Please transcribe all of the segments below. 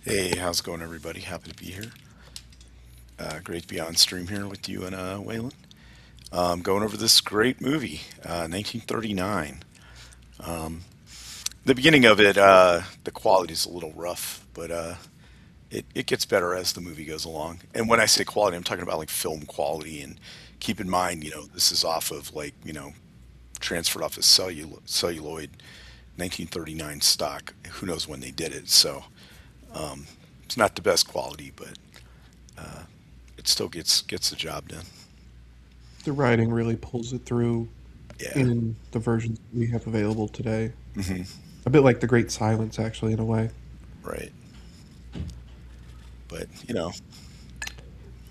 Hey, how's it going, everybody? Happy to be here. Great to be on stream here with you and Waylon. Going over this great movie, 1939. The beginning of it, the quality is a little rough, but it gets better as the movie goes along. And when I say quality, I'm talking about like film quality. And keep in mind, this is off of like, transferred off of celluloid 1939 stock. Who knows when they did it? So it's not the best quality, but it still gets the job done. The writing really pulls it through Yeah. in the versions we have available today. Hmm. A bit like The Great Silence, actually, in a way. Right. But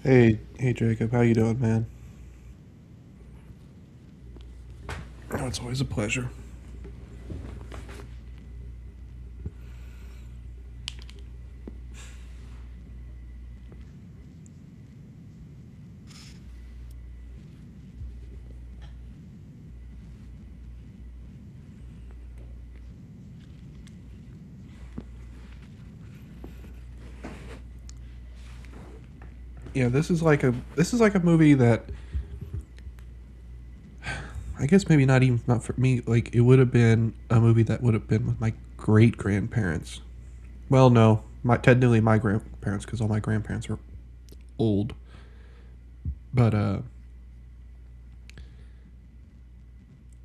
Hey, Jacob, how you doing, man? Oh, it's always a pleasure. Yeah, this is like a movie that I guess maybe not for me. Like it would have been a movie that would have been with my great grandparents. Well, no, technically my grandparents because all my grandparents are old. But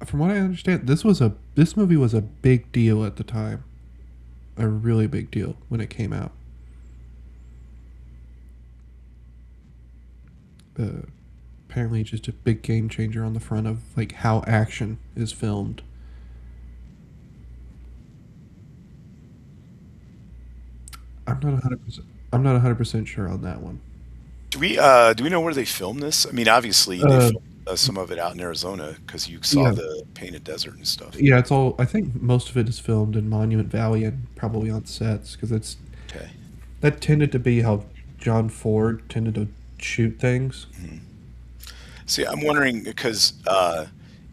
from what I understand, this movie was a big deal at the time, a really big deal when it came out. Uh, Apparently, just a big game changer on the front of like how action is filmed. I'm not 100%. I'm not 100% sure on that one. do we know where they filmed this? I mean, obviously they Uh, filmed some of it out in Arizona because you saw yeah, the painted desert and stuff. yeah. It's all. I think most of it is filmed in Monument Valley and probably on sets because it's Okay. that tended to be how John Ford tended to shoot things. Hmm. See, I'm wondering because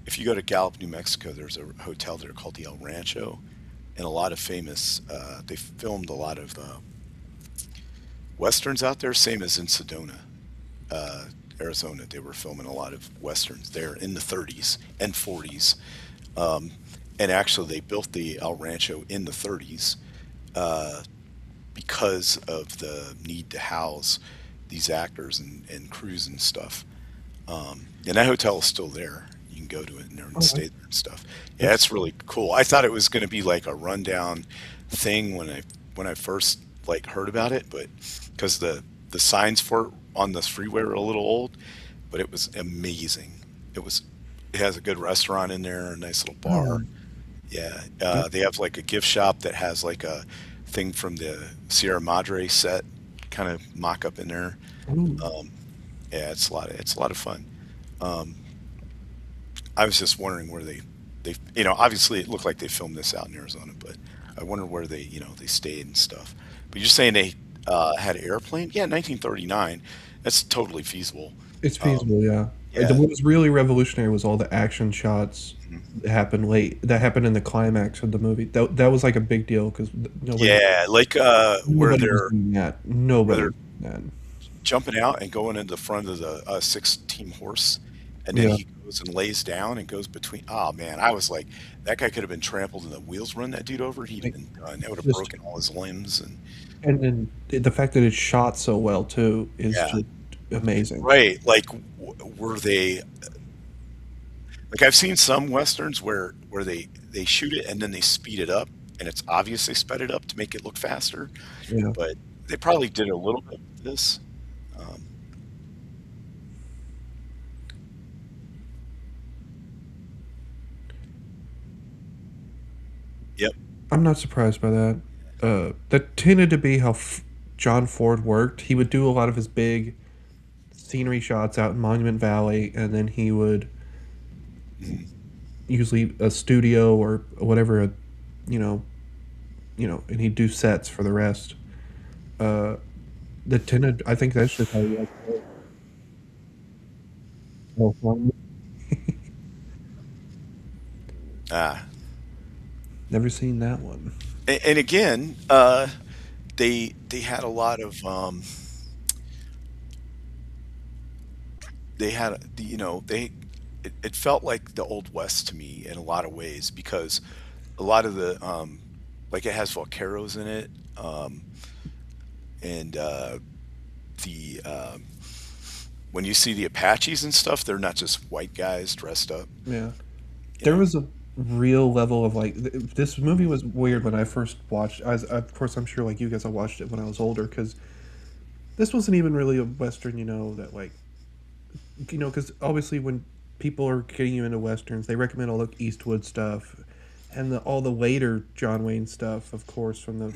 if you go to Gallup, New Mexico, there's a hotel there called the El Rancho, and a lot of famous. They filmed a lot of westerns out there, same as in Sedona, uh, Arizona. They were filming a lot of westerns there in the 30s and 40s. Um, and actually, they built the El Rancho in the 30s uh, because of the need to house these actors and crews and stuff. And that hotel is still there. You can go to it and Oh, stay there and stuff. Yeah, that's it's really cool. I thought it was going to be like a rundown thing when I first like heard about it, but because the signs for it on the freeway were a little old, but it was amazing. It was. It has a good restaurant in there, a nice little bar. oh, Yeah, that, they have like a gift shop that has like a thing from the Sierra Madre set kind of mock up in there. oh, Um, yeah, it's a lot of fun. Um, I was just wondering where they obviously it looked like they filmed this out in Arizona, but I wonder where they stayed and stuff. But you're saying they had an airplane? Yeah, 1939. That's totally feasible. it's Um, feasible, yeah. yeah. What was really revolutionary was all the action shots Mhm. that happened late. That happened in the climax of the movie. That was like a big deal because Yeah, like where nobody was they're doing that. where Nobody they're was doing jumping out and going into the front of the six team horse, and that. then Yeah, he goes and lays down and goes between. Oh man, I was like, that guy could have been trampled and the wheels run that dude over. He'd have like been done. That would have just broken all his limbs and and then the fact that it's shot so well too is yeah. just amazing. Right. Like, were they like I've seen some westerns where they shoot it and then they speed it up, and it's obvious they sped it up to make it look faster, Yeah, but they probably did a little bit of this. Um, yep. I'm not surprised by that. That tended to be how John Ford worked. He would do a lot of his big scenery shots out in Monument Valley, and then he would Mhm. usually a studio or whatever, you know, and he'd do sets for the rest. Uh, the tended, I think that's just how he liked to work. Ah. Never seen that one. And again, they had a lot of they had you know it felt like the old west to me in a lot of ways because a lot of the like it has volcanoes in it, and the when you see the Apaches and stuff, they're not just white guys dressed up, Yeah. you There know. was a real level of like this movie was weird when I first watched. Of course, I'm sure like you guys, I watched it when I was older because this wasn't even really a western. That like because obviously when people are getting you into westerns, they recommend all the Eastwood stuff and all the later John Wayne stuff, of course, from the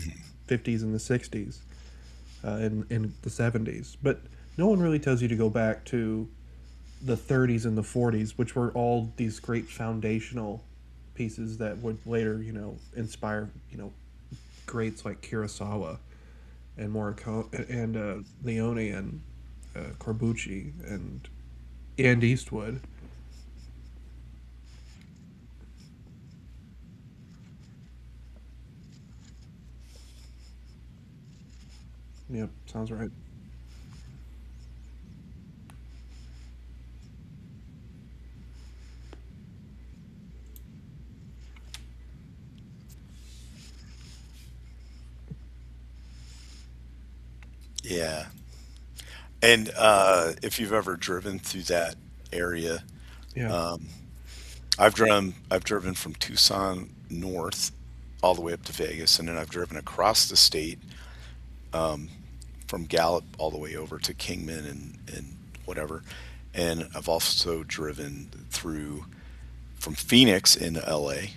'50s and the '60s, and the '70s. But no one really tells you to go back to the '30s and the '40s, which were all these great foundational pieces that would later, inspire, greats like Kurosawa and Morricone and Leone and Corbucci and Eastwood. Yep, sounds right. Yeah. And if you've ever driven through that area, Yeah. um, I've driven from Tucson north all the way up to Vegas, and then I've driven across the state, from Gallup all the way over to Kingman and whatever. And I've also driven through from Phoenix into LA,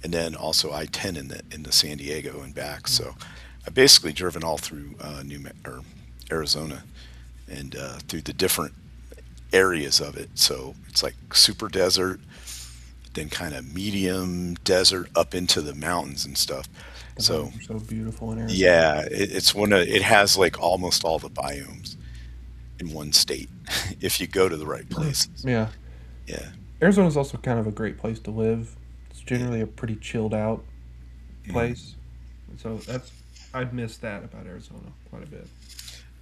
and then also I-10 into San Diego and back. So I've basically driven all through or Arizona and through the different areas of it. So it's like super desert, then kind of medium desert up into the mountains and stuff. The So mountains are so beautiful in Arizona. yeah, it's one of it has like almost all the biomes in one state if you go to the right places. Yeah. Yeah, Arizona is also kind of a great place to live. It's yeah, generally a pretty chilled out mhm. place. So I've missed that about Arizona quite a bit.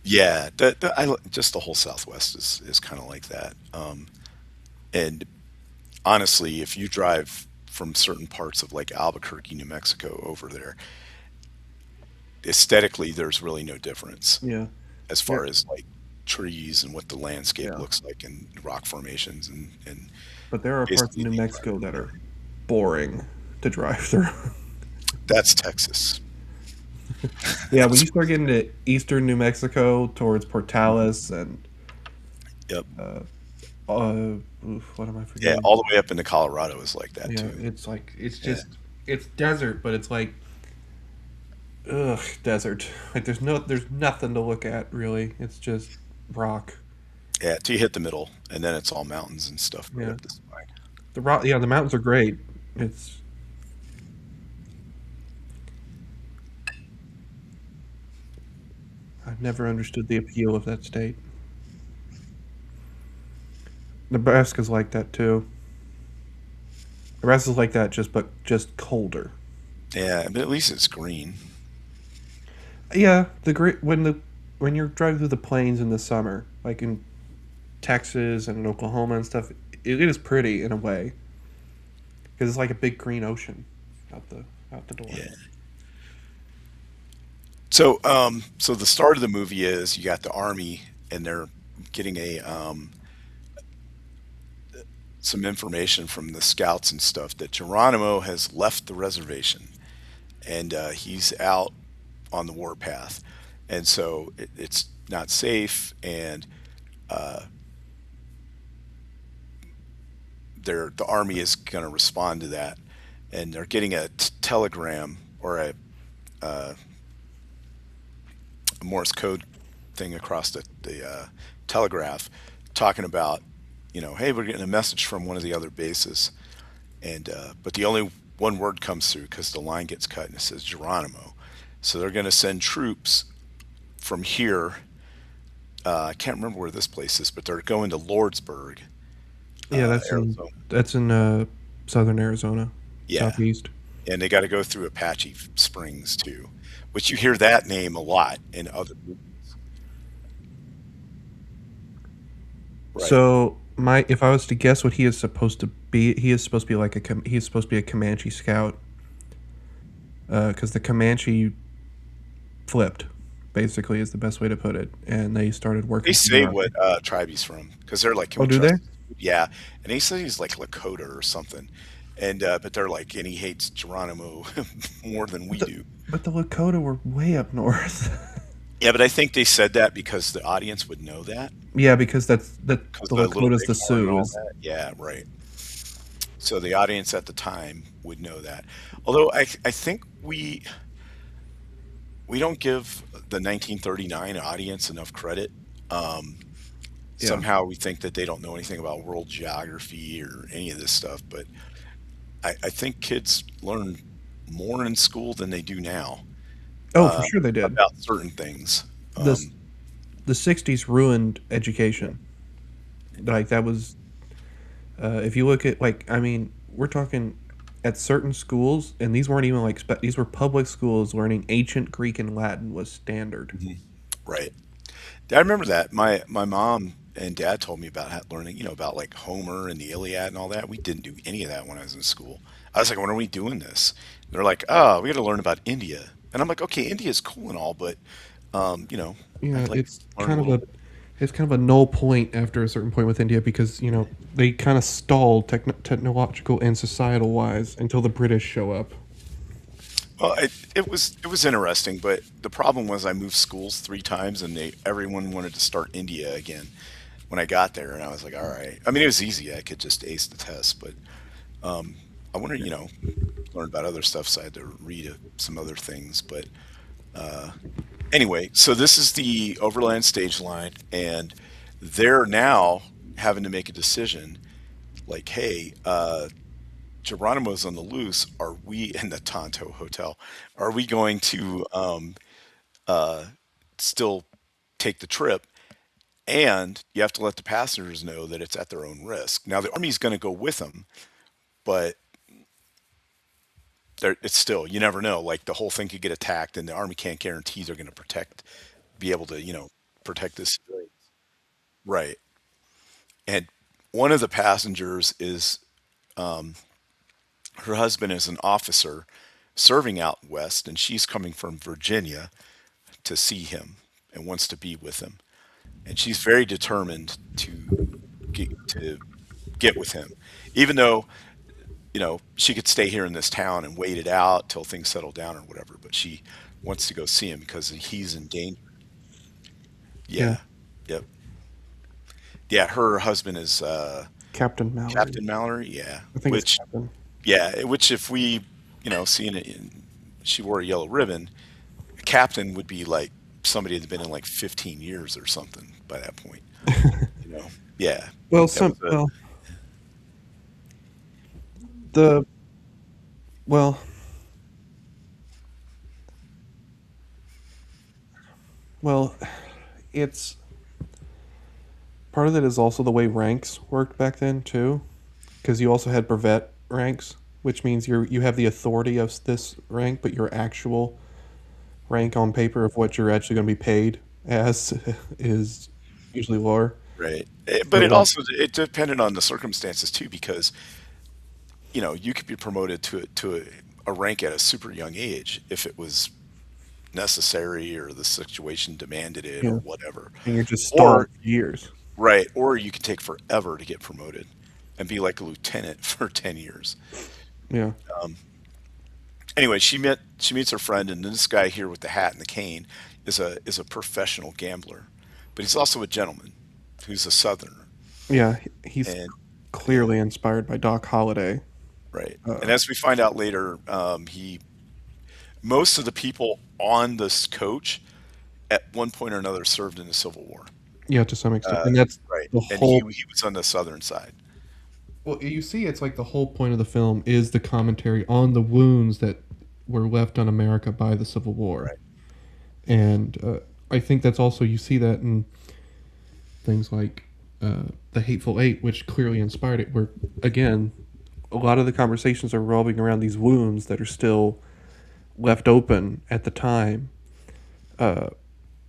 Yeah. Just the whole Southwest is kind of like that. And honestly, if you drive from certain parts of like Albuquerque, New Mexico over there, aesthetically, there's really no difference Yeah. as Yeah. far as like trees and what the landscape Yeah. looks like and rock formations and But there are parts of basically New the environment. Mexico that are boring to drive through. That's Texas. Yeah, when That's you start getting to eastern New Mexico towards Portales and yep. uh, what am I Yeah, forgetting? all the way up into Colorado is like that Yeah, too. it's like Yeah. it's desert, but it's like desert. Like there's nothing to look at really. It's just rock. Yeah, till you hit the middle, and then it's all mountains and stuff right Yeah, up the spine. the rock. Yeah, the mountains are great. It's I've never understood the appeal of that state. Nebraska's like that too. Nebraska's like that, just colder. Yeah, but at least it's green. Yeah, the great when you're driving through the plains in the summer, like in Texas and in Oklahoma and stuff, it is pretty in a way because it's like a big green ocean out the door. Yeah. So the start of the movie is you got the army, and they're getting a some information from the scouts and stuff that Geronimo has left the reservation, and he's out on the warpath, and so it's not safe, and the army is going to respond to that, and they're getting a telegram or a Morse code thing across the telegraph, talking about, hey, we're getting a message from one of the other bases, and but the only one word comes through because the line gets cut and it says Geronimo. So they're going to send troops from here. I can't remember where this place is, but they're going to Lordsburg, Yeah, Arizona. that's in southern Arizona, Yeah, southeast. and they got to go through Apache Springs too, which you hear that name a lot in other movies. Right. So my if I was to guess what he is supposed to be, he is supposed to be like he is supposed to be a Comanche scout, because the Comanche flipped, basically is the best way to put it, and they started They working for the say army. what tribe he's from because they're like, "Can Oh, we do they? trust this dude?" Yeah, and he says he's like Lakota or something, and but they're like, and he hates Geronimo more than we The, do. but the Lakota were way up north. Yeah, but I think they said that because the audience would know that Yeah, because that because the the Little Lakota's the Bighorn and all Sioux. that. Yeah, right. So the audience at the time would know that. Although I think we don't give the 1939 audience enough credit. Um, Yeah. Somehow we think that they don't know anything about world geography or any of this stuff, but I think kids learn more in school than they do now Oh, for sure they did. about certain things. The Um, the '60s ruined yeah, education. Like that was, if you look at, like, I mean, we're talking at certain schools, and these weren't even like these were public schools. Learning ancient Greek and Latin was standard. mhm, right. I remember that. My mom and dad told me about learning, about like Homer and the Iliad and all that. We didn't do any of that when I was in school. I was like, when are we doing this? And they're like, oh, we got to learn about India. And I'm like, okay, India's cool and all, but Yeah, I'd like to learn a little bit. it's kind of a null point after a certain point with India, because they kind of stalled technological and societal wise until the British show up. Well, it was interesting, but the problem was I moved schools 3 times, and everyone wanted to start India again when I got there, and I was like, all right. I mean, it was easy; I could just ace the test, but I wanted, learn about other stuff, so I had to read some other things. But anyway, so this is the Overland Stage Line, and they're now having to make a decision, like, hey, Geronimo's on the loose. Are we in the Tonto Hotel? Are we going to still take the trip? And you have to let the passengers know that it's at their own risk. Now, the army's going to go with them, but it's still, you never know. Like the whole thing could get attacked, and the army can't guarantee they're going to be able to, protect this. Right. And one of the passengers is her husband is an officer serving out west, and she's coming from Virginia to see him and wants to be with him. And she's very determined to get with him, even though she could stay here in this town and wait it out till things settle down or whatever. But she wants to go see him because he's in danger. Yeah, Yeah, yep, yeah. Her husband is Captain Mallory. Captain Mallory. Yeah, I think it's which Captain. yeah, which if we see she wore a yellow ribbon, a captain would be like somebody that'd been in like 15 years or something by that point. You know, yeah, Well, that was a the well, well, it's part of it is also the way ranks worked back then too, because you also had brevet ranks, which means you have the authority of this rank, but your actual rank on paper of what you're actually going to be paid as is usually lower. right. So But it like, also it depended on the circumstances too, because you could be promoted to a rank at a super young age if it was necessary or the situation demanded it or yeah, whatever. and you're just stalled Or for years. right, or you could take forever to get promoted and be like a lieutenant for 10 years. Yeah, Anyway, she meets her friend, and this guy here with the hat and the cane is a professional gambler, but he's also a gentleman who's a southerner. yeah, he's And yeah, clearly inspired by Doc Holliday. right. And Uh, as we find out later, he most of the people on this coach at one point or another served in the Civil War. yeah, to some extent, Uh, and that's right. the And he whole. he was on the southern side. Well, you see, it's like the whole point of the film is the commentary on the wounds that were left on America by the Civil War, Right. and I think that's also you see that in things like the Hateful Eight, which clearly inspired it. Where again, a lot of the conversations are revolving around these wounds that are still left open at the time uh,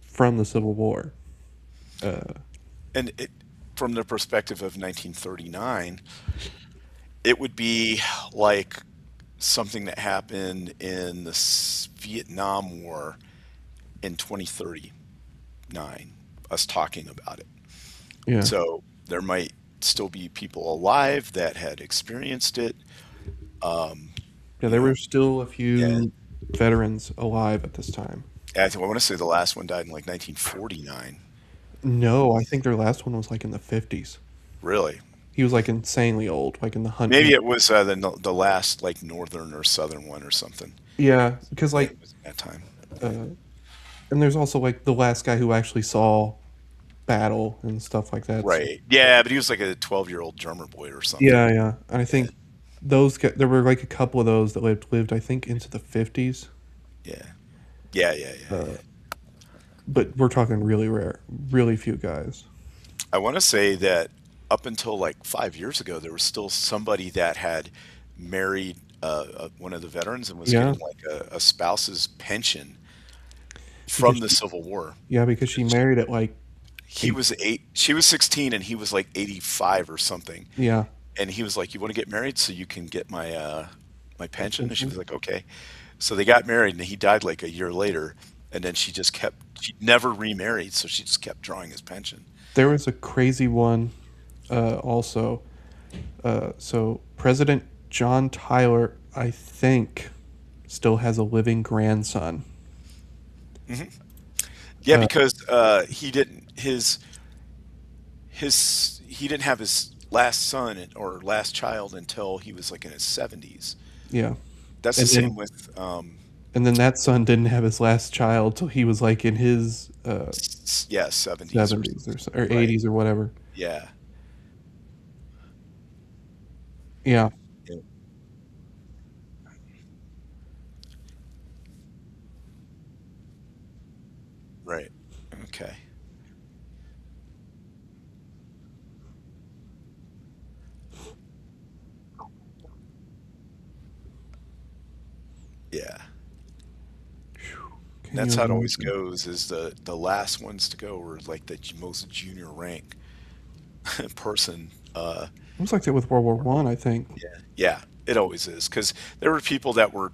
from the Civil War. Uh, And from the perspective of 1939, it would be like something that happened in the Vietnam War in 2039, us talking about it. yeah, So there might still be people alive that had experienced it. yeah, You there know, were still a yeah. few veterans alive at this time. I think I want to say the last one died in like 1949. No, I think their last one was like in the 50s. Really? He was like insanely old, like in the hunt. Maybe it was the last like northern or southern one or something. Yeah, because Yeah, it like, was in that time. uh, and there's also like the last guy who actually saw battle and stuff like that. So Right. Yeah, but he was like a 12-year-old drummer boy or something. yeah, yeah, and I Yeah. think there were like a couple of those that lived I think into the 50s. Yeah. Yeah, yeah, yeah, Uh, yeah. but we're talking really rare, really few guys. I want to say that up until like 5 years ago, there was still somebody that had married one of the veterans and was Yeah, getting like a spouse's pension because from the Civil War. because she married at like He eight. was she was 16 and he was like 85 or something. Yeah, And he was like, "You want to get married so you can get my my pension?" And she pension. was like, "Okay." So they got married, and he died like a year later. And then she never remarried, so she just kept drawing his pension. There was a crazy one also. So President John Tyler, I think, still has a living grandson. Yeah, Uh, because he didn't have his last son or last child until he was like in his 70s. yeah, That's the and same then with that son didn't have his last child till he was like in his yeah, 70s or 70s something. or Right. 80s or whatever. Yeah. Yeah, Yeah. Right. Okay. Yeah. can you That's how it always imagine? goes. Is the last ones to go are like the most junior rank person. It was like that with World War One, I think. Yeah, yeah, it always is because there were people that were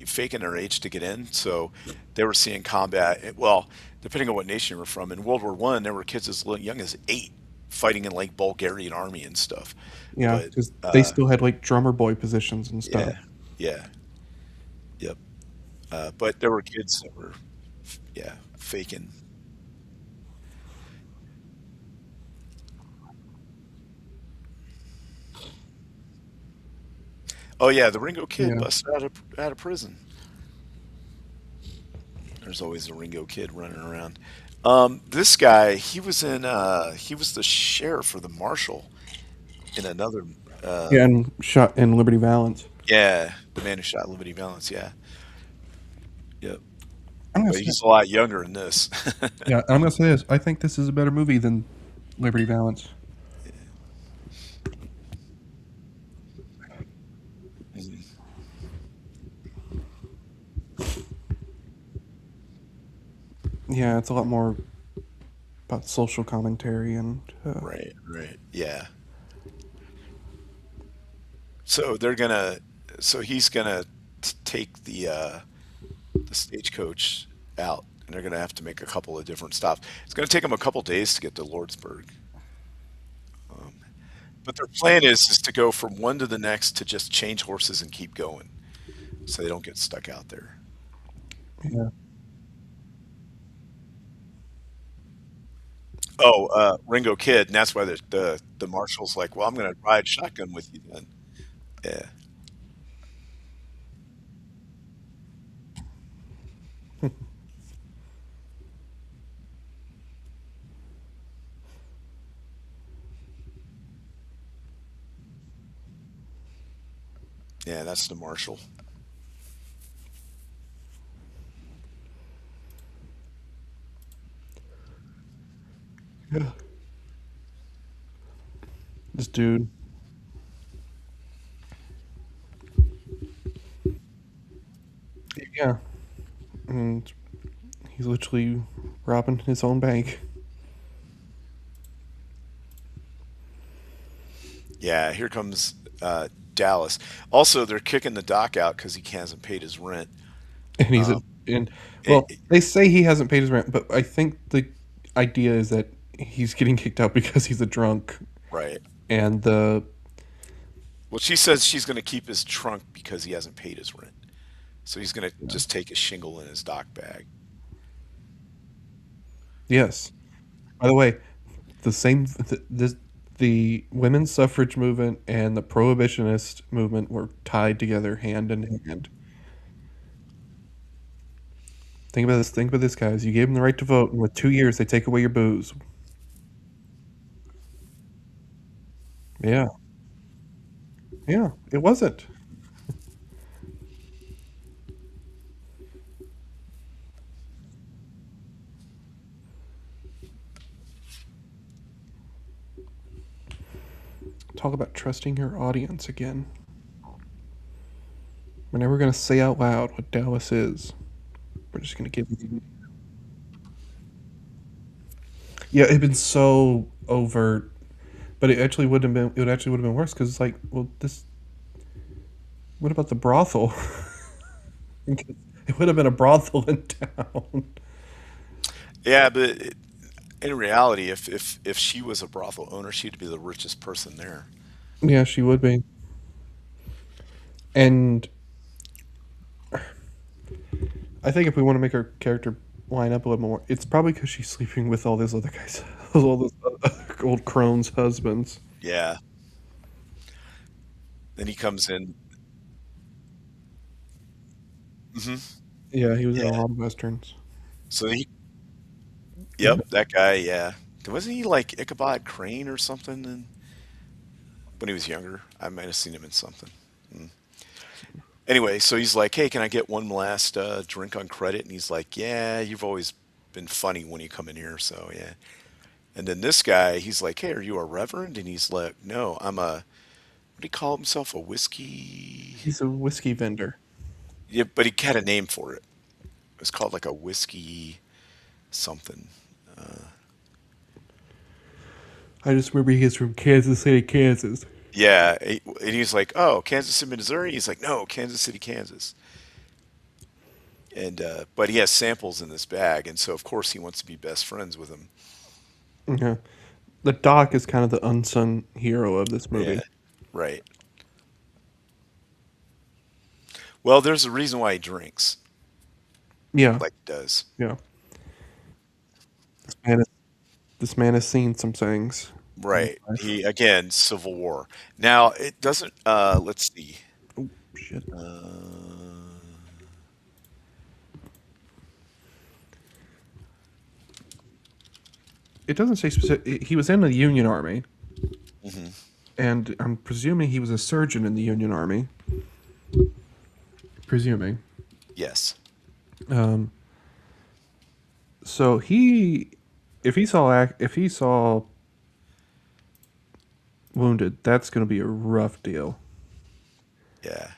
faking their age to get in, so they were seeing combat. Well, depending on what nation you were from, in World War One, there were kids as young as 8 fighting in like Bulgarian army and stuff. Yeah, But because they still had like drummer boy positions and yeah, stuff. yeah, yep. But there were kids that were, yeah, faking. Oh yeah, the Ringo Kid Yeah, busted out of prison. There's always a Ringo Kid running around. This guy, he was the sheriff or the marshal in another. Uh, yeah, and shot in Liberty Valance. yeah, the man who shot Liberty Valance. Yeah, yep. I'm gonna But say, he's a lot younger in this. yeah, I'm gonna say this. I think this is a better movie than Liberty Valance. Yeah, it's a lot more about social commentary and Right, right. Yeah. So they're gonna. So he's gonna take the stagecoach out, and they're gonna have to make a couple of different stops. It's gonna take them a couple days to get to Lordsburg. But their plan is to go from one to the next to just change horses and keep going, so they don't get stuck out there. yeah, Oh, Ringo Kid, and that's why the marshal's like, "Well, I'm going to ride shotgun with you then." Yeah, yeah, that's the marshal. yeah. This dude. Yeah, and he's literally robbing his own bank. Yeah, here comes Dallas. Also, they're kicking the doc out because he hasn't paid his rent. And he's a Um, and it, well, they say he hasn't paid his rent, but I think the idea is that he's getting kicked out because he's a drunk, right. and the Well, she says she's going to keep his trunk because he hasn't paid his rent. So he's going to yeah. just take a shingle in his doc bag. Yes. By the way, the women's suffrage movement and the prohibitionist movement were tied together hand in hand. Think about this. Think about this, guys. You gave them the right to vote, and with 2 years, they take away your booze. Yeah, yeah. It wasn't. Talk about trusting your audience again. We're never gonna say out loud what Dallas is. We're just gonna give you. Yeah, it'd been so overt, but it actually would have been. It would actually would have been worse because it's like, well, this. What about the brothel? It would have been a brothel in town. Yeah, but in reality, if she was a brothel owner, she'd be the richest person there. Yeah, she would be. And I think if we want to make her character line up a little more, it's probably because she's sleeping with all those other guys, all those old crones' husbands. Yeah. Then he comes in. Hmm. Yeah, he was in a Yeah. lot of westerns. So he, Yeah, yep, that guy. Yeah. Wasn't he like Ichabod Crane or something when he was younger? I might have seen him in something. Hmm. Anyway, so he's like, "Hey, can I get one last drink on credit?" And he's like, "Yeah, you've always been funny when you come in here, so yeah." And then this guy, he's like, "Hey, are you a reverend?" And he's like, "No, I'm a what do he call himself? A whiskey?" he's a whiskey vendor. Yeah, but he had a name for it. It was called like a whiskey something. I just remember he's from Kansas City, Kansas. Yeah, and he's like, "Oh, Kansas City, Missouri." He's like, "No, Kansas City, Kansas." And but he has samples in this bag, and so of course he wants to be best friends with him. Yeah, the doc is kind of the unsung hero of this Yeah, movie. right. Well, there's a reason why he drinks Yeah, like he does. yeah. This man, is, this man has seen some things in his Right. life. He again, Civil War. Now it doesn't. Let's see. Oh shit! It doesn't say specific. He was in the Union Army, Mhm. and I'm presuming he was a surgeon in the Union Army. Presuming. Yes. Um, so he, if he saw wounded, that's going to be a rough deal. Yeah.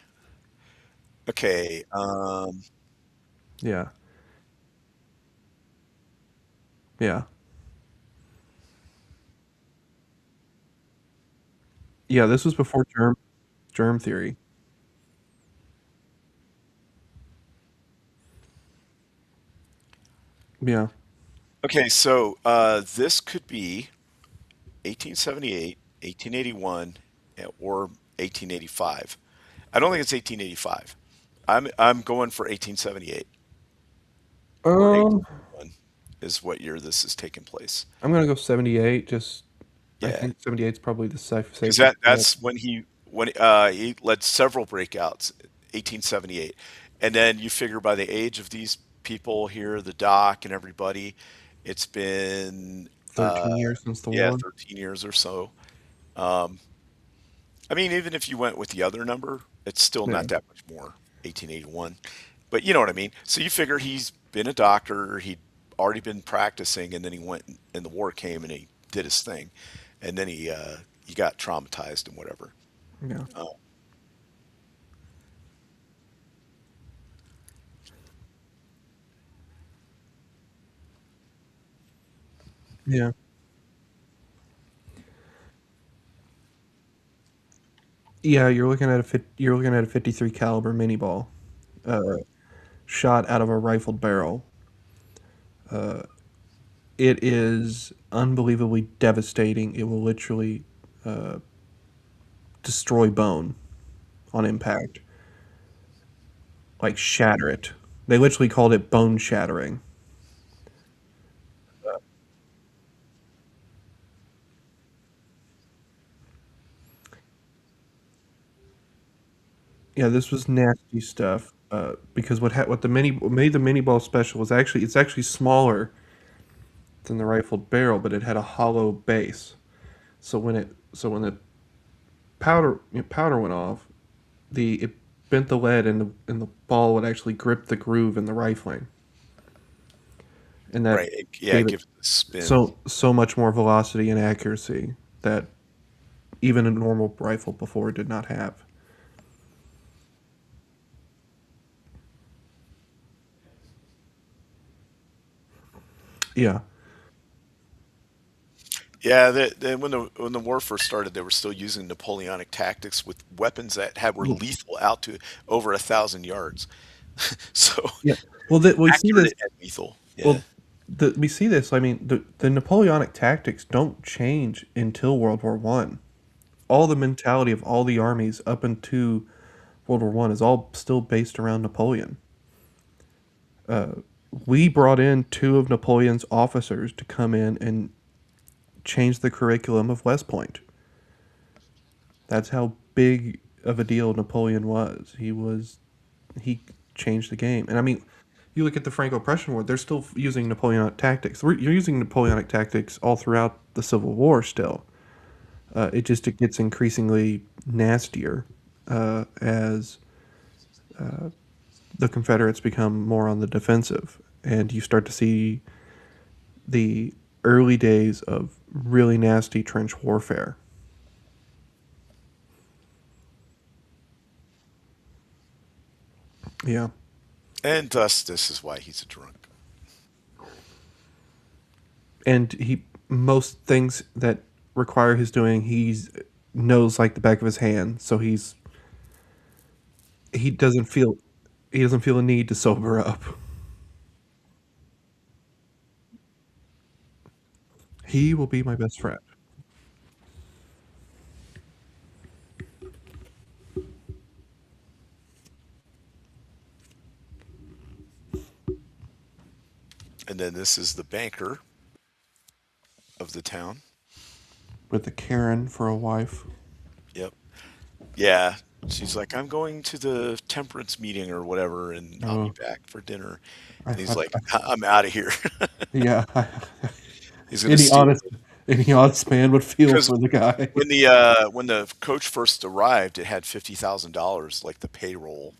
Okay. Yeah, yeah, yeah. This was before germ theory. Yeah. Okay. So this could be 1878, 1881, or 1885. I don't think it's 1885. I'm going for 1878 or Um, 1881 is what year this is taking place. I'm gonna go 78. Just I Yeah. think 78 is probably the Because safest bet. that's when he led several breakouts, 1878, and then you figure by the age of these people here, the doc and everybody, it's been 13 years since the yeah war. 13 years or so. Um, I mean, even if you went with the other number, it's still Yeah. not that much more, 1881. But you know what I mean. So you figure he's been a doctor, he'd already been practicing, and then he went and the war came and he did his thing, and then he got traumatized and whatever. Yeah. Uh, Yeah. Yeah, you're looking at a 53 caliber mini ball, uh, shot out of a rifled barrel. It is unbelievably devastating. It will literally uh, destroy bone on impact, like shatter it. They literally called it bone shattering. Yeah, this was nasty stuff. Because what made the mini ball special was actually it's actually smaller than the rifled barrel, but it had a hollow base. So when the powder went off, the it bent the lead and the ball would actually grip the groove in the rifling, and that Right. Yeah, gave it it gives it a spin. so much more velocity and accuracy that even a normal rifle before did not have. Yeah. Yeah, when the war first started, they were still using Napoleonic tactics with weapons that had were Well, lethal out to over 1,000 yards. So yeah. Well, we see this. accurate and lethal. Yeah. Well, we see this. I mean, the Napoleonic tactics don't change until World War I. All the mentality of all the armies up into World War I is all still based around Napoleon. We brought in two of Napoleon's officers to come in and change the curriculum of West Point. That's how big of a deal Napoleon was. He changed the game. And I mean, you look at the Franco-Prussian War; they're still using Napoleonic tactics. You're using Napoleonic tactics all throughout the Civil War. Still, it gets increasingly nastier as the Confederates become more on the defensive, and you start to see the early days of really nasty trench warfare. Yeah, And thus, this is why he's a drunk. and he most things that require his doing, he's knows like the back of his hand. So he doesn't feel he doesn't feel a need to sober up. He will be my best friend. And then this is the banker of the town. With the Karen for a wife. Yep. Yeah. She's like, I'm going to the temperance meeting or whatever, and I'll be Oh, back for dinner. I, And he's like, I, I'm out of here. yeah. He's gonna any steal honest any honest man would feel because for the guy. when the coach first arrived, it had $50,000 like the payroll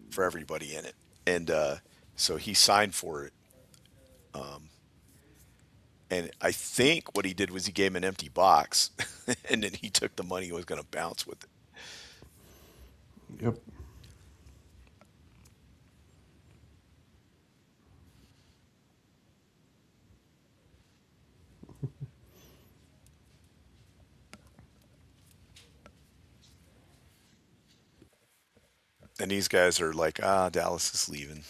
for everybody in it, and so he signed for it. Um, and I think what he did was he gave him an empty box, and then he took the money and was going to bounce with it. Yep. And these guys are like, Dallas is leaving,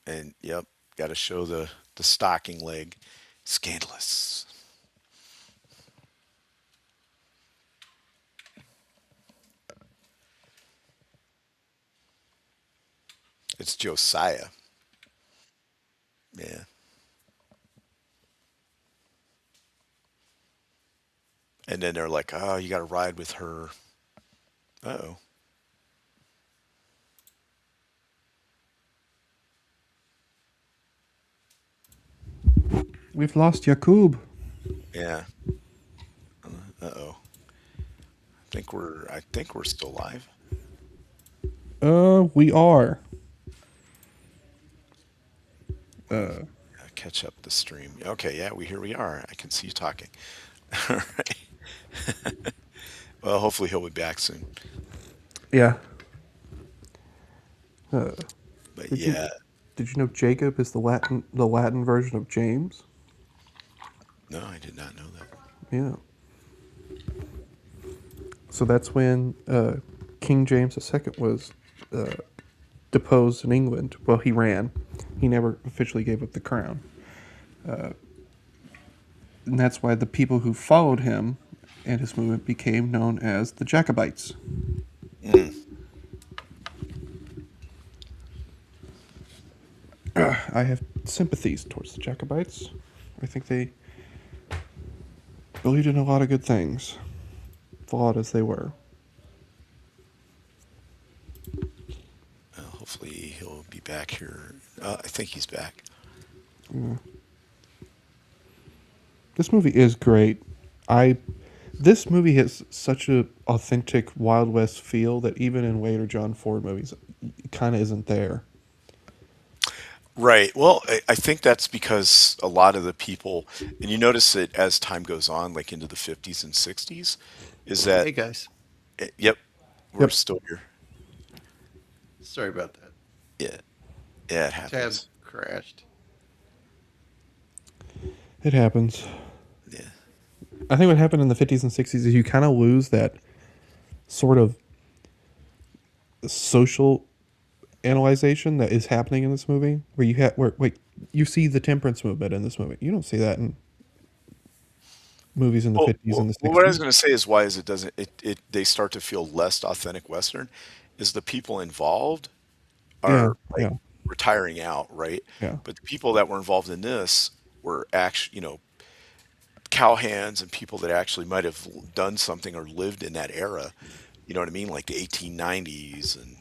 and yep, got to show the stocking leg. Scandalous. It's Josiah. Yeah. And then they're like, oh, you got to ride with her. Oh. We've lost Yakub. Yeah. Uh-oh. I think we're still live. We are. Uh, Catch up the stream. Okay, yeah, here we are. I can see you talking. All right. Well, hopefully he'll be back soon. yeah. Uh, But did you? yeah. Did you know Jacob is the Latin version of James? No, I did not know that. Yeah. So that's when King James II was uh, deposed in England. Well, he ran. He never officially gave up the crown. And that's why the people who followed him and his movement became known as the Jacobites. Mm. I have sympathies towards the Jacobites. I think they believed in a lot of good things, flawed as they were. Hopefully he'll be back here. I think he's back. Yeah. This movie is great. I This movie has such a authentic Wild West feel that even in later John Ford movies, it kind of isn't there. Right. Well, I think that's because a lot of the people, and you notice it as time goes on, like into the 50s and 60s, is that, Hey guys, yep, we're Yep, still here. sorry about that. Yeah. Yeah, it Tab happens. crashed. it happens. Yeah. I think what happened in the 50s and 60s is you kind of lose that sort of social analyzation that is happening in this movie, where you see the temperance movement in this movie. You don't see that in movies in the Well, 50s and the what I was 60s. going to say is why is it doesn't they start to feel less authentic Western is the people involved Yeah, are like yeah, retiring out, right? yeah. But the people that were involved in this were actually, cowhands and people that actually might have done something or lived in that era. You know what I mean? Like the 1890s and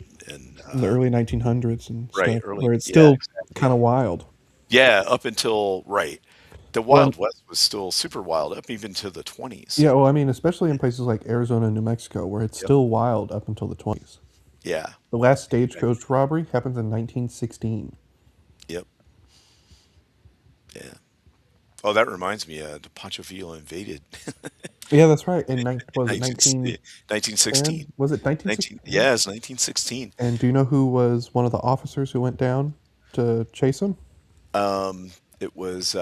In the early 1900s and right, stuff, early, where it's yeah, still kind exactly. of wild. Yeah, up until right. The Well, and Wild West was still super wild up even to the 20s. yeah, well, I mean, especially in places like Arizona and New Mexico, where it's Yep. still wild up until the 20s. Yeah. The last Exactly. stagecoach robbery happens in 1916. Yep. Yeah. Oh, that reminds me, the Pancho Villa invaded Yeah, that's right. In was it 19, 1916. 1910? Was it 19, 1916? yeah, it's 1916. And do you know who was one of the officers who went down to chase him? Um, it was,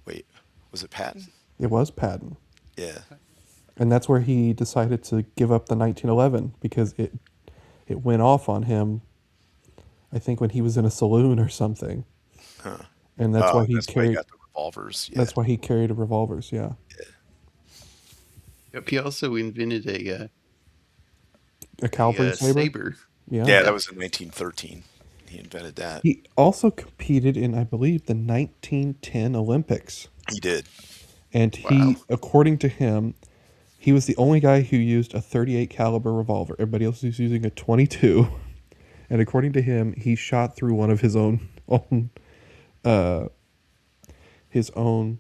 wait, was it Patton? It was Patton. Yeah. And that's where he decided to give up the 1911 because it went off on him, I think when he was in a saloon or something. Huh. And that's why Oh, he that's why he carried got the revolvers. Yeah. that's why he carried revolvers, yeah. Yep, he also invented A Calvary a saber? saber. Yeah. Yeah, that Yep. was in 1913. He invented that. He also competed in, I believe, the 1910 Olympics. He did. And Wow. according to him, he was the only guy who used a 38 caliber revolver. Everybody else was using a 22. And according to him, he shot through one of uh, his own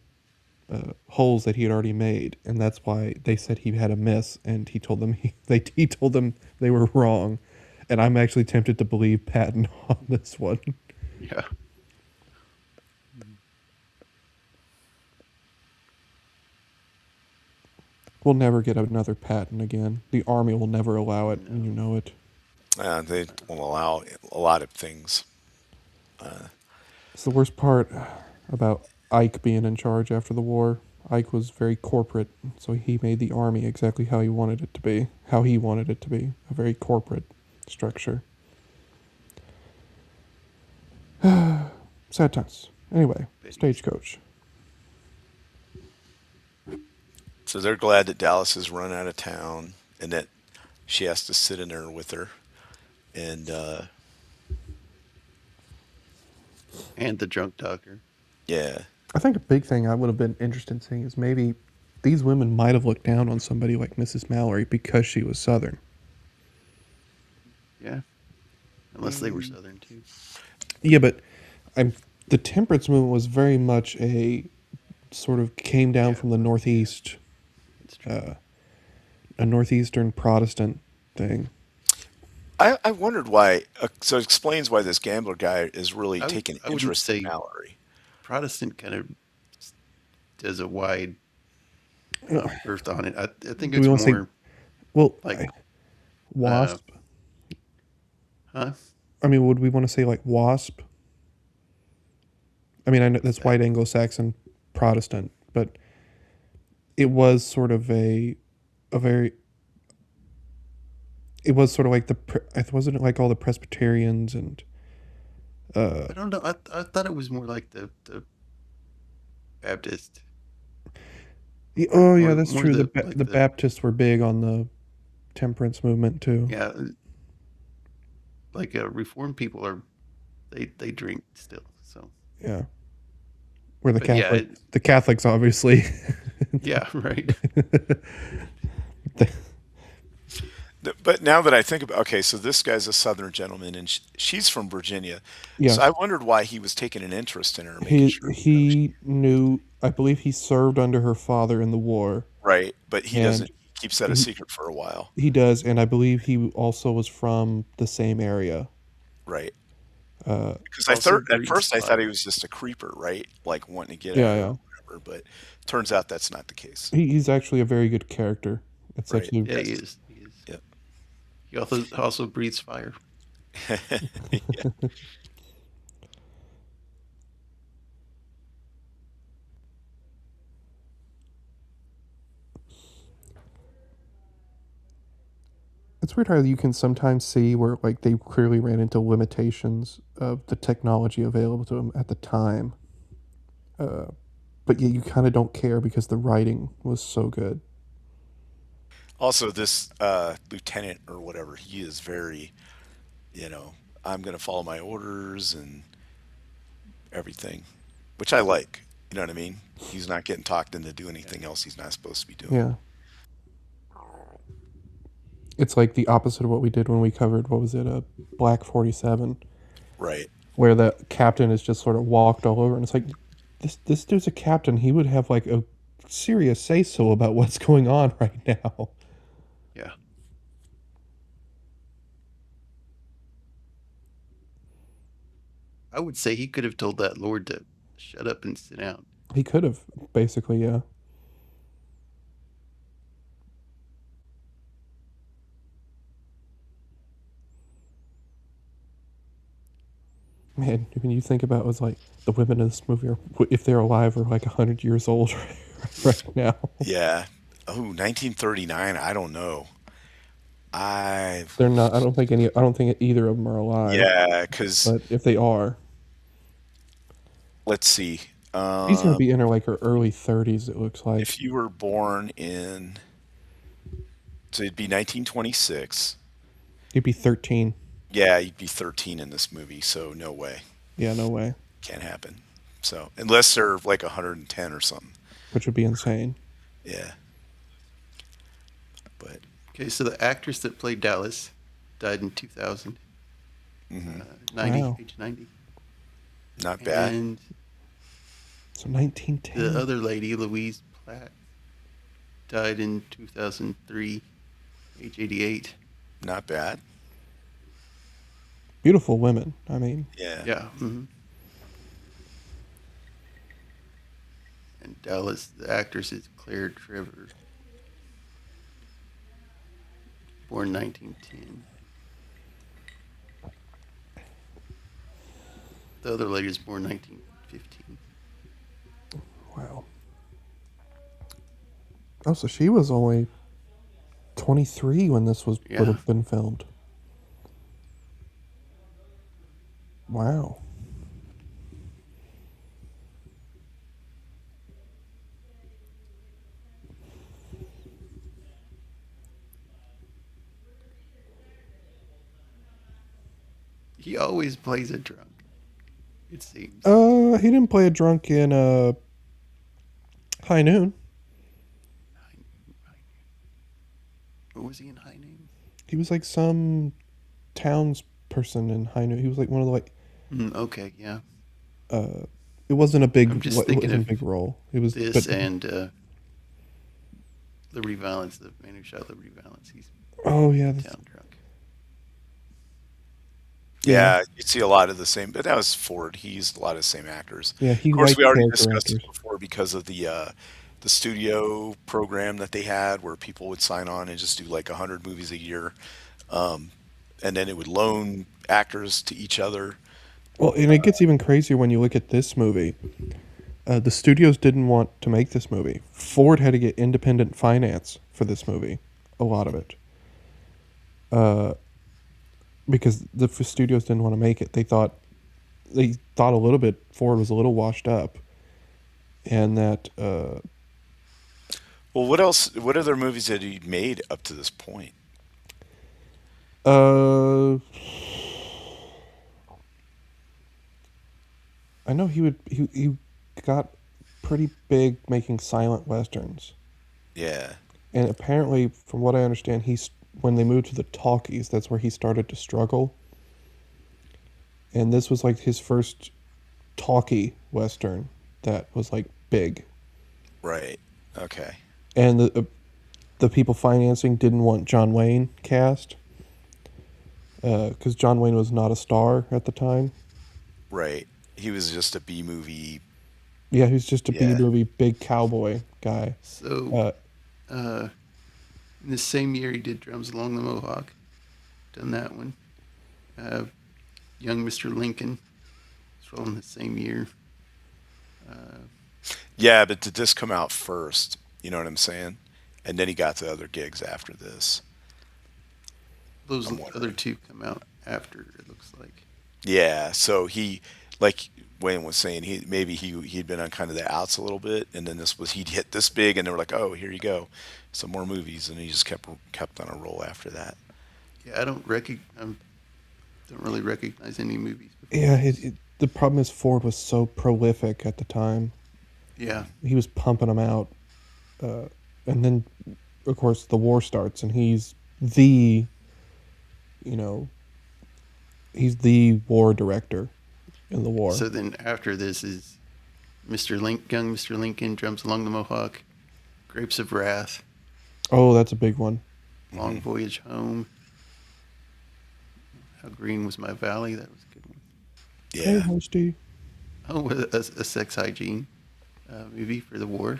holes that he had already made, and that's why they said he had a miss. And he told them he told them they were wrong. And I'm actually tempted to believe Patton on this one. Yeah. We'll never get another Patton again. The army will never allow it, and you No. know it. They will allow a lot of things. It's the worst part about Ike being in charge after the war. Ike was very corporate, so he made the army exactly how he wanted it to be. How he wanted it to be. A very corporate structure. Sad times. Anyway, Very sad. Stagecoach. So they're glad that Dallas has run out of town and that she has to sit in there with her. And And the drunk doctor. yeah, I think a big thing I would have been interested in seeing is maybe these women might have looked down on somebody like Mrs. Mallory because she was Southern. Yeah. Unless they were Southern too. Yeah, but I'm the temperance movement was very much a sort of came down Yeah. from the Northeast, It's true. uh, a Northeastern Protestant thing. I wondered why. So it explains why this gambler guy is really taking I wouldn't interest in say Mallory. Protestant kind of does a wide Uh, berth on it. I think Do we it's want to say, more well, like, uh, WASP? huh? I mean, would we want to say like WASP? I mean, I know that's white Anglo-Saxon Protestant, but it was sort of a very it was sort of like wasn't it like all the Presbyterians and I don't know. I thought it was more like the Baptist, oh yeah, or that's more true. the like The the Baptists were big on the temperance movement too. yeah, like Reformed people are they drink still. So, Yeah, where but yeah, The Catholics obviously. yeah, right. But now that I think about, okay, so this guy's a Southern gentleman, and she's from Virginia. So Yes, I wondered why he was taking an interest in her, making he sure, he knew. I believe he served under her father in the war, right? But he and doesn't. He keeps that a he secret for a while, he does, and I believe he also was from the same area. right? Uh, Because Also at breathes first I thought he fire. was just a creeper, right? Like wanting to get at yeah, her yeah. or whatever. But turns out that's not the case, He's actually a very good character. It's right? actually Yeah, he Yes. is. He is. Yep. He also breathes fire. Yeah. it's weird how you can sometimes see where like they clearly ran into limitations of the technology available to them at the time, uh, but yet you kind of don't care because the writing was so good. Also, this lieutenant or whatever, he is very, you know, I'm going to follow my orders and everything, which I like. You know what I mean? He's not getting talked into do Yeah. anything else he's not supposed to be doing. Yeah, it's like the opposite of what we did when we covered what was it, a Black 47, Right. where the captain is just sort of walked all over, and it's like this dude's a captain. He would have like a serious say so about what's going on right now. Yeah. I would say he could have told that lord to shut up and sit down. He could have basically, yeah. Man, when you think about it, was like the women in this movie are, if they're alive, are like 100 years old right now. Yeah. Oh, 1939. I don't know. I, They're not. I don't think any. I don't think either of them are alive. yeah, because But if they are, let's see. she's gonna Um, be in her like her early 30s. It looks like if you were born in, so it'd be 1926. you'd be 13. Yeah, you'd be 13 in this movie, so no way. Yeah, no way. Can't happen. So, unless they're like 110 or something. Which would be insane. Yeah. But, Okay, so the actress that played Dallas died in 2000, hmm 90, Wow. age 90. not bad. And So the 1910. other lady, Louise Platt, died in 2003, age 88. Not bad. Beautiful women. I mean, Yeah. Yeah. And Dallas, the actress is Claire Trevor, born 1910. The other lady is born 1915. wow. Oh, so she was only 23 when this would Yeah. have been filmed. Wow. He always plays a drunk, it seems. He didn't play a drunk in High Noon. What was he in High Noon? He was like some townsperson in High Noon. He was like one of the like. Okay, yeah. Uh, it wasn't a big. I'm just It thinking wasn't a of big role. It was this but, and Liberty Valance, the man who shot Liberty Valance. He's oh yeah, town drunk. Yeah, you'd see a lot of the same, but that was Ford. He used a lot of the same actors. yeah. He Of course, liked we already character discussed it actors. before because of the studio program that they had, where people would sign on and just do like 100 movies a year. Um, and then it would loan actors to each other. Well, and it gets even crazier when you look at this movie. The studios didn't want to make this movie. Ford had to get independent finance for this movie, a lot of it, because the studios didn't want to make it. They thought a little bit Ford was a little washed up, and that Well, what else? What other movies had he made up to this point? uh, I know he got pretty big making silent westerns. Yeah, And apparently, from what I understand, when they moved to the talkies, that's where he started to struggle. And this was like his first talkie western that was like big. right. Okay. And the people financing didn't want John Wayne cast because John Wayne was not a star at the time. Right. He was just a B movie. Yeah, he was just a B Yeah. movie big cowboy guy. So, Uh, uh, in the same year he did Drums Along the Mohawk. Done that one. Uh, Young Mr. Lincoln. It's all in the same year. Yeah, but did this come out first? You know what I'm saying? And then he got to other gigs after this. Those I'm other wondering. two come out after, it looks like. Yeah, so he, like Wayne was saying, he'd been on kind of the outs a little bit, and then he'd hit this big, and they were like, oh, here you go, some more movies, and he just kept on a roll after that. Yeah, don't really recognize any movies before yeah, this. the problem is Ford was so prolific at the time. Yeah, He was pumping them out. And then, of course, the war starts, and the, you know, he's the war director in the war. so then after this is Young Mr. Lincoln, Drums Along the Mohawk, Grapes of Wrath, Oh, that's a big one. Long Voyage Home, How Green Was My Valley, that was a good one. Hey, Yeah, Hosty. Oh, a sex hygiene movie for the war.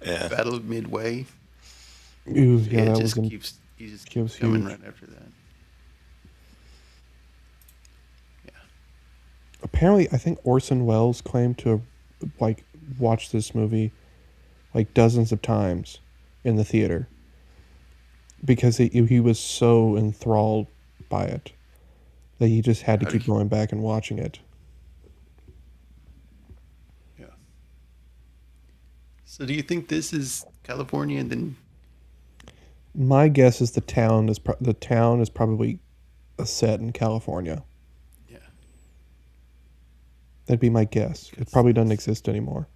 yeah. Battle of Midway. Ooh, So yeah, yeah, it that just was keeps was coming huge. right after that. Yeah. Apparently, I think Orson Welles claimed to have, like, watched this movie like dozens of times in the theater because he was so enthralled by it that he just had to How'd keep he- going back and watching it. Yeah. So do you think this is California and then My guess is the town is probably a set in California. yeah. That'd be my guess. It Because probably doesn't exist anymore.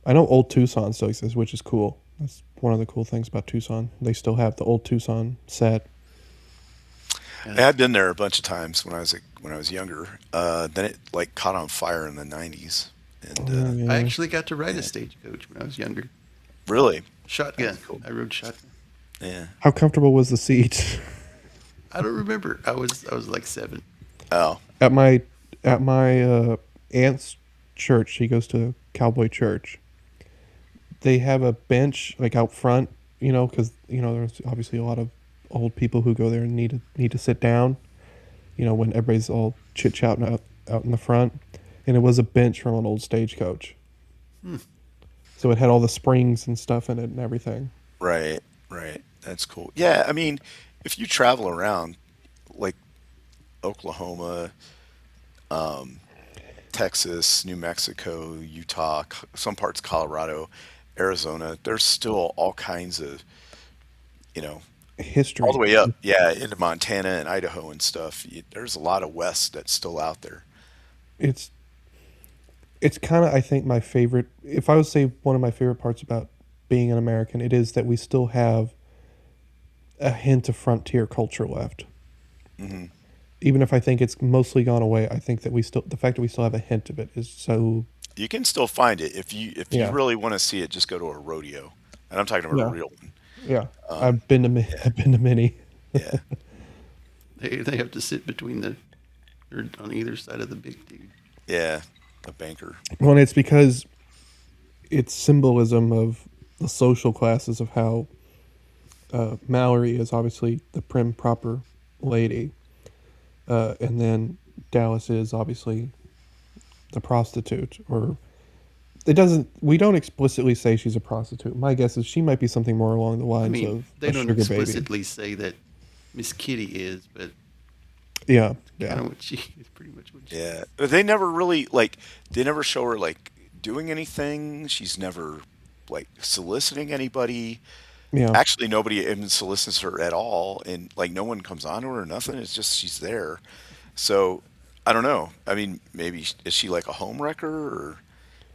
I know old Tucson still exists, which is cool. That's one of the cool things about Tucson. They still have the old Tucson set. I yeah, had been there a bunch of times when I was younger. Then it like caught on fire in the '90s, and Oh I yeah. actually got to ride a yeah, stagecoach when I was younger. really, Shotgun. that's cool. I rode shotgun. Yeah. How comfortable was the seat? I don't remember. I was like 7. Oh, at my aunt's church, she goes to Cowboy Church. They have a bench like out front, because there's obviously a lot of old people who go there and need to sit down. When everybody's all chit chatting out in the front, and it was a bench from an old stagecoach. Hmm. So it had all the springs and stuff in it and everything. right, right. That's cool. Yeah, I mean, if you travel around like Oklahoma, Texas, New Mexico, Utah, some parts of Colorado, Arizona, there's still all kinds of, you know, all the History. way up, yeah, into Montana and Idaho and stuff. There's a lot of West that's still out there. It's it's kind of, I think, my favorite. If I would say one of my favorite parts about being an American, it is that we still have a hint of frontier culture left. Hmm. Even if I think it's mostly gone away, I think that the fact that we still have a hint of it is so. You can still find it if you Yeah, really want to see it. Just go to a rodeo, and I'm talking about a yeah, real one. yeah. Um, yeah, I've been to many. yeah, They have to sit between or on either side of the big dude. yeah. A banker. Well, and it's because it's symbolism of the social classes of how Mallory is obviously the prim proper lady, and then Dallas is obviously the prostitute. Or it doesn't. We don't explicitly say she's a prostitute. My guess is she might be something more along the I lines mean, of they a don't sugar baby. explicitly say that Miss Kitty is, but Yeah, it's yeah. kind of what she is, pretty much what she Yeah, is. but they never really like. They never show her like doing anything. She's never like soliciting anybody. Yeah. Actually, nobody even solicits her at all, and like no one comes on to her or nothing. It's just she's there. So I don't know. I mean, maybe is she like a home wrecker, or?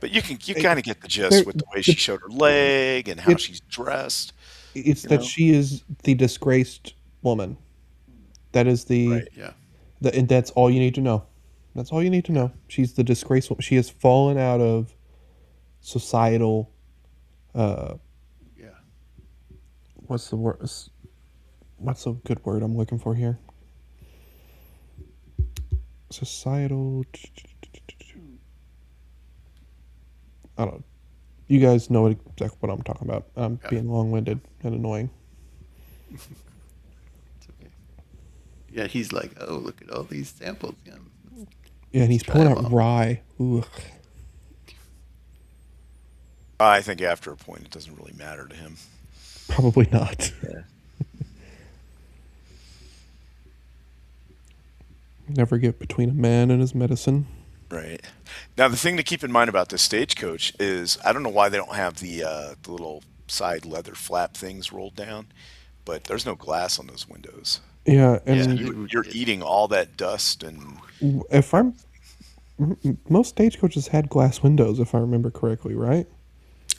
But you It, kind of get the gist there, with the way she the, showed her leg and how it's she's dressed. it's You that know? she is the disgraced woman. That is Right. Yeah, and that's all you need to know. That's all you need to yeah, know. She's the disgraced woman. She has fallen out of societal. Uh, yeah. what's the word? What's a good word I'm looking for here? Societal. I don't know. You guys know exactly what I'm talking about. I'm Yeah. being long winded and annoying. It's okay. Yeah, he's like, oh, look at all these samples. Yeah, Yeah, and let's he's try pulling them out all. rye. Ugh. I think after a point, it doesn't really matter to him. Probably not. Yeah. Never get between a man and his medicine. Right. Now, the thing to keep in mind about this stagecoach is I don't know why they don't have the little side leather flap things rolled down, but there's no glass on those windows. Yeah, Yeah, and they would You're get eating all that dust and if I'm most stagecoaches had glass windows, if I remember correctly, right?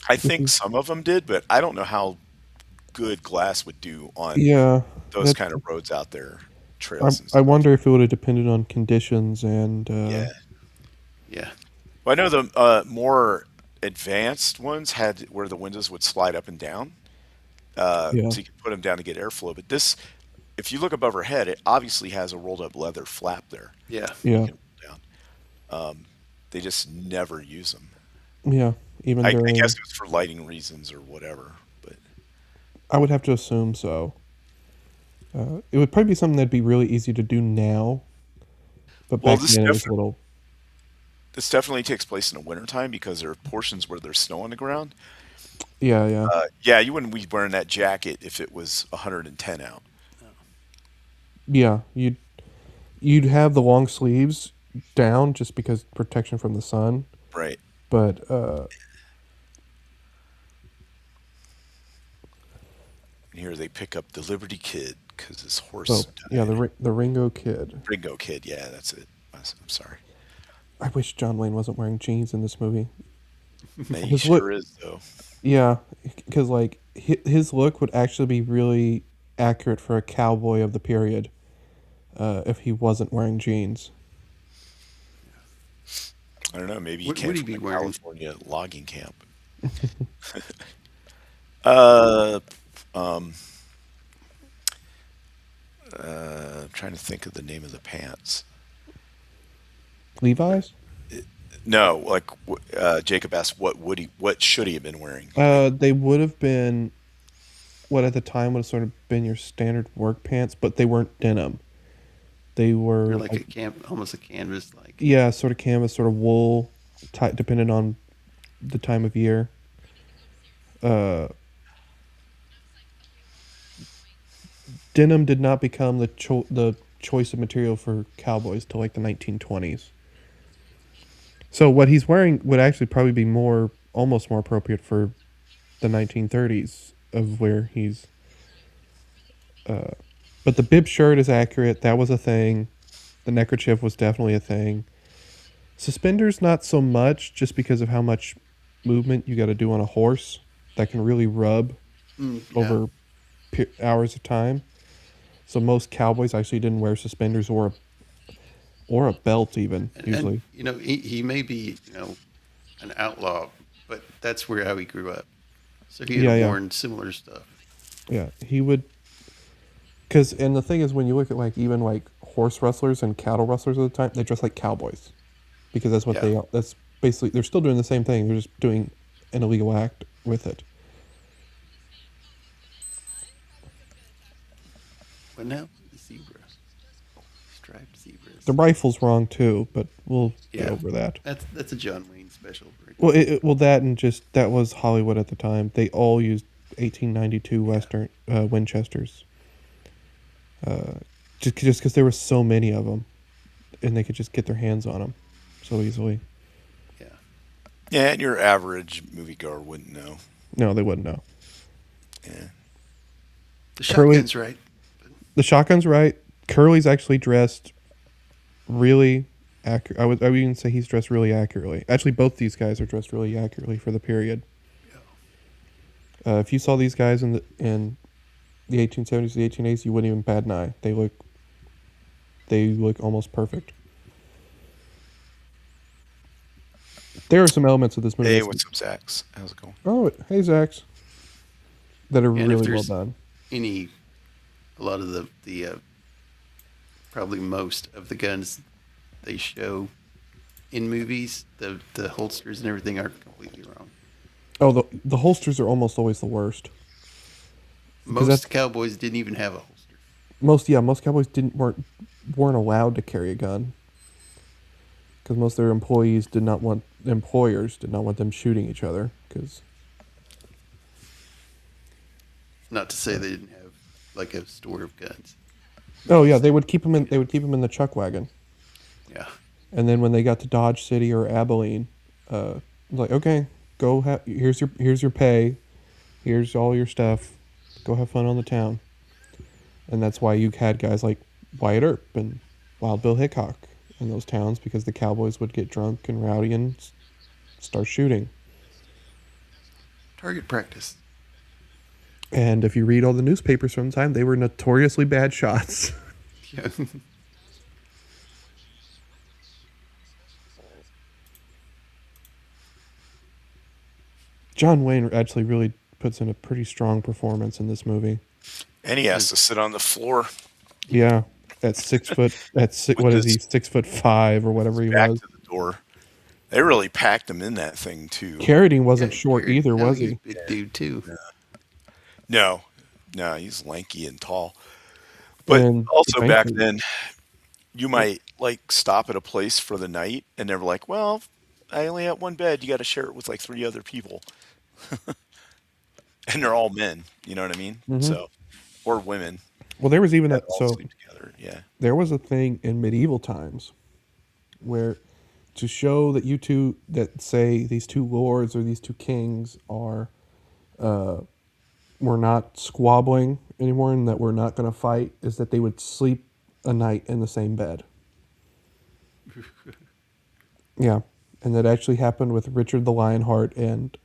I This think is some of them did, but I don't know how good glass would do on yeah. those That's kind of roads out there, I. trails and I stuff. wonder if it would have depended on conditions and Yeah. yeah, Well, I know the more advanced ones had where the windows would slide up and down, yeah, so you could put them down to get airflow. But this, if you look above her head, it obviously has a rolled up leather flap there yeah. that you yeah, can roll down. They just never use them. yeah. Even I guess during, it was for lighting reasons or whatever. But I would have to assume so. It would probably be something that'd be really easy to do now, but well, back then it was a little. this definitely takes place in the wintertime because there are portions where there's snow on the ground. Yeah, yeah, Yeah, you wouldn't be wearing that jacket if it was 110 out. yeah. You'd have the long sleeves down just because protection from the sun, Right. but And here they pick up the Liberty Kid because his so horse yeah, died. the Ringo Kid. Ringo Kid, yeah, that's it. I'm sorry. I wish John Wayne wasn't wearing jeans in this movie. Man, he His look, sure is though. yeah, because like his look would actually be really accurate for a cowboy of the period, if he wasn't wearing jeans. I don't know. Maybe he What came would he from be a wearing? California logging camp. Uh, um, I'm trying to think of the name of the pants. Levi's. No, like Jacob asked, what should he have been wearing? Like, They would have been what at the time would have sort of been your standard work pants, but they weren't denim. They They're were like like a almost a canvas, like. yeah, sort of canvas, sort of wool, depending on the time of year. Uh, Denim did not become the choice of material for cowboys till like the 1920s. So what he's wearing would actually probably be almost more appropriate for the 1930s of where he's. But the bib shirt is accurate. That was a thing. The neckerchief was definitely a thing. Suspenders not so much, just because of how much movement you got to do on a horse that can really rub Yeah, over hours of time. So most cowboys actually didn't wear suspenders or a belt even and usually. he may be an outlaw, but that's where how he grew up. So he would Yeah, have yeah, worn similar stuff. yeah. He would because and the thing is when you look at like even like horse rustlers and cattle rustlers at the time, they dress like cowboys because that's what Yeah, they are. That's basically they're still doing the same thing. They're just doing an illegal act with it. What now? The zebra. Striped zebras. The rifle's wrong too, but we'll get Yeah. over that. That's a John Wayne special. Right Well, there. well, that and just that was Hollywood at the time. They all used 1892 Western Winchesters, just because there were so many of them, and they could just get their hands on them so easily. Yeah. Yeah, and your average moviegoer wouldn't know. No, they wouldn't know. Yeah. The Curly, shotgun's right. the shotgun's right. Curly's actually dressed really accurate. I would even say he's dressed really accurately. Actually, both these guys are dressed really accurately for the period. If you saw these guys in the 1870s, the 1880s, you wouldn't even bat an eye. They look almost perfect. There are some elements of this movie. Hey, what's up, Zax? How's it going? Oh, hey, Zax. That are And if really well there's done. a lot of the probably most of the guns they show in movies, the holsters and everything are completely wrong. Oh, the holsters are almost always the worst. Most cowboys didn't even have a holster. Most cowboys weren't allowed to carry a gun because most of their employers did not want them shooting each other. Because Not to say they didn't have like a store of guns. oh yeah, they would keep them in the chuck wagon, Yeah. and then when they got to Dodge City or Abilene, like okay, here's your pay, here's all your stuff, go have fun on the town. And that's why you had guys like Wyatt Earp and Wild Bill Hickok in those towns, because the cowboys would get drunk and rowdy and start shooting. Target practice. And if you read all the newspapers from the time, they were notoriously bad shots. Yeah. John Wayne actually really puts in a pretty strong performance in this movie. And he has to sit on the floor. Yeah, at 6 foot, what is he, 6'5" or whatever he Back was. to the door. They really packed him in that thing too. Carradine wasn't short either, was He's he? a big dude too. No, he's lanky and tall. But And also back thankfully- then, you might like stop at a place for the night, and they're like, "Well, I only have one bed. You got to share it with like 3 other people," and they're all men. You know what I mean? So, or women. Well, there was even That that. all So sleep together. Yeah. there was a thing in medieval times where, to show that say these two lords or these two kings are, were not squabbling anymore and that we're not going to fight, is that they would sleep a night in the same bed. Yeah, and that actually happened with Richard the Lionheart and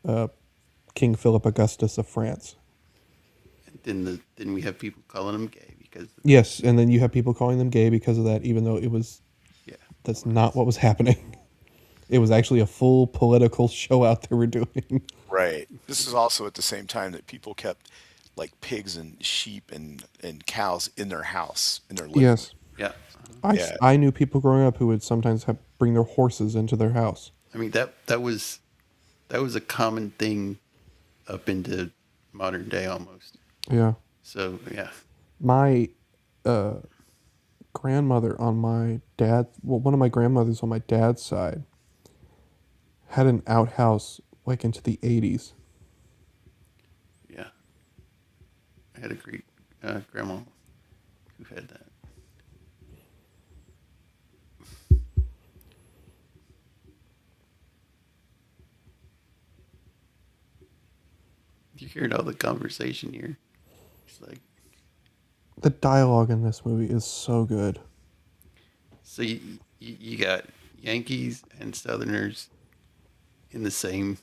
King Philip Augustus of France. And then we have people calling him gay because Yes, and then you have people calling them gay because of that, even though that's not what was happening. It was actually a full political show out they were doing. Right. This is also at the same time that people kept like pigs and sheep and cows in their house, in their living Yes. yeah. I knew people growing up who would sometimes bring their horses into their house. I mean that was a common thing up into modern day almost. Yeah. So yeah. My grandmother on my one of my grandmothers on my dad's side had an outhouse like into the 80s. Yeah. I had a great grandma who had that. You heard all the conversation here. It's like, The dialogue in this movie is so good. so you got Yankees and Southerners in the same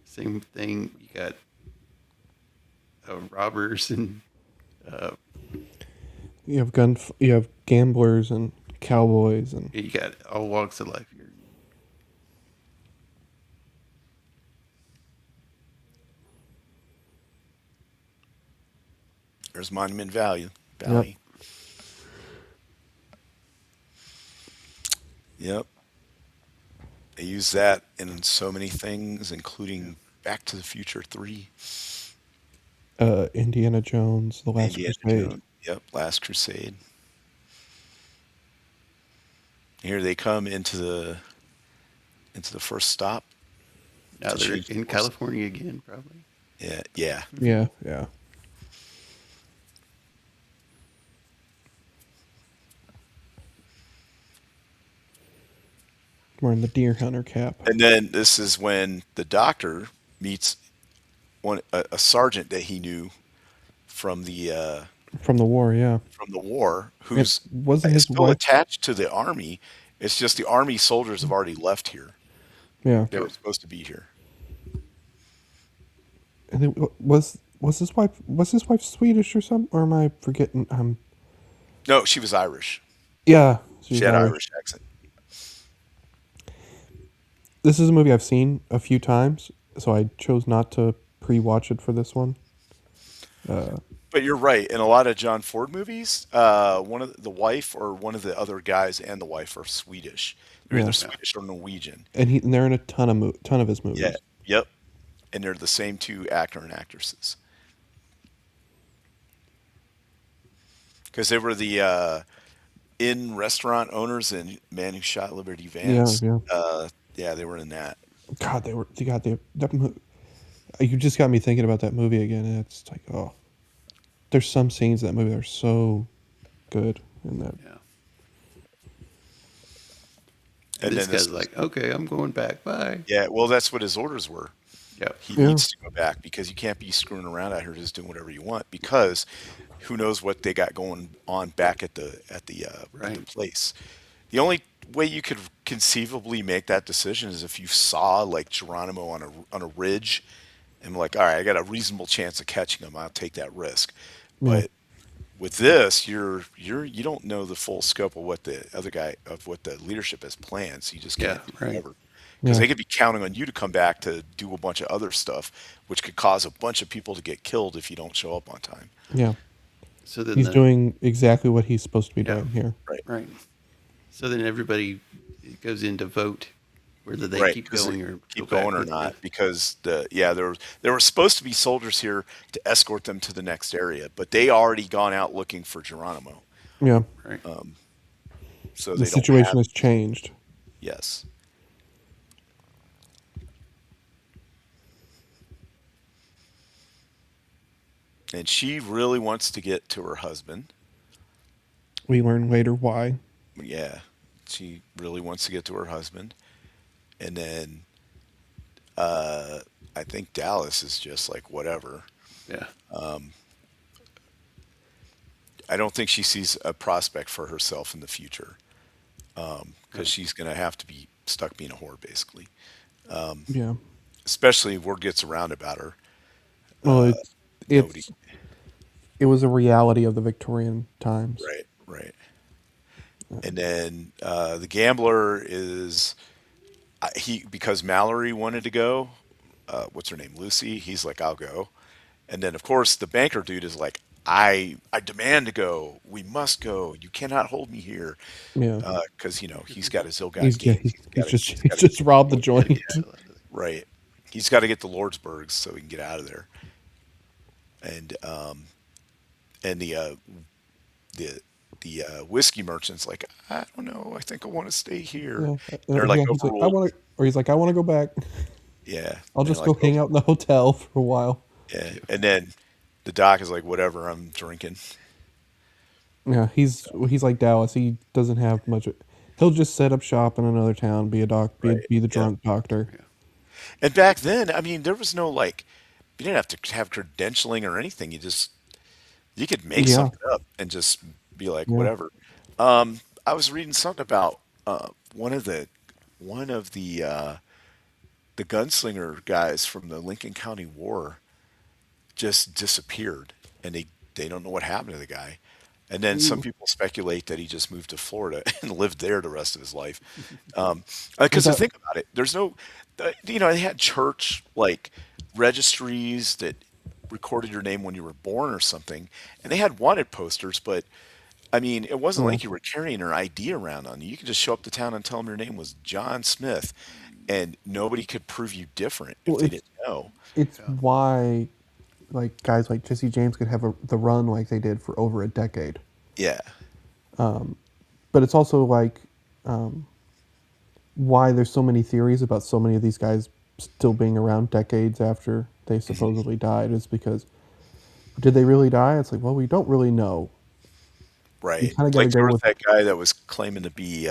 thing. You got robbers and You have gamblers and cowboys and you got all walks of life here. There's Monument Valley. Valley. Yep. They use that in so many things, including Back to the Future 3. Indiana Jones, The Last Indiana Crusade. Jones. Yep, Last Crusade. Here they come into the first stop Now to they're change in course. California again, probably. Yeah, yeah. Yeah, yeah. Wearing the deer hunter cap And then this is when the doctor meets a sergeant that he knew from from the war. Yeah, the war, it who's wasn't his still wife. attached to the army. It's just the army soldiers have already left here. Yeah, They Yep. were supposed to be here. and was his wife Swedish or something? Or am I forgetting? No, she was Irish. Yeah, she She was had an Irish. Irish accent. This is a movie I've seen a few times, so I chose not to pre-watch it for this one. But you're right. In a lot of John Ford movies, one of the wife or one of the other guys and the wife are Swedish. They're either Yeah, Yeah. Swedish or Norwegian. and they're in a ton of his Yeah. movies. Yep. And they're the same two actor and actresses because they were the in restaurant owners and Man Who Shot Liberty Yeah, Vance. yeah. Yeah, they were in that. God, they were. God, you just got me thinking about that movie again. And it's like, oh, there's some scenes in that movie that are so good in that. Yeah. And And this then this guy's is, like, okay, I'm going back. Bye. yeah, well, that's what his orders were. Yep. He Yeah, needs to go back because you can't be screwing around out here just doing whatever you want because who knows what they got going on back at the Right. place. The only way you could conceivably make that decision is if you saw like Geronimo on a ridge and like, all right, I got a reasonable chance of catching him. I'll take that risk. yeah, But with this, you don't know the full scope of what the other guy of what the leadership has planned. So you just Yeah. can't do Right. whatever because yeah, they could be counting on you to come back to do a bunch of other stuff, which could cause a bunch of people to get killed if you don't show up on time. yeah. So then He's doing exactly what he's supposed to be yeah. doing here. Right. Right. So then everybody goes in to vote whether they Right. keep Because going or go keep back going or with the. not. Because there were supposed to be soldiers here to escort them to the next area, but they already gone out looking for Geronimo, Yeah, Right. so the they don't situation have. has changed. Yes. And she really wants to get to her husband. We learn later why. Yeah, she really wants to get to her husband, and then I think Dallas is just like whatever. Yeah. I don't think she sees a prospect for herself in the future because she's going to have to be stuck being a whore, basically. Yeah. Especially if word gets around about her. Well, Nobody. it was a reality of the Victorian times. Right, right. And then the gambler is he because Mallory wanted to go. What's her name? Lucy. He's like, I'll go. And then of course the banker dude is like, I demand to go. We must go. You cannot hold me here. Yeah. Because he's got his ill-gotten He's yeah, gains. he's just robbed the Gotta joint. get Right. He's got to get the Lordsburgs so he can get out of there. And the whiskey merchant's like, I don't know. I think I want to stay here. Yeah. They're like Yeah, he's like, overruled. I want to go back. Yeah. I'll They're just like, go hang out in the hotel for a while. yeah. And then the doc is like, whatever. I'm drinking. Yeah, he's like Dallas. He doesn't have much. He'll just set up shop in another town, be a doc, Right. be the Yeah. drunk doctor. And back then, I mean, there was no like, you didn't have to have credentialing or anything. You could make Yeah, something up and just be like, yeah. whatever. I was reading something about one of the gunslinger guys from the Lincoln County War just disappeared, and they don't know what happened to the guy. And then some Ooh. people speculate that he just moved to Florida and lived there the rest of his life. Was Because to that think about it, there's no, they had church like registries that recorded your name when you were born or something, and they had wanted posters, but I mean, it wasn't yeah. like you were carrying your ID around on you. You could just show up to town and tell them your name was John Smith, and nobody could prove you different if Well, they didn't know. it's Yeah. why like guys like Jesse James could have the run like they did for over a decade. Yeah. But it's also like why there's so many theories about so many of these guys still being around decades after they Mhm. supposedly died is because did they really die? It's like, well, we don't really know. You Right. kind of got to Like go there was with, that guy that was claiming to be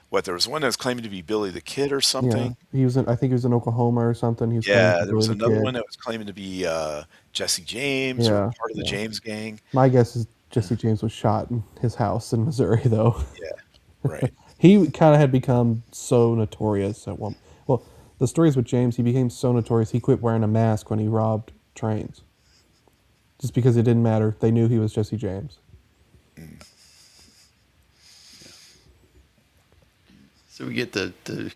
what there was one that was claiming to be Billy the Kid or yeah. something. He was in, I think he was in Oklahoma or something. He was claiming to Yeah, be there Billy was the another Kid. one that was claiming to be Jesse James or Yeah, part of the yeah. James gang. My guess is Jesse James was shot in his house in Missouri, though. Yeah. Right. He kind of had become so notorious at one. Well, the stories with James, he became so notorious he quit wearing a mask when he robbed trains, just because it didn't matter. They knew he was Jesse James. Mm. Yeah. So we get the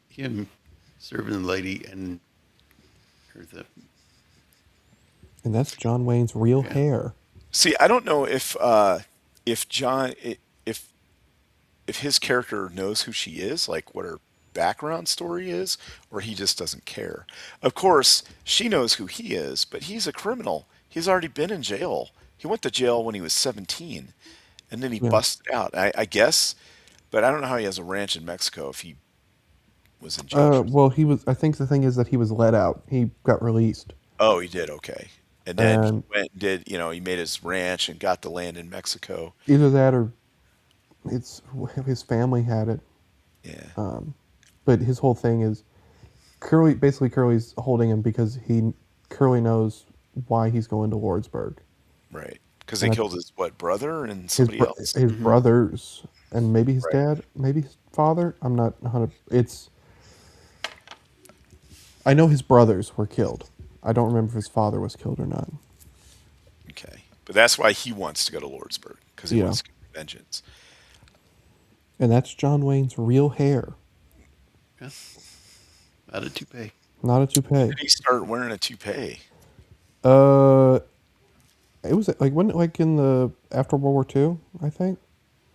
him serving the lady and or the And that's John Wayne's real yeah. hair. See, I don't know if John if if his character knows who she is, like what her background story is, or he just doesn't care. Of course, she knows who he is, but he's a criminal. He's already been in jail. He went to jail when he was 17, and then he Yeah. busted out. I guess, but I don't know how he has a ranch in Mexico if he was in jail for. Well, he was. I think the thing is that he was let out. He got released, Oh, he did. Okay. And then he and went and did, he made his ranch and got the land in Mexico. either that or it's his family had it. Yeah. But his whole thing is Curly. Basically, Curly's holding him because Curly knows why he's going to Lordsburg, Right. Because they and killed his what brother and somebody else. his Mm-hmm. brothers and maybe his Right. dad, maybe his father. I'm not 100. It's I know his brothers were killed. I don't remember if his father was killed or not. Okay. But that's why he wants to go to Lordsburg because he Yeah, wants to get vengeance. and that's John Wayne's real hair, Yeah. Out of toupee. not a When toupee. did he start wearing a toupee? Uh, it was like when like in the after World War II, I think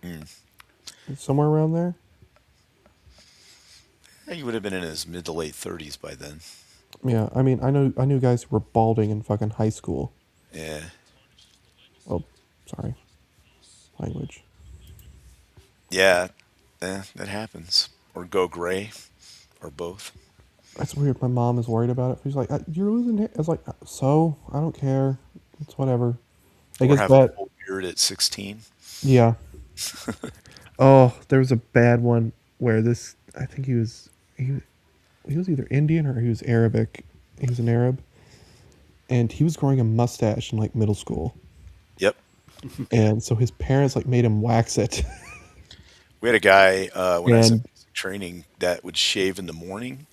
Hmm. somewhere around there. He would have been in his mid to late 30s by then. Yeah, I mean, I knew guys who were balding in fucking high school. Yeah. Oh, sorry, language. Yeah. That happens. Or go gray or both. That's weird. My mom is worried about it. She's like, "You're losing hair." I was like, "So I don't care. It's whatever." I Or guess have a that. full beard at 16. Yeah. Oh, there was a bad one where this. I think he was either Indian or he was Arabic. He was an Arab, and he was growing a mustache in like middle school, Yep. Yeah. and so his parents like made him wax it, We had a guy when I was in and basic training that would shave in the morning,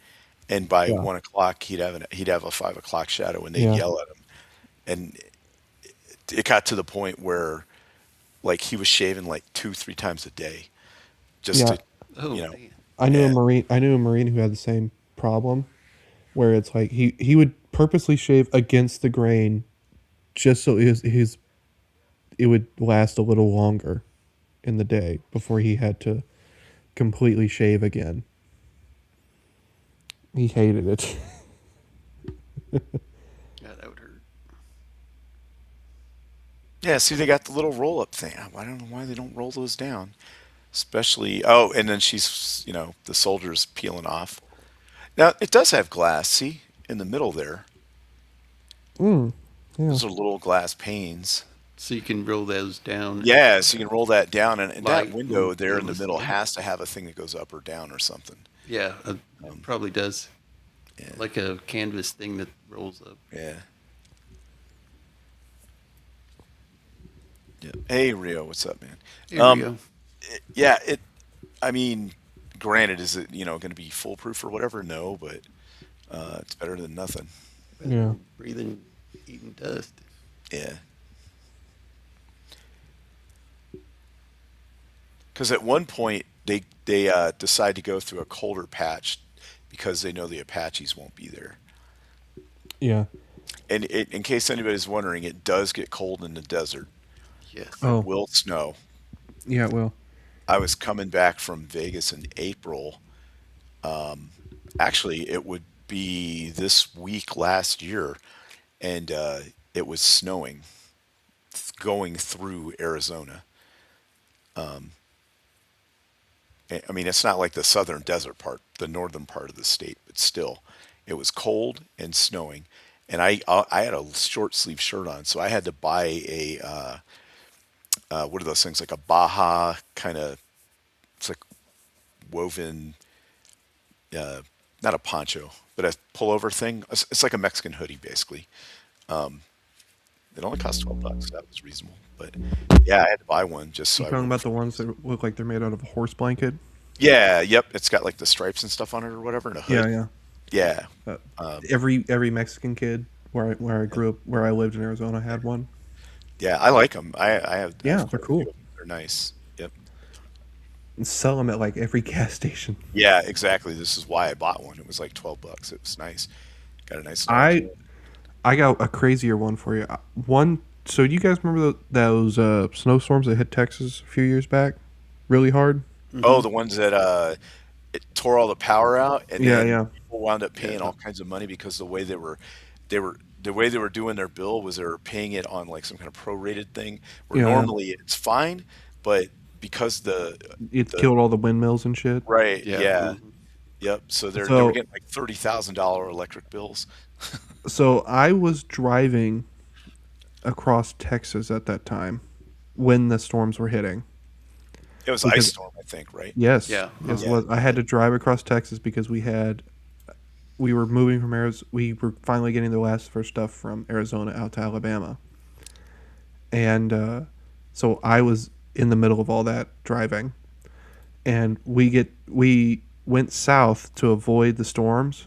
and by yeah, 1 o'clock he'd have a 5 o'clock shadow, and they'd yeah, yell at him, and it got to the point where like he was shaving like 2 3 times a day just yeah. to Oh you know man. yeah. I knew a marine who had the same problem, where it's like he would purposely shave against the grain just so his it would last a little longer in the day before he had to completely shave again. He hated it. Yeah, that would hurt. Yeah, see, they got the little roll up thing. I don't know why they don't roll those down, especially. Oh, and then she's the soldier's peeling off. Now it does have glass, see, in the middle there. Mm, yeah, Those are little glass panes. So you can roll those down and Yeah, so you can roll that down, and that light window and there in the middle endlessly. has to have a thing that goes up or down or something. Yeah, it Um, probably does. yeah, Like a canvas thing that rolls up. yeah, yeah. Hey, Rio, what's up, man? Here we Um, go. yeah, I mean, granted, is it going to be foolproof or whatever? No, but it's better than nothing. Better yeah, than breathing, eating dust. Yeah, because at one point they decide to go through a colder patch because they know the Apaches won't be there. yeah. And in case anybody's wondering, it does get cold in the desert. Yes. It Oh, will snow. yeah. Well, I was coming back from Vegas in April. Actually, it would be this week last year, and it was snowing going through Arizona. I mean, it's not like the southern desert part, the northern part of the state, but still, it was cold and snowing. And I had a short sleeve shirt on, so I had to buy a what are those things, like a Baja kind of, it's like woven, uh, not a poncho, but a pullover thing. It's like a Mexican hoodie basically. It only cost $12. That was reasonable, but yeah, I had to buy one just so You I talking wouldn't. about the ones that look like they're made out of a horse blanket? Yeah, yep. It's got like the stripes and stuff on it or whatever, and a Yeah, hood. yeah. Yeah, Uh, um, every Mexican kid where I grew up, where I lived in Arizona, had one. yeah. I like them. I have Yeah, they're quite a few cool. of them. They're nice. Yep. And sell them at like every gas station. Yeah, exactly. This is why I bought one. It was like $12. It was nice. Got a nice little. I I got a crazier one for you. One. So you guys remember those snowstorms that hit Texas a few years back, really hard? Oh, Mm-hmm. the ones that it tore all the power out, and Yeah, then yeah, people wound up paying Yeah. all kinds of money because the way they were doing their bill was they were paying it on like some kind of prorated thing where yeah, yeah. normally it's fine, but because It the killed all the windmills and shit. right, Yeah. yeah, Mm-hmm. yep. So they were So getting like $30,000 electric bills. so I was driving across Texas at that time when the storms were hitting. It was ice Because storm, I think, right? yes, Yeah. yes, it Uh-huh. Yeah, was. I had to drive across Texas because we were moving from Arizona. We were finally getting the last of our stuff from Arizona out to Alabama, and so I was in the middle of all that driving, and we went south to avoid the storms,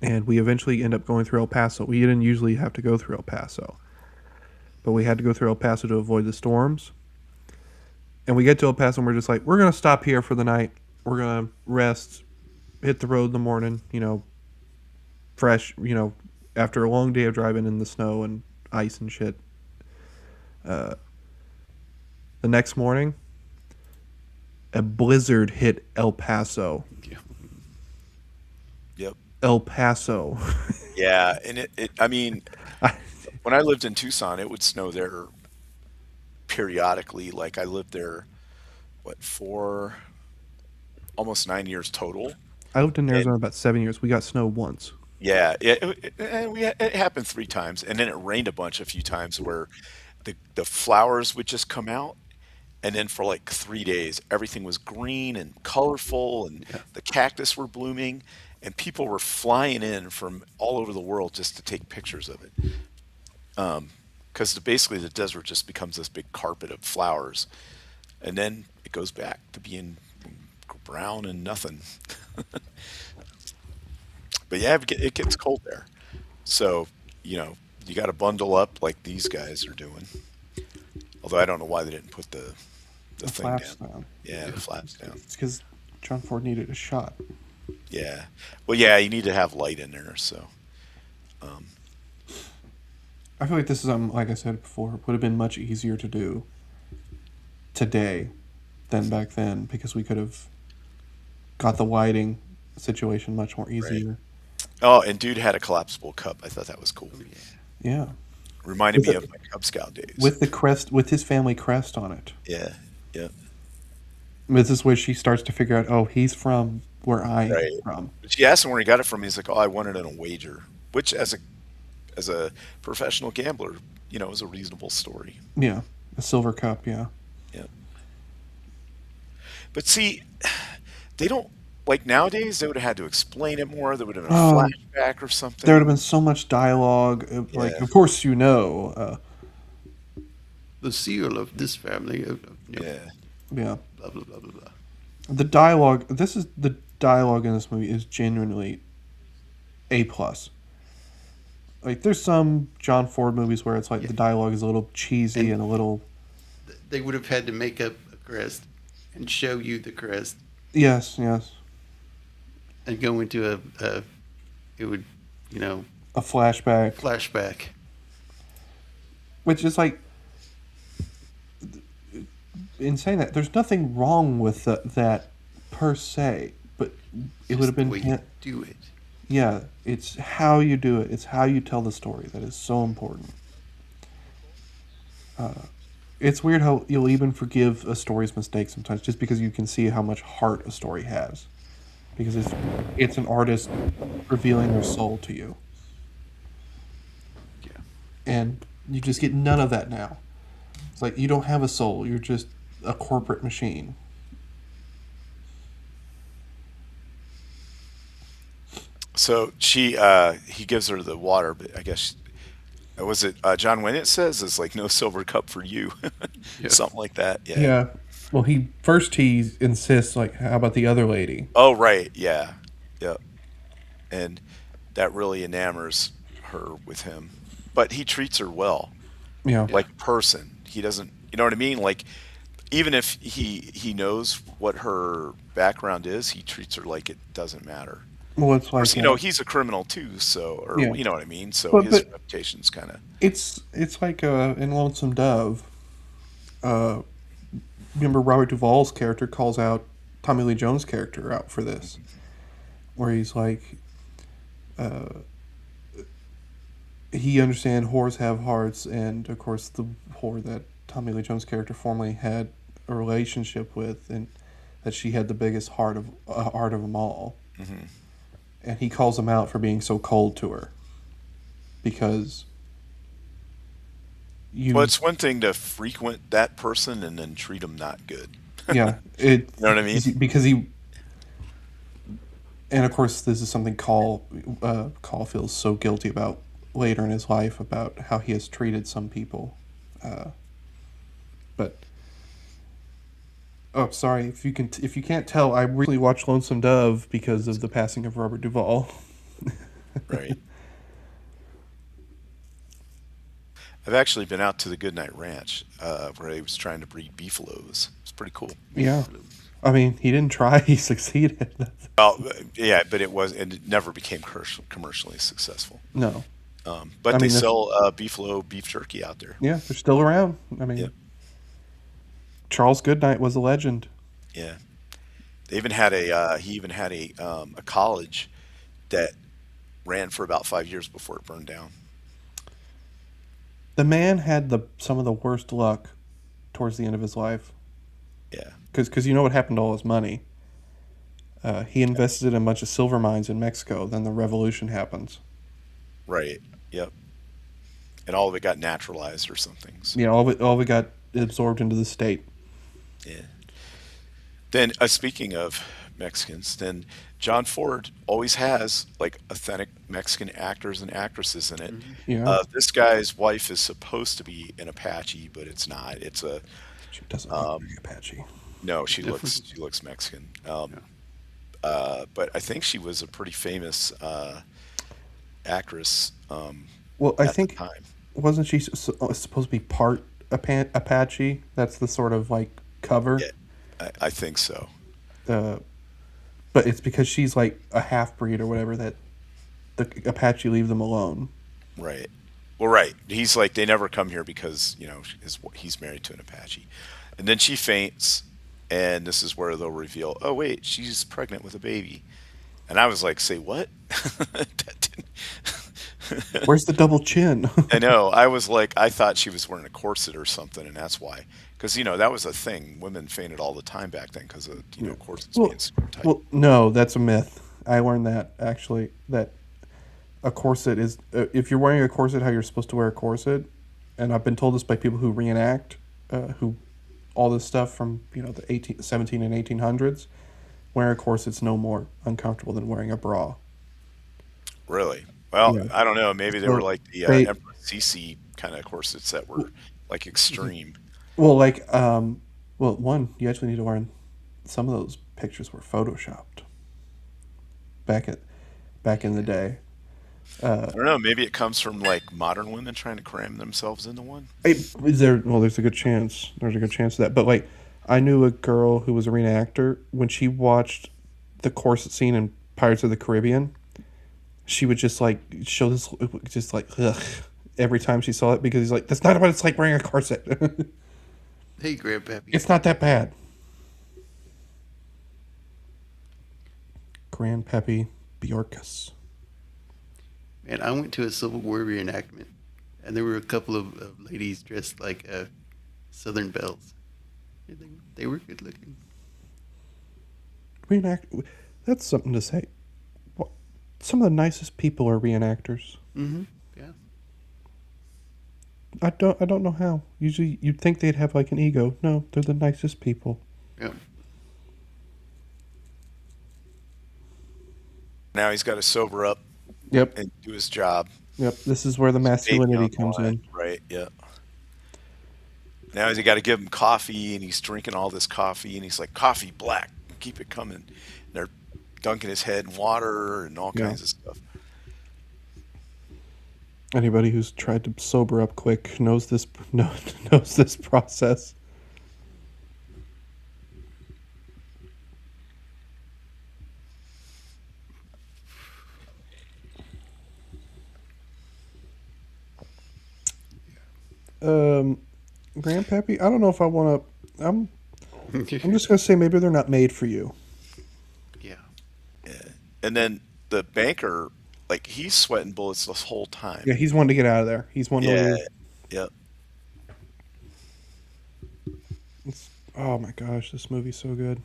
and we eventually end up going through El Paso. We didn't usually have to go through El Paso, but we had to go through El Paso to avoid the storms. And we get to El Paso, and we're just like, we're gonna stop here for the night. We're gonna rest, hit the road in the morning. Fresh. After a long day of driving in the snow and ice and shit. Uh, the next morning, a blizzard hit El Paso. Yeah. yep, El Paso. yeah. And I mean, I, when I lived in Tucson, it would snow there periodically. Like I lived there, what, for almost 9 years total. I lived in And Arizona about 7 years. We got snow once. yeah, it happened 3 times, and then it rained a bunch a few times where the flowers would just come out, and then for like 3 days, everything was green and colorful, and Yeah. the cactus were blooming, and people were flying in from all over the world just to take pictures of it. Because basically the desert just becomes this big carpet of flowers, and then it goes back to being brown and nothing. But yeah, it gets cold there. So, you know, you got to bundle up like these guys are doing. Although I don't know why they didn't put the The thing flaps down. down. Yeah, the Yeah. flaps down. It's because John Ford needed a shot. Yeah. Well, yeah, you need to have light in there. So, um, I feel like this is, like I said before, would have been much easier to do today than back then because we could have got the lighting situation much more right. easier. Oh, and dude had a collapsible cup. I thought that was cool. Oh yeah. Yeah, Reminded with me the of my Cub Scout days. with the crest, with his family crest on it. Yeah. Yeah. This is where she starts to figure out, oh, he's from where I am Right. from. But she asked him where he got it from. He's like, "Oh, I won it on a wager," which, as a professional gambler, is a reasonable story. Yeah, a silver cup. Yeah, Yeah. But see, they don't like nowadays. They would have had to explain it more. There would have been a oh, flashback or there would have been something. so much dialogue. Like, Yeah. of course, you know. The seal of this family Yeah. Yeah, blah blah blah blah blah. the dialogue. This is the dialogue in this movie is genuinely A plus. Like, there's some John Ford movies where it's like Yeah. the dialogue is a little cheesy And and a little. they would have had to make up a crest and show you the crest Yes, yes, and go into a it would, a flashback, flashback. which is like, in saying that, there's nothing wrong with that per se, but it would Just have the been way you do it. Yeah, it's how you do it. It's how you tell the story that is so important. It's weird how you'll even forgive a story's mistakes sometimes just because you can see how much heart a story has. Because it's an artist revealing their soul to you. Yeah. And you just get none of that now. It's like you don't have a soul, you're just a corporate machine. So he gives her the water, but I guess was it John Wayne? It says it's like no silver cup for you, Yeah. something like that. Yeah. Yeah. Well, he insists like, how about the other lady? Oh, right. Yeah. Yep. And that really enamors her with him. But he treats her well, Yeah. Yeah. like a person. He doesn't, you know what I mean? Like even if he knows what her background is, he treats her like it doesn't matter. Well, it's Of course, like he's a criminal too, so or yeah. you know what I mean. So his But reputation's kind of it's like in Lonesome Dove. Uh, remember Robert Duvall's character calls out Tommy Lee Jones' character out for this, where he's like, he understands whores have hearts, and of course the whore that Tommy Lee Jones' character formerly had a relationship with, and that she had the biggest heart of them all, and he calls him out for being so cold to her because well, you it's one thing to frequent that person and then treat them not good. yeah it You know what I mean? because he and of course this is something Call feels so guilty about later in his life about how he has treated some people, but oh sorry if you can't tell I recently watched Lonesome Dove because of the passing of Robert Duvall. Right. I've actually been out to the Goodnight Ranch where he was trying to breed beefaloes. It's pretty cool. Yeah, I mean he didn't try, he succeeded. Well, yeah, but it never became commercially successful. No, I But they mean that's sell beefalo beef jerky out there. yeah they're still around. I Yeah, mean Charles Goodnight was a legend. yeah. They even had he even had a college that ran for about 5 years before it burned down. The man had the some of the worst luck towards the end of his life Yeah, because you know what happened to all his money. He invested in a bunch of silver mines in Mexico. Then the revolution happens. right. Yep. And all of it got naturalized or something. So, You know, all of it got absorbed into the state. yeah. Then, speaking of Mexicans, then John Ford always has like authentic Mexican actors and actresses in it. Hmm. Yeah, This guy's wife is supposed to be an Apache, but it's not. It's a she doesn't look very Apache. no. Definitely. She looks Mexican. Yeah. But I think she was a pretty famous actress Well, I at the think time. wasn't she supposed to be part Apache? That's the sort of like cover. Yeah, I think so. Uh, but it's because she's like a half breed or whatever that the Apache leave them alone. Right. Well, right. He's like they never come here because he's married to an Apache, and then she faints, and this is where they'll reveal, oh wait, she's pregnant with a baby, and I was like, say what? That didn't- Where's the double chin? I know. I was like, I thought she was wearing a corset or something, and that's why. Because that was a thing. Women fainted all the time back then because of Yeah. corsets being Well, super tight. no, that's a myth. I learned that actually that a corset is if you're wearing a corset how you're supposed to wear a corset, and I've been told this by people who reenact, who all this stuff from the 17 and 1800s. Wearing a corset's no more uncomfortable than wearing a bra. Really? Well, Yeah. I don't know. Maybe they were So like the they Emperor Sisi kind of corsets that were like extreme. well like well one you actually need to learn some of those pictures were photoshopped back at back in the day. I don't know. Maybe it comes from like modern women trying to cram themselves into one. Is there? Well, there's a good chance. There's a good chance of that. But like, I knew a girl who was a reenactor. When she watched the corset scene in Pirates of the Caribbean, she would just like show this, just like ugh, every time she saw it because he's like, that's not what it's like wearing a corset. Hey, Grandpappy. It's not that bad. Grandpappy Bjorkus. Man, I went to a Civil War reenactment, and there were a couple of ladies dressed like Southern belles. Yeah, they were good looking. Reenact. That's something to say. Some of the nicest people are reenactors. Mm-hmm. Yeah. I don't know how. Usually, you'd think they'd have like an ego. No, they're the nicest people. Yep. Now he's got to sober up Yep. and do his job. Yep. This is where the masculinity comes in. Right. Yeah. Now he's got to give him coffee, and he's drinking all this coffee, and he's like, "Coffee black, keep it coming." And they're dunking his head in water and all kinds of stuff. Anybody who's tried to sober up quick knows this process. Grandpappy, I don't know if I want to. I'm just gonna say maybe they're not made for you. Yeah. Yeah. And then the banker, like, he's sweating bullets this whole time. Yeah, he's wanting to get out of there. He's wanting to leave. Yep. Oh my gosh, this movie's so good.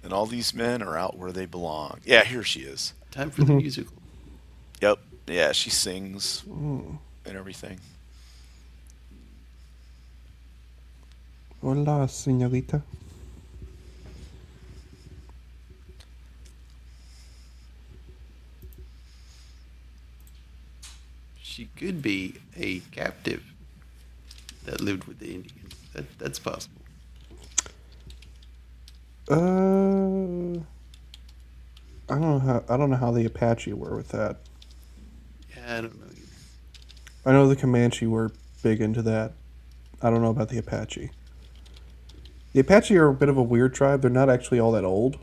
And all these men are out where they belong. Yeah, here she is. Time for the musical. Yep. Yeah, she sings and everything. Hola, señorita. She could be a captive that lived with the Indians. That's possible. I don't know how the Apache were with that. Yeah, I don't know either. I know the Comanche were big into that. I don't know about the Apache. The Apache are a bit of a weird tribe. They're not actually all that old.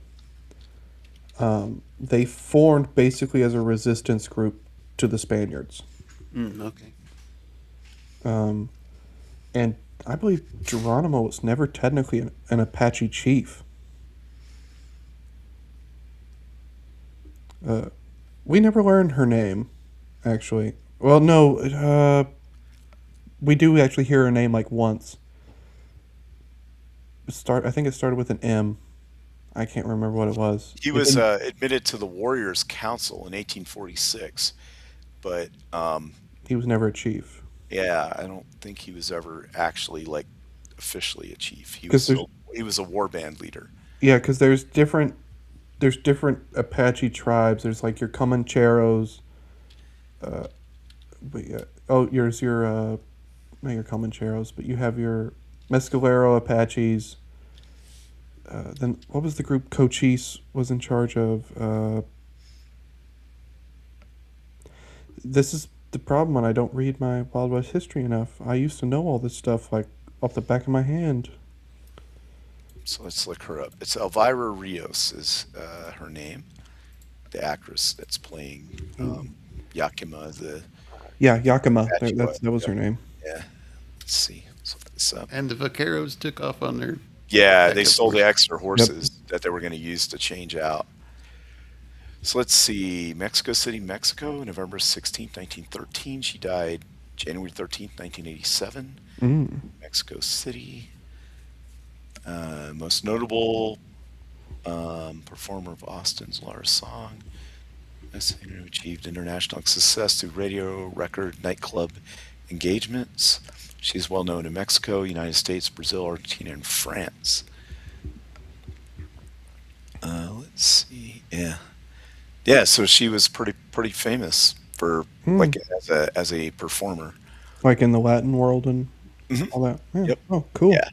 They formed basically as a resistance group to the Spaniards. Okay. And I believe Geronimo was never technically an Apache chief. We never learned her name, actually. Well, no, we do actually hear her name like once. I think it started with an M. I can't remember what it was. He was admitted to the Warriors Council in 1846, but he was never a chief. Yeah, I don't think he was ever actually like officially a chief. He was a war band leader. Yeah, because there's different Apache tribes. There's like your Comancheros. But yeah, not your Comancheros, but you have your Mescalero Apaches. Then what was the group Cochise was in charge of? This is the problem when I don't read my Wild West history enough. I used to know all this stuff like off the back of my hand. So let's look her up. It's Elvira Rios is her name. The actress that's playing Yakima. Yakima. That was her name. Yeah. Let's see. Let's look this up. And the vaqueros took off on their... Yeah, they sold the extra horses that they were going to use to change out. So let's see. Mexico City, Mexico, November 16th, 1913. She died January 13th, 1987. Mexico City. Most notable performer of Austin's Lara Song. Who achieved international success through radio, record, nightclub engagements. She's well known in Mexico, United States, Brazil, Argentina, and France. Let's see. Yeah. So she was pretty famous for like as a performer, like in the Latin world and all that. Yeah. Yep. Oh, cool. Yeah.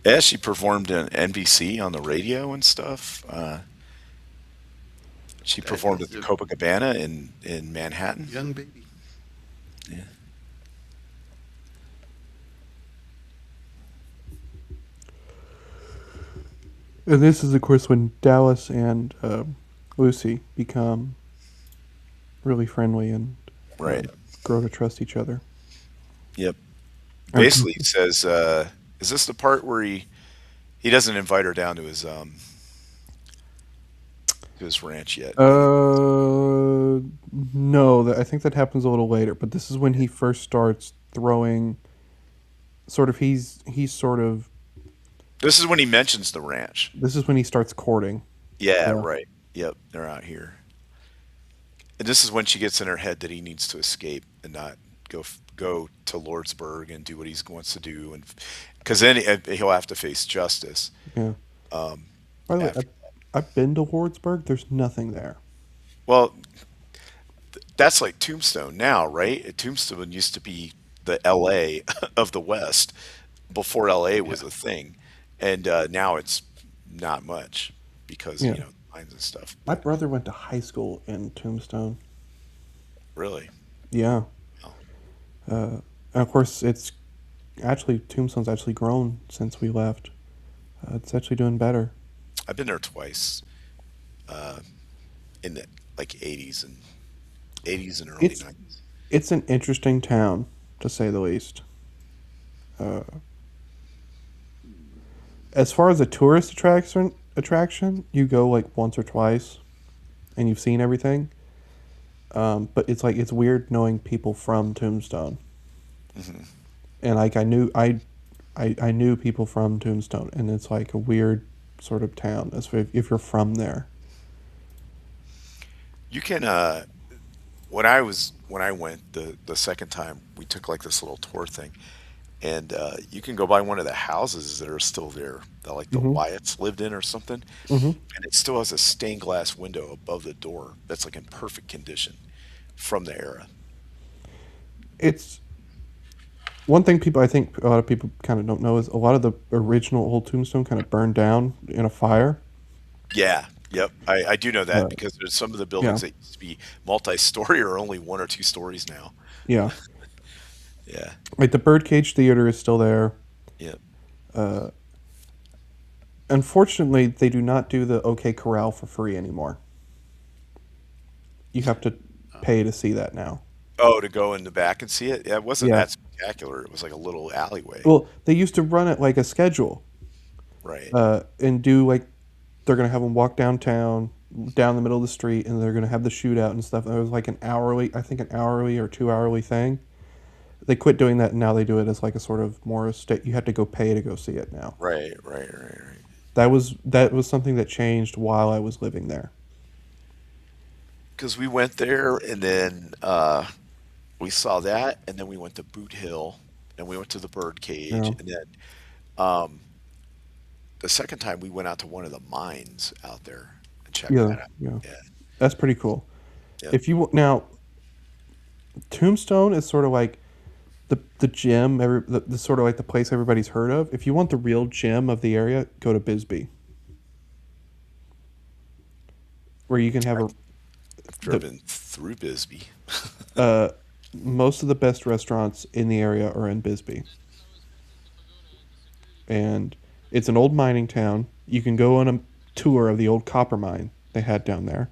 Yeah, she performed in NBC on the radio and stuff. She performed at the Copacabana in Manhattan. Young baby. Yeah. And this is, of course, when Dallas and Lucy become really friendly and grow to trust each other. Yep. Basically, he says, "Is this the part where he doesn't invite her down to his his ranch yet. No, I think that happens a little later. But this is when he first starts throwing. Sort of, he's sort of. This is when he mentions the ranch. This is when he starts courting. Yeah, Yeah, right. Yep, they're out here. And this is when she gets in her head that he needs to escape and not go to Lordsburg and do what he wants to do, and because then he'll have to face justice. yeah. Um, By the way, after, I've been to Wardsburg. There's nothing there. well, that's like Tombstone now, right? Tombstone used to be the L.A. of the West before L.A. Yeah. was a thing, and now it's not much because Yeah. mines and stuff. My But brother went to high school in Tombstone. really, Yeah. oh, And of course, it's actually Tombstone's actually grown since we left. It's actually doing better. I've been there twice uh, in the like '80s and early It's '90s. it's an interesting town, to say the least. Uh, as far as a tourist attraction, you go like once or twice, and you've seen everything. But it's like it's weird knowing people from Tombstone, Hmm. and like I knew people from Tombstone, and it's like a weird sort of town as if you're from there. You can when I went the second time, we took like this little tour thing, and you can go by one of the houses that are still there that like the Hmm. Wyatts lived in or something, Hmm. and it still has a stained glass window above the door that's like in perfect condition from the era. It's one thing people I think a lot of people kind of don't know is a lot of the original old Tombstone kind of burned down in a fire. Yeah, yep, I do know that Uh, because there's some of the yeah, buildings that used to be multi-story or only one or two stories now. yeah. Yeah, Like the Birdcage Theater is still there. yep. Uh, Unfortunately, they do not do the OK Corral for free anymore. You have to Oh, pay to see that now. Oh, to go in the back and see it? Yeah, it wasn't Yeah. that spectacular. It was like a little alleyway, Well, they used to run it like a schedule, right? and do like they're gonna have them walk downtown, down the middle of the street, and they're gonna have the shootout and stuff. And it was like I think an hourly or 2 hourly thing. They quit doing that, and now they do it as like a sort of more state. You have to go pay to go see it now. Right, right, right, right. That was something that changed while I was living there. Because we went there and then we saw that, and then we went to Boot Hill, and we went to the bird cage, Yeah, and then um, the second time we went out to one of the mines out there and checked yeah, that out. yeah. Yeah, That's pretty cool. yep. If you now Tombstone is sort of like the gym, the sort of like the place everybody's heard of. If you want the real gym of the area, go to Bisbee, where you can have I've, a I've the driven through Bisbee. uh, most of the best restaurants in the area are in Bisbee, and it's an old mining town. You can go on a tour of the old copper mine they had down there,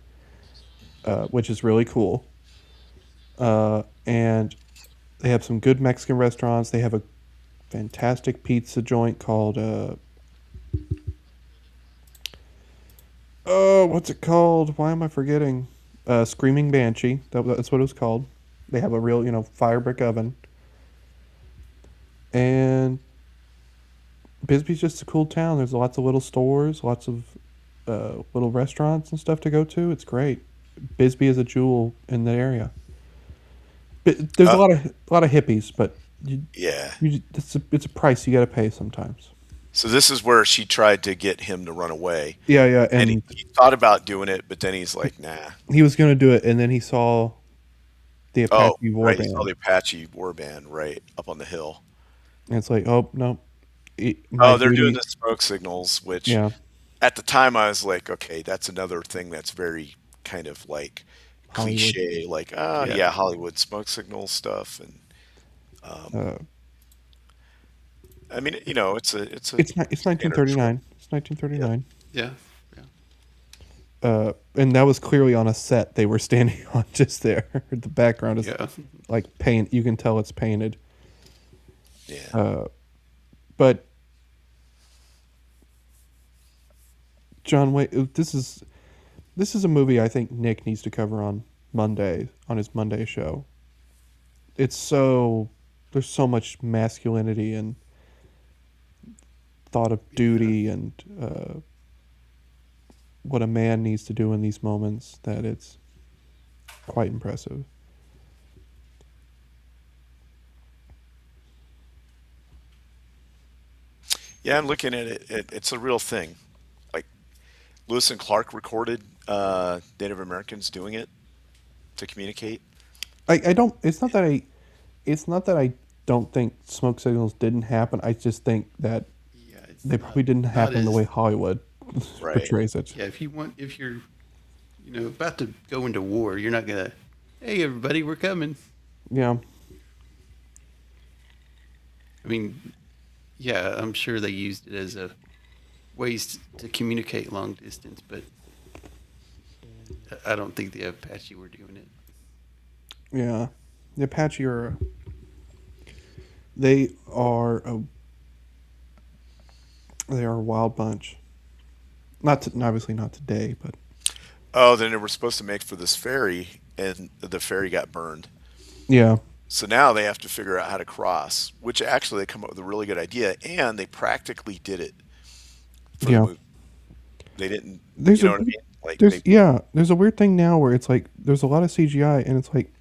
which is really cool. And they have some good Mexican restaurants. They have a fantastic pizza joint called oh, what's it called? Why am I forgetting? Screaming Banshee. That's what it was called. They have a real, fire brick oven. And Bisbee's just a cool town. There's lots of little stores, lots of little restaurants and stuff to go to. It's great. Bisbee is a jewel in the area. But there's a uh, lot of hippies, but yeah. it's a price you got to pay sometimes. So this is where she tried to get him to run away, Yeah, yeah, and and he thought about doing it, but then he's like, nah. he was gonna do it, and then he saw the Oh, Apache right. He saw warband, the Apache warband right up on the hill. and it's like, oh no, my Oh, they're doing duty. the smoke signals, which Yeah, at the time I was like, okay, that's another thing that's very kind of like Hollywood. cliche, like yeah. yeah, Hollywood smoke signal stuff, and Uh, I mean, it's a it's standard trope. 1939. It's Yep. 1939. Yeah. Yeah. And that was clearly on a set they were standing on just there. The background is Yeah. like paint. You can tell it's painted. Yeah. Uh, but John Wayne, This is a movie I think Nick needs to cover on Monday, on his Monday show. It's so there's so much masculinity and thought of Yeah. duty and what a man needs to do in these moments that it's quite impressive. Yeah, I'm looking at it. It's a real thing. Like Lewis and Clark recorded Native Americans doing it to communicate. I don't. It's not that I. It's not that I don't think smoke signals didn't happen. I just think that Yeah, it's they probably didn't not happen the way as Hollywood Right. portrays it. yeah. If you're about to go into war, you're not gonna. Hey, everybody, we're coming. Yeah. I mean, yeah, I'm sure they used it as a ways to communicate long distance, but I don't think the Apache were doing it. Yeah. The Apache are. They are a. They are a wild bunch. Not to, obviously not today, but Oh, then they were supposed to make for this ferry, and the ferry got burned. yeah, So now they have to figure out how to cross, which actually they come up with a really good idea, and they practically did it for the yeah. movie. They didn't, There's you a know what I mean? Like there's they, yeah. There's a weird thing now where it's like there's a lot of CGI and it's like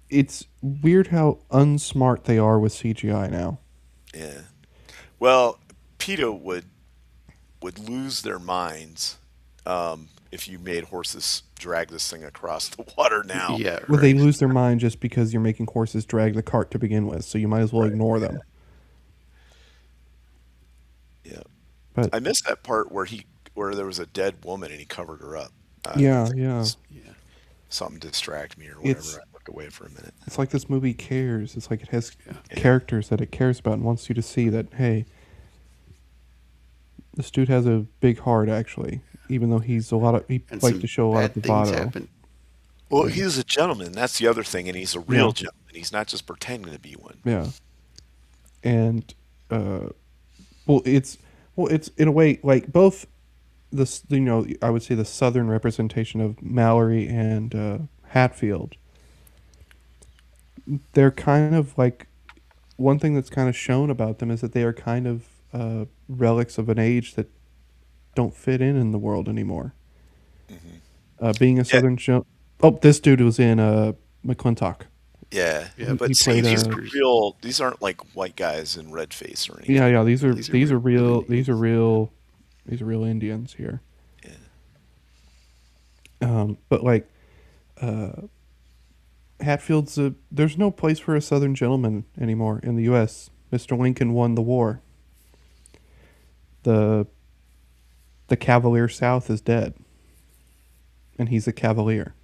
it's weird how unsmart they are with CGI now. yeah. Well, PETA would lose their minds if you made horses drag this thing across the water now. Yeah, Well, they right. lose their mind just because you're making horses drag the cart to begin with, so you might as well Right. ignore them. Yeah. But I missed that part where there was a dead woman and he covered her up. I yeah, think it yeah. was Yeah, something distract me or whatever. It's I looked away for a minute. it's like this movie cares. It's like it has yeah, Yeah. characters that it cares about and wants you to see that hey, this dude has a big heart actually, even though he and likes to some show a lot of bad things bravado. happen. Well, Yeah. he's a gentleman. That's the other thing, and he's a Yeah. real gentleman. He's not just pretending to be one. Yeah. And uh well it's in a way like both this I would say the southern representation of Mallory and Hatfield, they're kind of like one thing that's kind of shown about them is that they are kind of relics of an age that don't fit in the world anymore. Hmm. Being a Yeah, southern oh, this dude was in McClintock. yeah. Yeah, He But see, played these a are real. These aren't like white guys in red face or yeah, anything. yeah, these are these are these are real real Indians. these are real Indians here. Yeah. But like Hatfield's a there's no place for a southern gentleman anymore in the US. Mr. Lincoln won the war. The the Cavalier South is dead and he's a cavalier.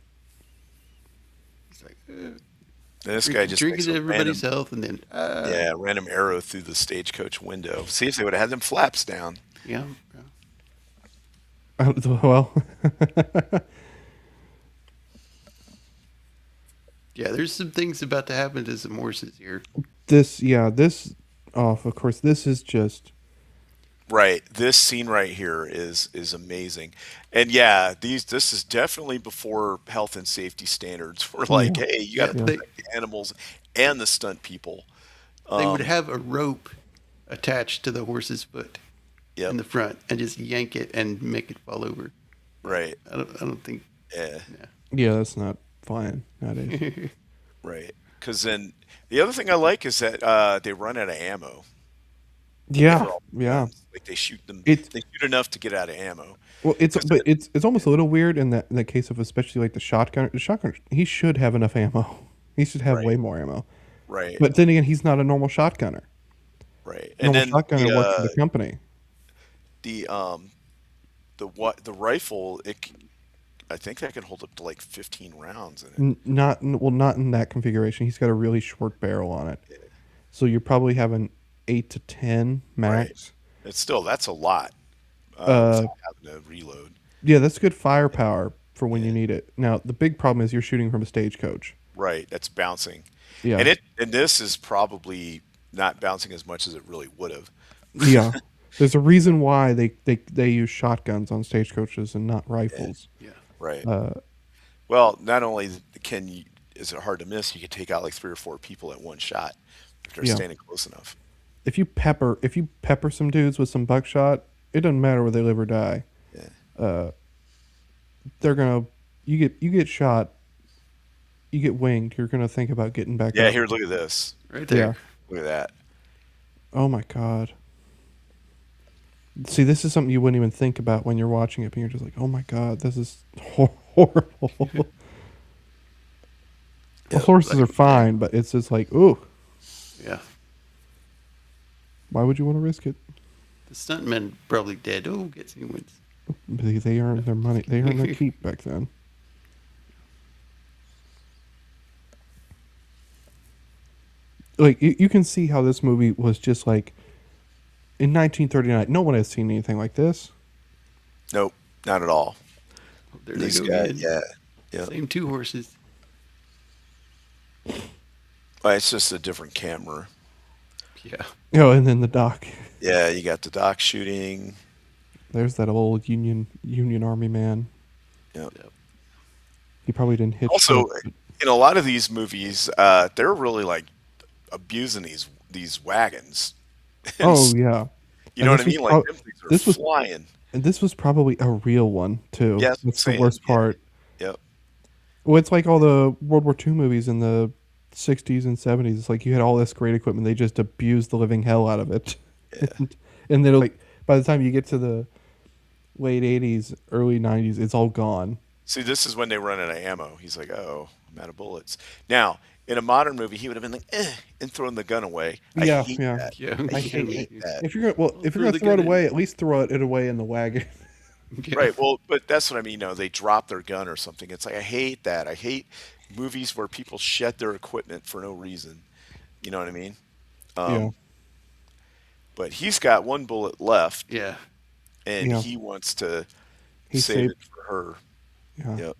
It's like And this guy just drink makes it a to everybody's random, health, and then yeah, random arrow through the stagecoach window. See if they would have had them flaps down. yeah, yeah. Well, Yeah, there's some things about to happen to some horses here. this of course this is just Right. This scene right here is amazing. And yeah, this is definitely before health and safety standards were like, yeah, hey, you got Yeah, to yeah. protect the animals and the stunt people. they would Um, have a rope attached to the horse's foot yep. in the front and just yank it and make it fall over. Right. I don't think. Yeah. Yeah, that's not flying nowadays. Yeah. Right. Because then the other thing I like is that they run out of ammo Yeah, for all the yeah. guns. Like they shoot them, It's they shoot enough to get out of ammo. well, it's Because but it's almost a little weird in that case of especially like the shotgun. The shotgun, he should have enough ammo. He should have right, way more ammo. right, But then again, he's not a normal shotgunner. right. A And normal then shotgunner works for the company. the what the rifle I think that can hold up to like 15 rounds in it. Not in that configuration. He's got a really short barrel on it, so you're probably having 8 to 10 Right. max. It's still that's a lot Uh, without having to reload. yeah, that's good firepower for when you Yeah. need it. Now the big problem is you're shooting from a stagecoach. Right. That's bouncing. Yeah, And this is probably not bouncing as much as it really would have. yeah. There's a reason why they use shotguns on stagecoaches and not Yeah, rifles. Yeah. right. Uh, Well, not only can you, is it hard to miss, you can take out like three or four people at one shot if they're yeah. standing close enough. If you pepper some dudes with some buckshot, it doesn't matter whether they live or die. Yeah. Uh, they're gonna you get shot, you get winged. You're gonna think about getting back Yeah, up. here, look at this. Right Yeah. there. Look at that. Oh my god. See, this is something you wouldn't even think about when you're watching it, but you're just like, oh my god, this is horrible. The Yep. horses Like, are fine, but it's just like, ooh, yeah. why would you want to risk it? The stuntmen probably dead. Oh, gets new ones. They earned their money. They earned their keep back then. Like you can see how this movie was just like in 1939. No one has seen anything like this. Nope, not at all. Oh, there they This go guy, again. yeah. Yep. Same two horses. Well, it's just a different camera. Yeah. Oh, and then the doc. Yeah, you got the dock shooting. There's that old Union Army man. Yep. Yep. He probably didn't hit Also, shit. in a lot of these movies, they're really like abusing these wagons. And Oh yeah, you and know what I mean? Like them things are this was flying. and this was probably a real one too. Yes, I'm That's the saying. worst Yeah. part. Yep. Well, it's like all the World War II movies in the 60s and 70s. It's like you had all this great equipment. They just abused the living hell out of it. Yeah. And then, like, by the time you get to the late 80s, early 90s, it's all gone. See, this is when they run out of ammo. He's like, "Oh, I'm out of bullets." Now, in a modern movie, he would have been like, and thrown the gun away. I Yeah, hate yeah. that. Yeah. I I hate hate that. If you're gonna, if you're Throw gonna the throw it gun in. away, at least throw it away in the wagon. Yeah. Right. Well, but that's what I mean. They drop their gun or something. It's like I hate that. I hate movies where people shed their equipment for no reason. You know what I mean? Yeah, Um, but he's got one bullet left, Yeah. and yeah. he wants to He save saved. it for her. Yeah. Yep.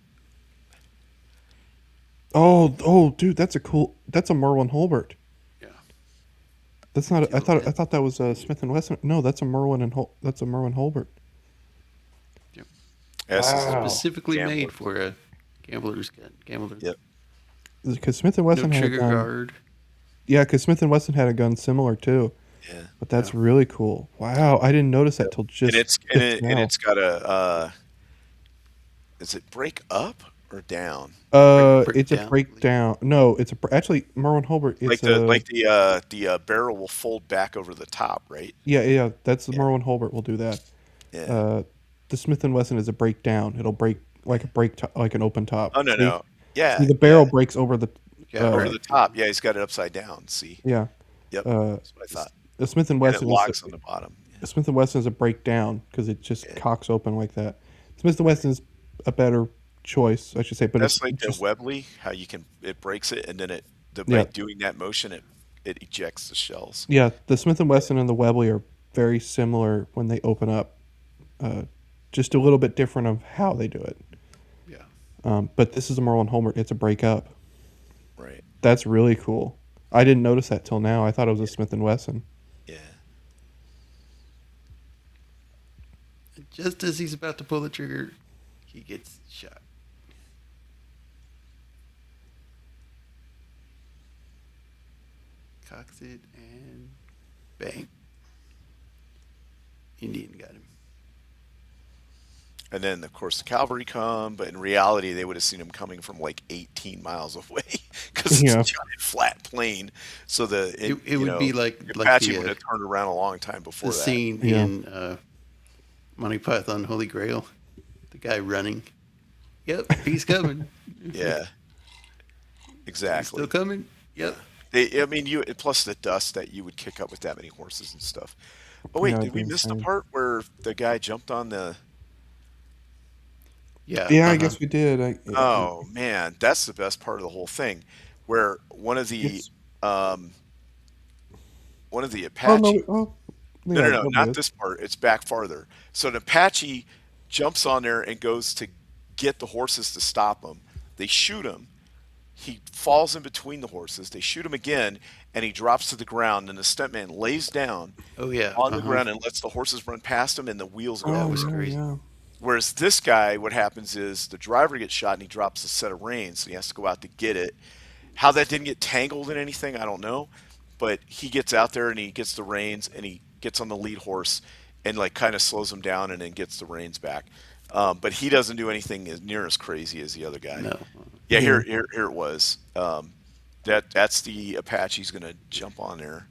Oh, dude, That's a Merlin Holbert. Yeah. That's not. Killed it. I thought that was Smith and Wesson. No, that's a Merlin Holbert. Yep. S is Wow. Specifically Gambler. made for a gambler's gun. Gambler. Yep. Because Smith and No Wesson had a trigger gun. guard. Yeah, because Smith and Wesson had a gun similar too. Yeah. But that's Yeah. really cool. Wow, I didn't notice that till And just it's now. it's got a is it break up or down? It's a breakdown. breakdown. No, actually Merwin Holbert. Like It's a the barrel will fold back over the top, right? yeah. That's the Yeah. Merwin Holbert will do that. Yeah. The Smith and Wesson is a breakdown. It'll break like like an open top. Oh no See? no. Yeah. See, the barrel breaks over the. Yeah, Over right. the top. Yeah, he's got it upside down. See? Yeah. Yep. Uh, That's what I thought. the Smith and And it Wesson locks on the bottom. the Smith and Wesson is a breakdown because it just Yeah. cocks open like that. Smith and Wesson is a better choice, I should say, but That's it's like the just Webley, how it breaks it, and then yeah. by doing that motion, it ejects the shells. Yeah, the Smith and Wesson and the Webley are very similar when they open up, uh, just a little bit different of how they do it. Yeah. But this is a Merlin Holbert. It's a break up. Right. That's really cool. I didn't notice that till now. I thought it was a Smith and Wesson. Yeah. Just as he's about to pull the trigger, he gets shot. Cocks it and bang. Indian got him. And then, of course, the cavalry come, but in reality, they would have seen him coming from like 18 miles away because it's Yeah. a giant flat plain. So It would be like Apache would the have turned around a long time before that. scene Yeah. in Monty Python Holy Grail. The guy running. Yep, he's coming. Yeah, He's exactly. still coming. Yep. I mean, plus the dust that you would kick up with that many horses and stuff. Oh wait, Yeah, did we it'd be miss the insane. part where the guy jumped on the? Yeah. Yeah, I uh-huh. guess we did. Oh man, that's the best part of the whole thing, where It's, one of the oh no! Apache. Oh, No, yeah, no, no, that'll not do it. this part. It's back farther. So an Apache jumps on there and goes to get the horses to stop him. They shoot him. He falls in between the horses. They shoot him again, and he drops to the ground, and the stuntman lays down Oh yeah. on Uh the huh. ground and lets the horses run past him, and the wheels go That Oh up. was yeah, crazy. yeah. Whereas this guy, what happens is the driver gets shot and he drops a set of reins and he has to go out to get it. How that didn't get tangled in anything, I don't know. But he gets out there and he gets the reins and he gets on the lead horse and like kind of slows him down and then gets the reins back. But he doesn't do anything as near as crazy as the other guy. No. Yeah, Yeah. here it was. That's the Apache's gonna jump on there.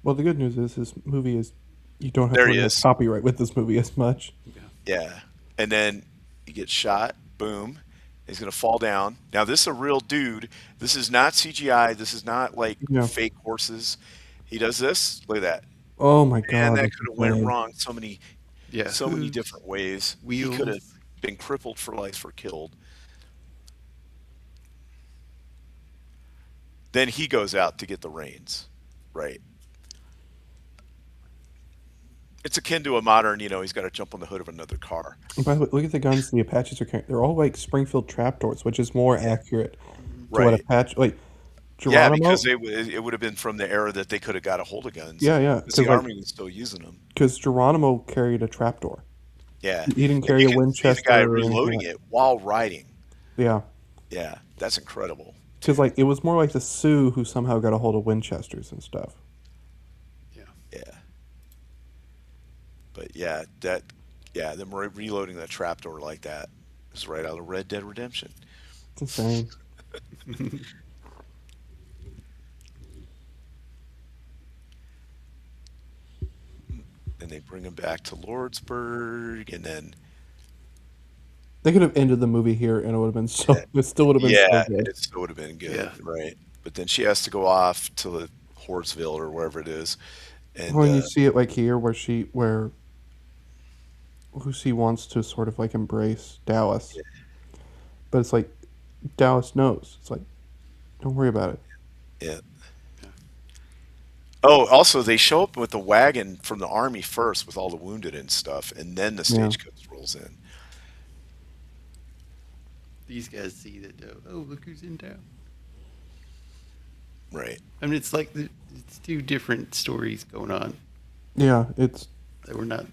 Well, the good news is this movie is you don't have to There he worry about is. copyright with this movie as much. Yeah. Yeah. And then he gets shot. Boom. He's going to fall down. Now, this is a real dude. This is not CGI. This is not like Yeah. fake horses. He does this. Look at that. Oh my Man, god, that that's could have went insane. wrong Yeah. so many Hooves, different ways. He could have wheels. been crippled for life or killed. Then he goes out to get the reins. Right. It's akin to a modern, he's got to jump on the hood of another car. And by the way, look at the guns the Apaches are carrying. They're all like Springfield trapdoors, which is more accurate to what Right. Apache like Yeah, Geronimo. because it would have been from the era that they could have got a hold of guns Yeah, yeah, because the because like army was still using them. because Geronimo carried a trapdoor. Yeah, He didn't and carry you a can see the guy Winchester or anything reloading like. it while riding. Yeah, Yeah, that's incredible because too. like it was more like the Sioux who somehow got a hold of Winchesters and stuff. Yeah. Yeah, but yeah, them reloading that trapdoor like that is right out of Red Dead Redemption. It's insane. And they bring him back to Lordsburg, and then They could have ended the movie here, and it would have been so. It still would have been so yeah, good. it still would have been good, Yeah. right? But then she has to go off to the Horseville or wherever it is, and When you see it like here, where Lucy wants to sort of like embrace Dallas, but it's like Dallas knows. It's like don't worry about it. yeah. Oh, also they show up with the wagon from the army first with all the wounded and stuff, and then the Yeah. stagecoach rolls in. These guys see that. Oh, look who's in town. Right. I mean, it's like it's two different stories going on Yeah, it's that were not.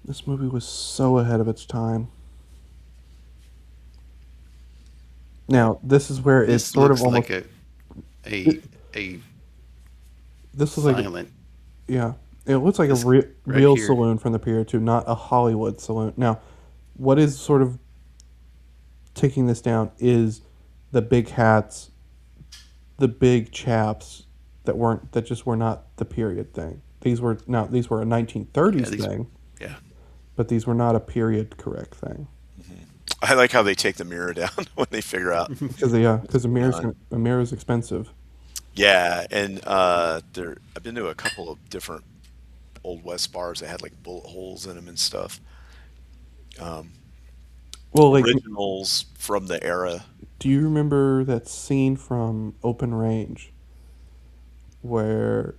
this movie was so ahead of its time. Now this is where it's This sort of looks almost like a this was like silent. yeah, it looks like a This right real here. saloon from the period too, not a Hollywood saloon. Now, what is sort of taking this down is the big hats, the big chaps that just were not the period thing. These were a 1930s Yeah, these- thing, Yeah. but these were not a period correct thing. I like how they take the mirror down when they figure out. Because on. a mirror is expensive. Yeah, and I've been to a couple of different old West bars that had like bullet holes in them and stuff. Um, Well, like, Originals from the era. do you remember that scene from Open Range where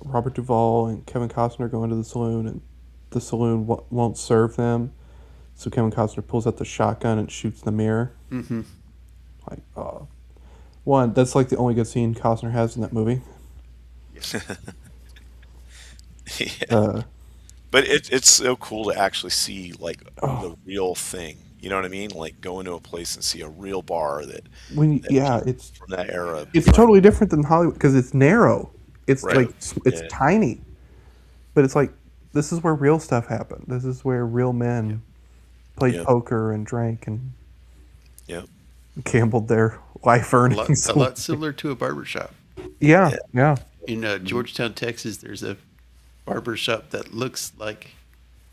Robert Duvall and Kevin Costner go into the saloon and the saloon won't serve them, so Kevin Costner pulls out the shotgun and shoots the mirror? Mm-hmm. Like, one, that's like the only good scene Costner has in that movie. Yeah. Uh, But it's so cool to actually see like oh, the real thing. You know what I mean? Like go into a place and see a real bar that yeah, people from that era. it's Right. totally different than Hollywood because it's narrow. It's Right. like it's Yeah. tiny, but it's like this is where real stuff happened. This is where real men played Yep. poker and drank and Yep. gambled their life earnings. A lot similar to a barber shop. Yeah, Yeah. yeah. In Georgetown, Texas, there's a barber shop that looks like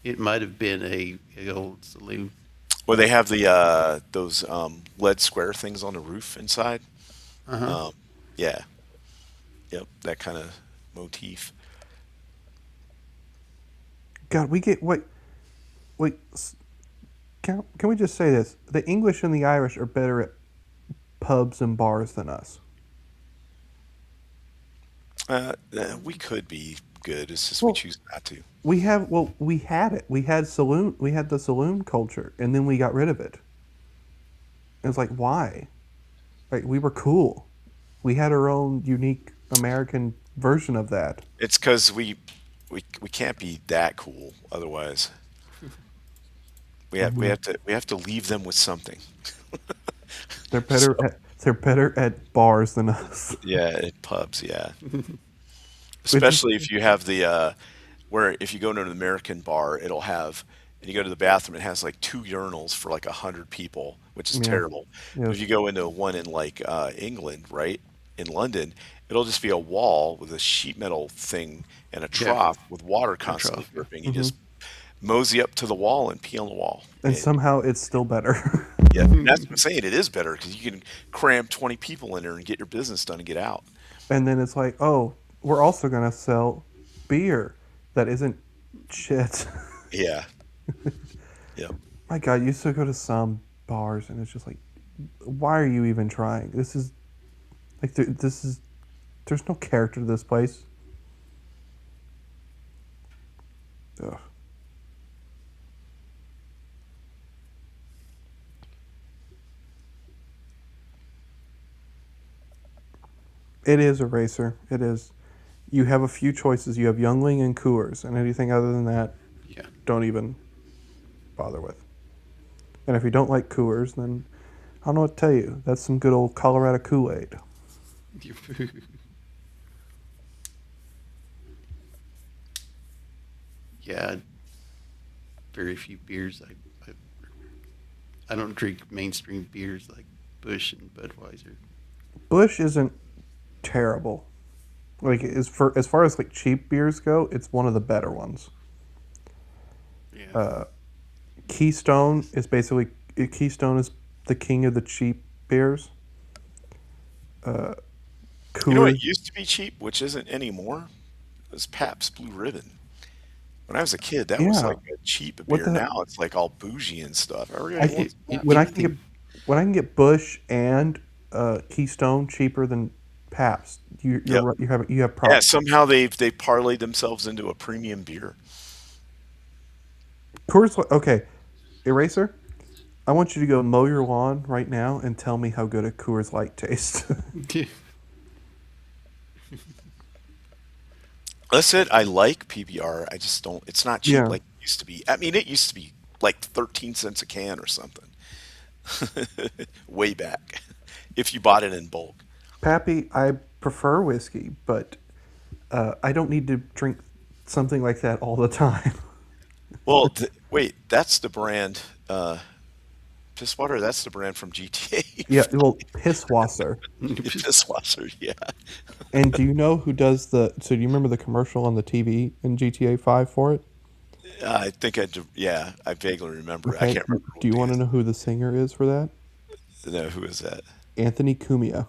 it might have been a old saloon. Well, they have the those lead square things on the roof inside. Uh-huh. Um, yeah. Yep. That kind of motif. God, we get what? Wait, can we just say this? The English and the Irish are better at pubs and bars than us. We could be good. It's just we Well, choose not to. we had it. We had the saloon culture, and then we got rid of it. It's like why? Like we were cool. We had our own unique American version of that. It's because we can't be that cool otherwise. We have to leave them with something. So They're better at bars than us. yeah, at pubs, yeah. Which is Especially if you have the where if you go to an American bar, it'll have and you go to the bathroom, it has like two urinals for like 100 people, which is yeah. terrible. But if Yes. you go into one in like England, right, in London, it'll just be a wall with a sheet metal thing and a Yeah, trough with water a constantly trough. Yeah. dripping. You Hmm. just mosey up to the wall and pee on the wall. And somehow it's still better. Yeah, and that's what I'm saying. It is better because you can cram 20 people in there and get your business done and get out. And then it's like, oh, we're also gonna sell beer that isn't shit. Yeah, yeah. My God, you used to go to some bars and it's just like, why are you even trying? This is like, there's no character to this place. Ugh. It is a racer. It is. You have a few choices. You have Youngling and Coors, and anything other than that, Yeah. don't even bother with. And if you don't like Coors, then I don't know what to tell you. That's some good old Colorado Kool-Aid. Yeah, very few beers. I don't drink mainstream beers like Busch and Budweiser. Bush isn't terrible. Like as far as like cheap beers go, it's one of the better ones. Yeah. Keystone is the king of the cheap beers. You know what Coors, used to be cheap, which isn't anymore? It was Pabst Blue Ribbon. When I was a kid, that was yeah. like a cheap What beer. the Now it's like all bougie and stuff. I Everybody can, wants You, when you I Pabst. would can get think, Bush and Keystone cheaper than Pabst, you're Yep. right. You have Yeah, problems. somehow they parlayed themselves into a premium beer. Okay, Eraser. I want you to go mow your lawn right now and tell me how good a Coors Light tastes. That's it. I like PBR. I just don't. It's not cheap Yeah, like it used to be. I mean, it used to be like 13 cents a can or something way back if you bought it in bulk. Pappy, I prefer whiskey, but I don't need to drink something like that all the time. Well, wait, that's the brand. Piss water. That's the brand from Yeah, GTA. well, Pisswasser. Piss water. Yeah. And do you know who does the? So do you remember the commercial on the TV in GTA 5 for it? I think yeah, I vaguely remember. I Okay. can't remember Do who you it want to is. know who the singer is for that? No, who is that? Anthony Cumia.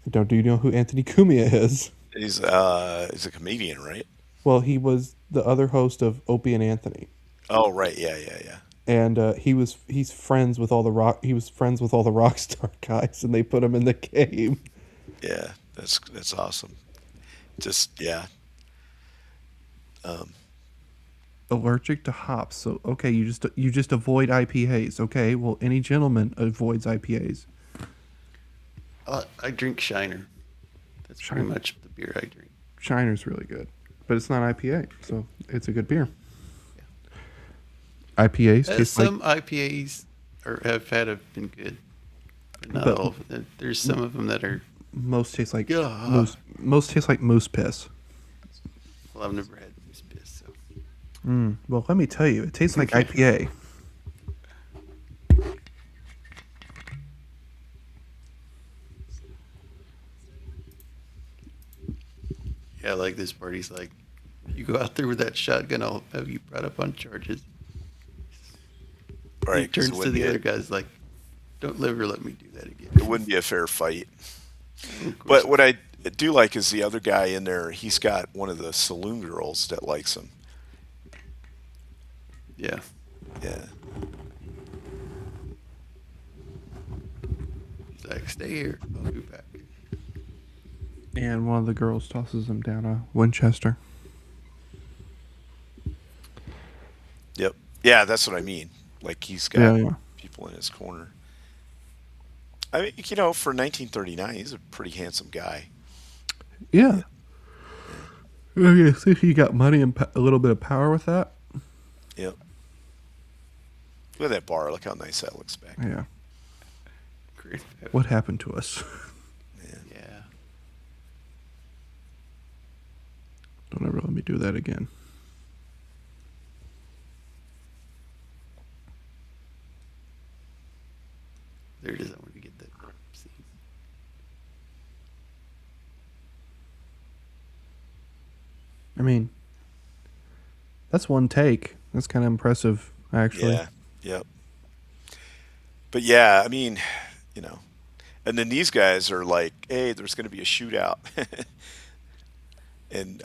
Do you know who Anthony Cumia is? He's a comedian, right? Well, he was the other host of Opie and Anthony, Oh, right. Yeah, yeah, yeah. and he's friends with all the rock. He was friends with all the rock star guys, and they put him in the game. Yeah, that's awesome. Just yeah. Um, Allergic to hops. So okay, you just avoid IPAs. Okay, well any gentleman avoids IPAs. I drink Shiner. That's pretty Shiner. much the beer I drink. Shiner's really good, but it's not IPA, so it's a good beer. IPAs taste like, Some IPAs have been good, but not but all of them. There's some of them that are. most taste like Yeah. Most taste like moose piss. Well, I've never had this piss, so. Well, let me tell you, it tastes like IPA. Yeah, like this party's like, you go out there with that shotgun, I'll have you brought up on charges. He right, 'cause turns to the other it guys like, don't ever let me do that again. wouldn't be a fair fight. Of course But what I do like is the other guy in there. He's got one of the saloon girls that likes him. Yeah. Yeah. He's like, stay here. I'll be back. And one of the girls tosses him down a Winchester. Yep. Yeah, that's what I mean. Like he's Yeah, got yeah. people in his corner. I mean, for 1939, he's a pretty handsome guy. Yeah. Yeah, yeah, Okay, see, he got money and a little bit of power with that. yep. Look at that bar. Look how nice that looks back there. Yeah. Great. What happened to us? Man. Yeah. Don't ever let me do that again. There it is. I wanted to get that scene. I mean, that's one take. That's kind of impressive, actually. Yeah, yep. But yeah, I mean, you know, and then these guys are like, "Hey, there's going to be a shootout," and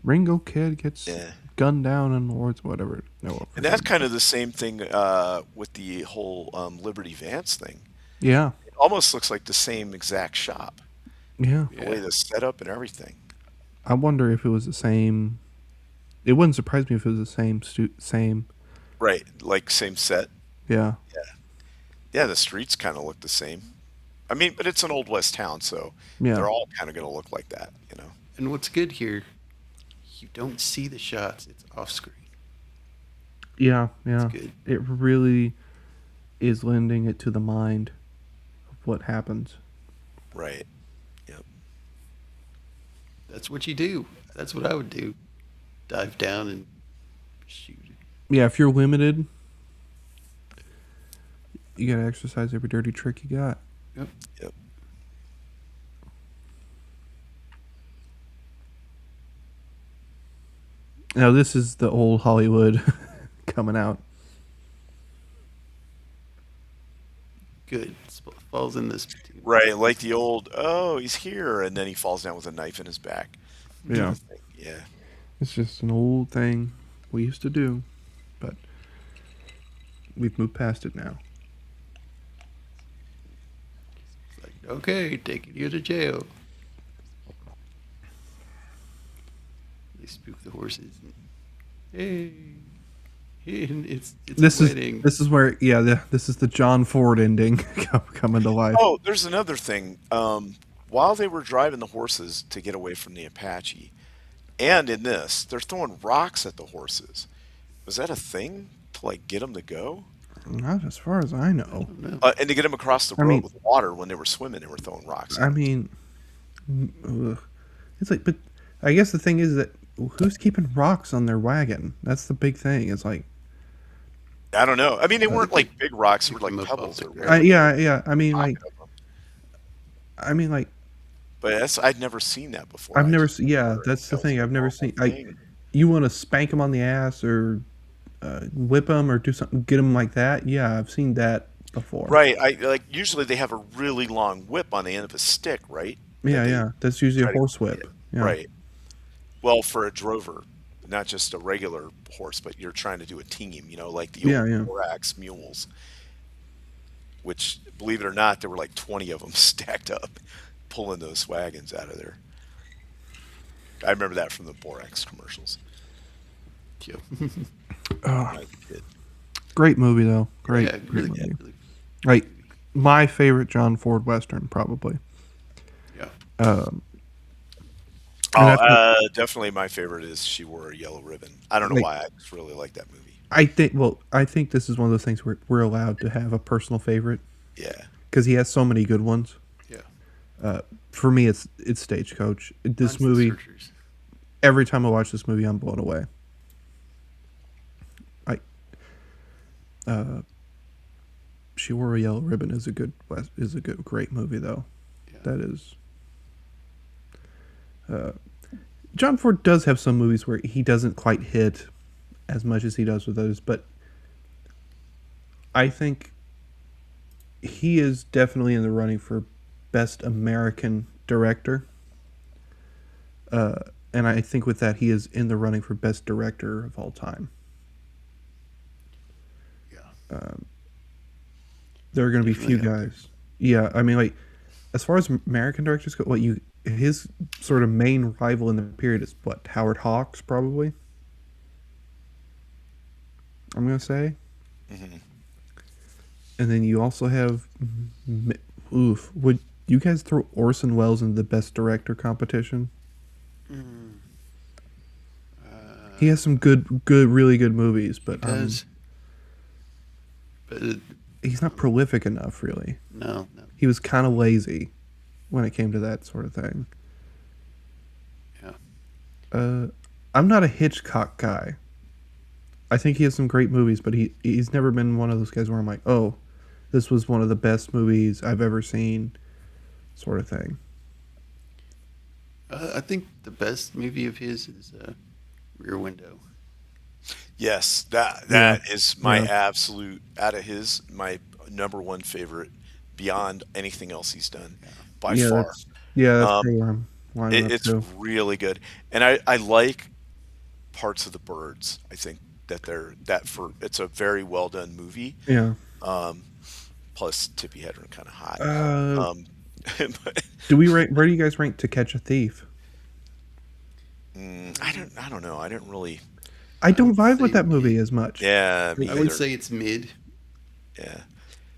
Ringo Kid gets yeah, gunned down in Lords, whatever. No, I and that's forget. kind of the same thing with the whole Liberty Vance thing. Yeah, It almost looks like the same exact shop, yeah. the way Yeah. the setup and everything. I wonder if it was the same. It wouldn't surprise me if it was the same. Right, like same set. Yeah, Yeah, yeah. The streets kind of look the same. I mean, but it's an old west town, so yeah, they're all kind of going to look like that. And what's good here, you don't see the shots. It's off screen. yeah, It's yeah. good. It really is lending it to the mind of what happens. Right. Yep. That's what you do. That's what I would do. Dive down and shoot it. Yeah, if you're limited, you gotta exercise every dirty trick you got. Yep. Yep. Now this is the old Hollywood coming out. Good. Falls in this. Right, like the old, oh, he's here, and then he falls down with a knife in his back. Kind Yeah, of thing. Yeah. it's just an old thing we used to do, but we've moved past it now. It's like, okay, taking you to jail. They spook the horses. And, hey. And it's This a is wedding. this is where this is the John Ford ending coming to life. Oh, there's another thing. While they were driving the horses to get away from the Apache, and in this, they're throwing rocks at the horses. Was that a thing to like get them to go? Not as far as I know. No. And to get them across the I road mean- with water when they were swimming, they were throwing rocks. I At 'em. mean, ugh. It's like, but I guess the thing is that who's keeping rocks on their wagon? That's the big thing. It's like, I don't know. I mean, they weren't like big rocks; they were pick like them up pebbles off or the whatever. yeah. I mean, Pocket like, of 'em. But I'd never seen that before. I've I never just seen. Yeah, heard that's the that was thing. a I've never normal seen. thing. You want to spank them on the ass or whip them or do something, get them like that. Yeah, I've seen that before. Right. I like usually they have a really long whip on the end of a stick, right? That Yeah, they yeah. That's usually a try to horse get. whip. Yeah. Right. Well, for a drover, not just a regular horse, but you're trying to do a team, like the Yeah, old yeah. Borax mules, which, believe it or not, there were like 20 of them stacked up pulling those wagons out of there. I remember that from the Borax commercials Yep. when Oh, I was a kid. great movie though. Great, Yeah, great really movie. good. Really, Like my favorite John Ford Western, probably. yeah. Um, Oh, and that's definitely my favorite is She Wore a Yellow Ribbon. I don't know like why, I just really like that movie. I think. Well, I think this is one of those things where we're allowed to have a personal favorite Yeah. because he has so many good ones. Yeah. For me, it's Stagecoach. This Mine's The movie. Searchers. Every time I watch this movie, I'm blown away. I She Wore a Yellow Ribbon is a great movie though. Yeah. That is. John Ford does have some movies where he doesn't quite hit as much as he does with others, but I think he is definitely in the running for Best American Director. And I think with that, he is in the running for Best Director of all time. Yeah. There are going to be few Definitely up guys. Yeah, I mean, like, as far as American directors go, his sort of main rival in the period is what, Howard Hawks, probably. I'm gonna say. Hmm. And then you also have, oof, would you guys throw Orson Welles into the best director competition? He has some really good movies, He but does, but he's not prolific enough, really. no. He was kind of lazy when it came to that sort of thing. Yeah. I'm not a Hitchcock guy. I think he has some great movies, but he's never been one of those guys where I'm like, oh, this was one of the best movies I've ever seen, sort of thing. I think the best movie of his is Rear Window. Yes, that is my absolute out of his my number one favorite beyond anything else he's done by far. That's Um, probably where I'm lining up it's too. really good, and I like parts of the birds. I think that it's a very well done movie. Yeah. Plus, Tippi Hedren kind of hot. Uh, But, where do you guys rank To Catch a Thief? I don't know. I didn't really. I don't would vibe with say that movie as much. Yeah, me I would either. say it's mid. Yeah,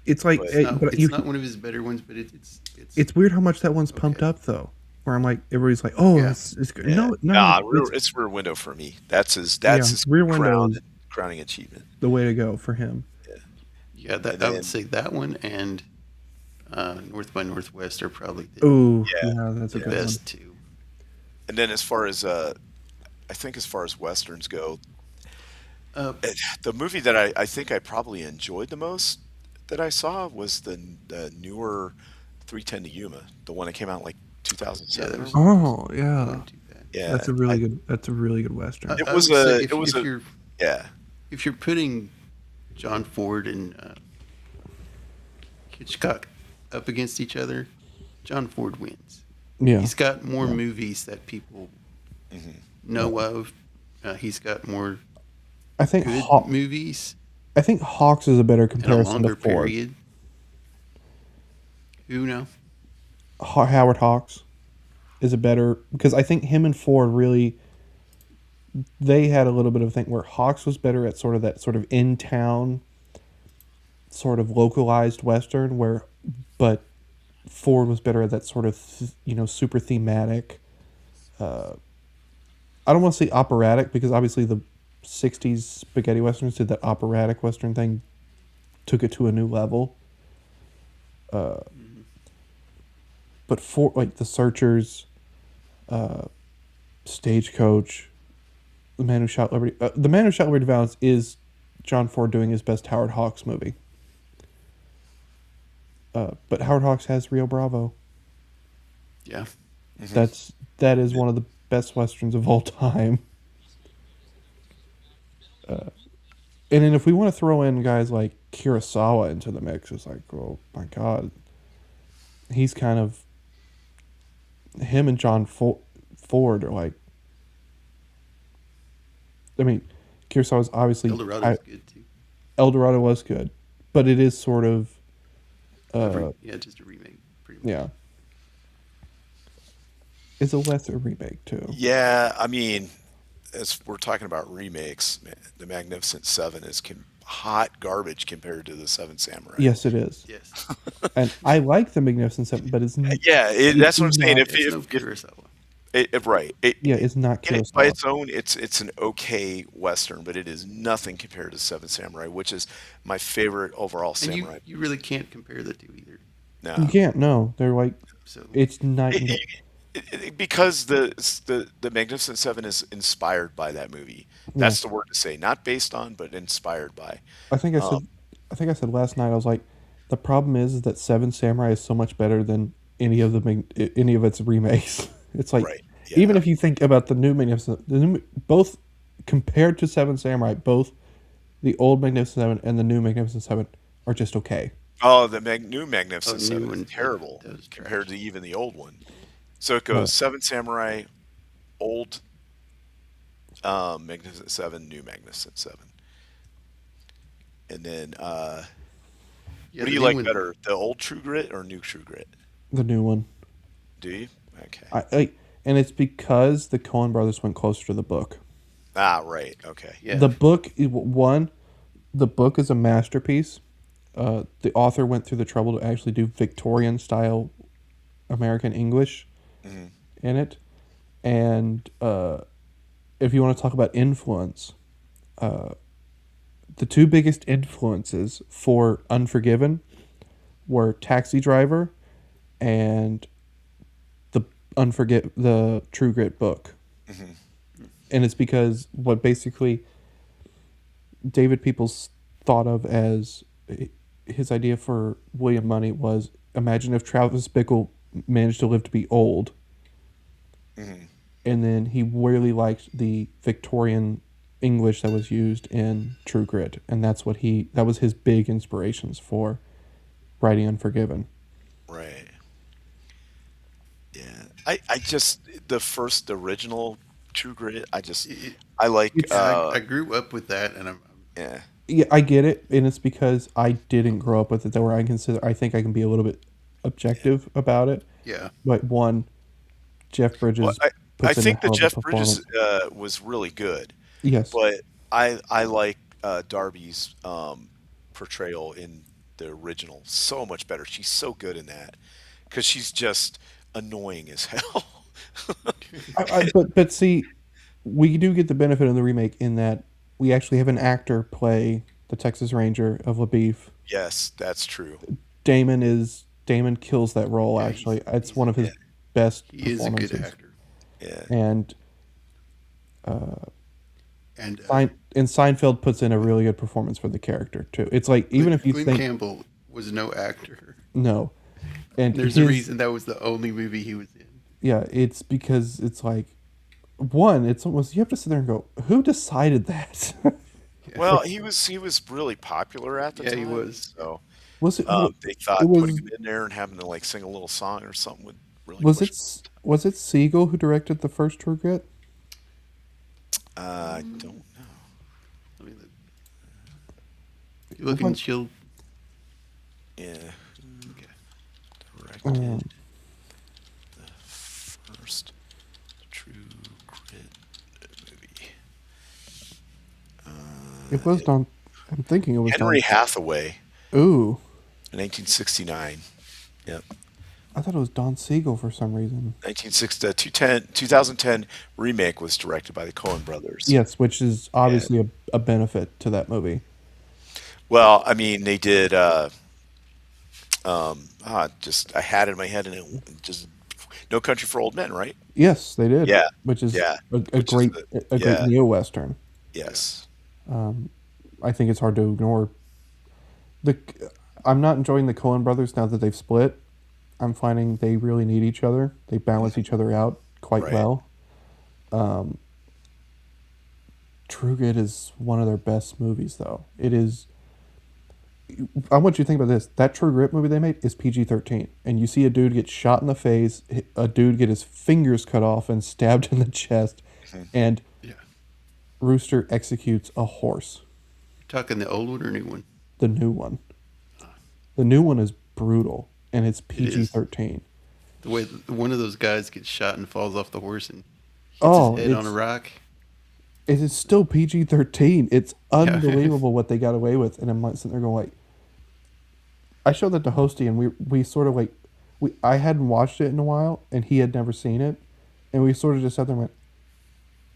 It's like, But- It's not one of his better ones, but it's weird how much that one's pumped up though. Where I'm like, everybody's like, oh, Yeah. it's good. yeah. No, It's Rear Window for me. That's his Rear Window is crowning achievement. the way to go for him. Yeah, And I then- would say that one and North by Northwest are probably the Ooh, Yeah. yeah, that's a good one. best two. And then as far as I think as far as westerns go, Uh, the movie that I think I probably enjoyed the most that I saw was the newer 310 to Yuma, the one that came out like 2007. Yeah, that was- Oh, yeah, Not too bad. Yeah, that's a really good. That's a really good western. It I was would say a- if, it was if a- you're yeah. if you're putting John Ford and Hitchcock up against each other, John Ford wins. Yeah, He's got more movies that people know of. He's got more I think good movies I think Hawks is a better in a comparison longer to Ford. period. Who now? Howard Hawks is a better because I think him and Ford really they had a little bit of a thing where Hawks was better at sort of that sort of in town sort of localized western but Ford was better at that sort of super thematic I don't want to say operatic because obviously the 60s spaghetti westerns did that operatic western thing took it to a new level but for like The Searchers, Stagecoach, The Man Who Shot Liberty, The Man Who Shot Liberty Valance is John Ford doing his best Howard Hawks movie. But Howard Hawks has Rio Bravo. Yeah. That is one of the best westerns of all time. And then if we want to throw in guys like Kurosawa into the mix, it's like, oh my god, he's kind of him and John Ford are like. I mean, Kurosawa's obviously El Dorado's good too. El Dorado was good, but it is sort of Just a remake, pretty much. yeah. It's a lesser remake too. Yeah, I mean, as we're talking about remakes, man, the Magnificent Seven is hot garbage compared to the Seven Samurai. Yes, it is. Yes. And I like the Magnificent Seven, but it's Yeah, that's what I'm saying. not- If, It's no if, Kurosawa. right, it's not in it, by Kurosawa. its own, it's an okay western, but it is nothing compared to Seven Samurai, which is my favorite overall And samurai. you really can't compare the two either. No, You can't. No, they're like So it's not. because the Magnificent Seven is inspired by that movie. That's the word to say, not based on, but inspired by. I think I said last night. I was like, the problem is that Seven Samurai is so much better than any of its remakes. It's like Right, yeah. even if you think about the new Magnificent, both compared to Seven Samurai, both the old Magnificent Seven and the new Magnificent Seven are just okay. Oh, the new Magnificent new Seven one, is terrible that was trash. compared to even the old one. So it goes Seven Samurai, old Magnificent Seven, new Magnificent Seven. And then, yeah, what do the you new like one- better, the old True Grit or new True Grit? The new one. Do you? Okay. And it's because the Coen brothers went closer to the book. Ah, right. Okay. Yeah. The book is a masterpiece, the author went through the trouble to actually do Victorian style American English Hmm. in it. And if you want to talk about influence, the two biggest influences for Unforgiven were Taxi Driver and the True Grit book. Hmm. And it's because what basically David Peoples thought of as his idea for William Money was, imagine if Travis Bickle managed to live to be old, Hmm. and then he really liked the Victorian English that was used in True Grit, and that was his big inspirations for writing Unforgiven. Right. Yeah. I just the original True Grit. It, I like. It's I grew up with that, and Yeah. Yeah, I get it, and it's because I didn't grow up with it. Though, where I think I can be a little bit objective about it. yeah. But one, Jeff Well, Bridges I puts in a think that hell of a Jeff Bridges performance. was really good, Yes. but I like Darby's portrayal in the original so much better. She's so good in that because she's just annoying as hell. But see, we do get the benefit of the remake in that we actually have an actor play the Texas Ranger of LaBeef. Yes, that's true. Damon kills that role. Yeah, Actually, it's he's one of Yeah, his best he is a good performances. actor, yeah. And and Seinfeld puts in a really good performance for the character too. It's like even if you Glenn think Campbell was no actor. no, and There's a reason that was the only movie he was in. yeah, it's because it's like one, it's almost you have to sit there and go, who decided that? Yeah, Well, he was really popular at the yeah, he time, was. so was it they it thought putting was him in there and having to like sing a little song or something would really was push. it was it Siegel who directed the first True Grit? I don't know. I mean, you look in Shield. Yeah, Okay. directed the first True Grit movie. It was Don. I'm thinking it was Henry Don. Hathaway, Ooh, 1969. Yep. I thought it was Don Siegel for some reason. 1960, 2010 remake was directed by the Coen brothers. Yes, which is Yeah. obviously a benefit to that movie. Well, I mean, they did. Just I had it in my head, and it just No Country for Old Men, right? Yes, they did, Yeah, which is yeah. a Which is great the a great yeah, neo western. yes, I think it's hard to ignore the. I'm not enjoying the Coen brothers now that they've split. I'm finding they really need each other. They balance each other out quite right. well. True Grit is one of their best movies, though. It is. I want you to think about this. That True Grit movie they made is PG-13, and you see a dude get shot in the face, a dude get his fingers cut off and stabbed in the chest, Mhm. and Yeah. Rooster executes a horse. Talking the old one or new one? The new one. The new one is brutal, and it's It is. PG-13. The way one of those guys gets shot and falls off the horse and hits Oh, his head on a rock. it is still PG-13. It's Yeah. unbelievable what they got away with, and I'm like sitting there going like, I showed that to Hosty, and we sort of like, I hadn't watched it in a while, and he had never seen it, and we sort of just sat there and went,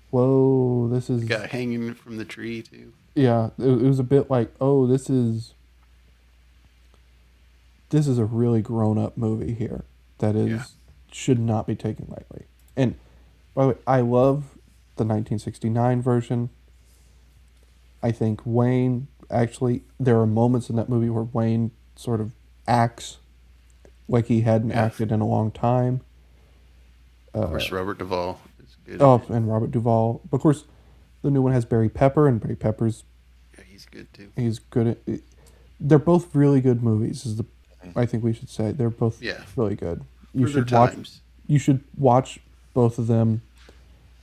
whoa, this is Guy hanging from the tree too. yeah. It was a bit like, oh, this is a really grown up movie here that is Yeah. should not be taken lightly. And by the way, I love the 1969 version. I think Wayne actually there are moments in that movie where Wayne sort of acts like he hadn't Yeah. acted in a long time. Of course, Robert Duvall is good. Oh, and Robert Duvall. Of course, the new one has Barry Pepper, and Barry Pepper's Yeah, he's good too. he's good at. They're both really good movies. Is the I think we should say they're both Yeah. really good. You For their should watch. times. You should watch both of them.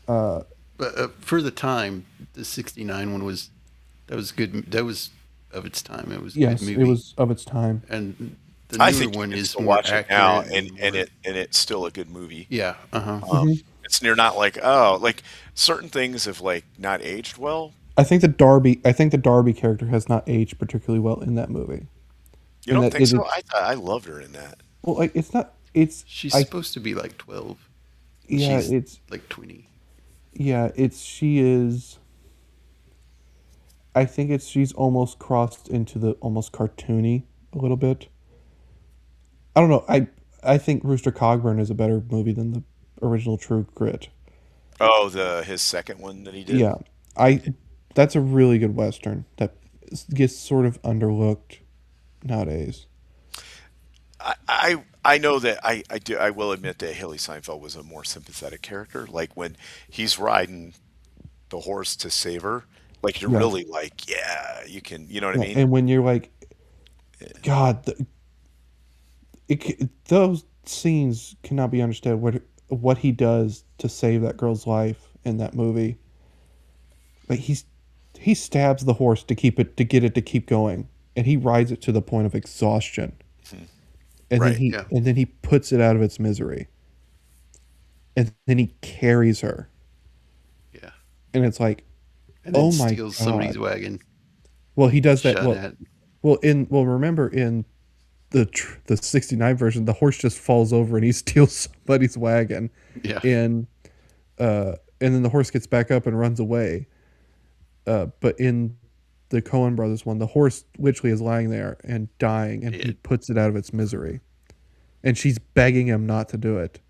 But for the time, the '69 one was good. That was of its time. It was a Yes, good it movie. was of its time. And the I newer think you one can is still more watch it accurate now, more, and it's still a good movie. yeah. You're not like, oh, like certain things have like not aged well. I think the Darby character has not aged particularly well in that movie. You and don't that think so? it's I loved her in that. well, like it's not. It's She's I supposed to be like 12. yeah, She's it's like 20. yeah, it's she is. I think it's she's almost crossed into the almost cartoony a little bit. I don't know. I think Rooster Cogburn is a better movie than the original True Grit. Oh, the his second one that he did. Yeah, I that's a really good western that gets sort of underlooked nowadays. I know that I will admit that Haley Seinfeld was a more sympathetic character. Like when he's riding the horse to save her, like you're Yeah, really like, yeah, you can, you know what I yeah, mean? and when you're like, God, those scenes cannot be understood. What he does to save that girl's life in that movie, like he stabs the horse to get it to keep going, and he rides it to the point of exhaustion, Mhm. and Right. Yeah. then he puts it out of its misery, and then he carries her, Yeah. and it's like, And then oh my steals somebody's God. wagon, Well, he does that. shot at. Remember in the '69 version, the horse just falls over and he steals somebody's wagon, Yeah. and and then the horse gets back up and runs away. But in the Coen Brothers one, the horse literally is lying there and dying, and he Dead. puts it out of its misery, and she's begging him not to do it,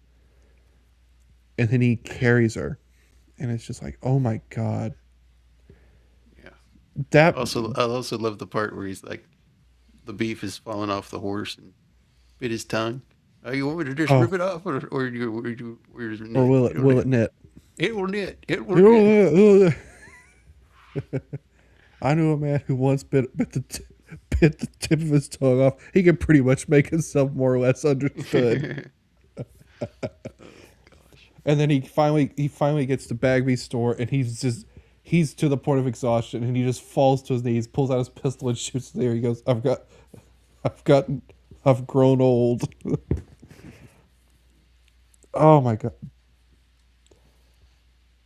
and then he carries her, and it's just like, oh my God, Yeah. that I also love the part where he's like, the beef is falling off the horse and bit his tongue. Oh, you want me to just oh, rip it off, where's the or knit? You don't will knit. it knit? It will knit. It will knit. I knew a man who once bit the tip of his tongue off. He could pretty much make himself more or less understood. And then he finally gets to Bagby's store, and he's to the point of exhaustion, and he just falls to his knees, pulls out his pistol, and shoots there. He goes, I've gotten, I've grown old. Oh my God.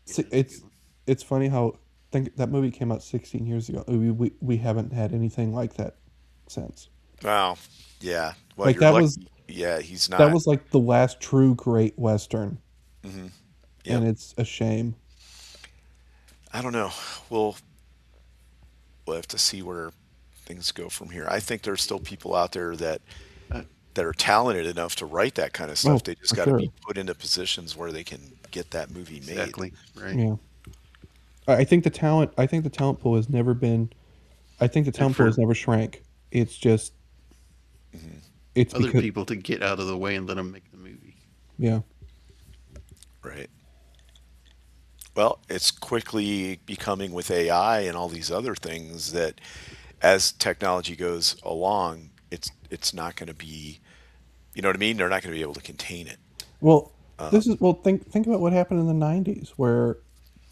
Yeah, See, that's a good one. it's funny how think that movie came out 16 years ago. We haven't had anything like that since. Wow. Yeah. Well, Like you're lucky. Yeah, he's that not. was like the last true great western, Hmm. and Yep. it's a shame. I don't know. We'll we'll have to see where things go from here. I think there's still people out there Uh, that are talented enough to write that kind of stuff. Oh, They just for got to sure. be put into positions where they can get that movie made. exactly. Right. Yeah. I think the talent pool has never been I think the And talent pool has for never shrank. It's just Hmm. it's other because people to get out of the way and let them make the movie. yeah. Right. Well, it's quickly becoming with AI and all these other things that as technology goes along, it's not going to be, you know what I mean? They're not going to be able to contain it. Well, this Um, is well think about what happened in the 90s where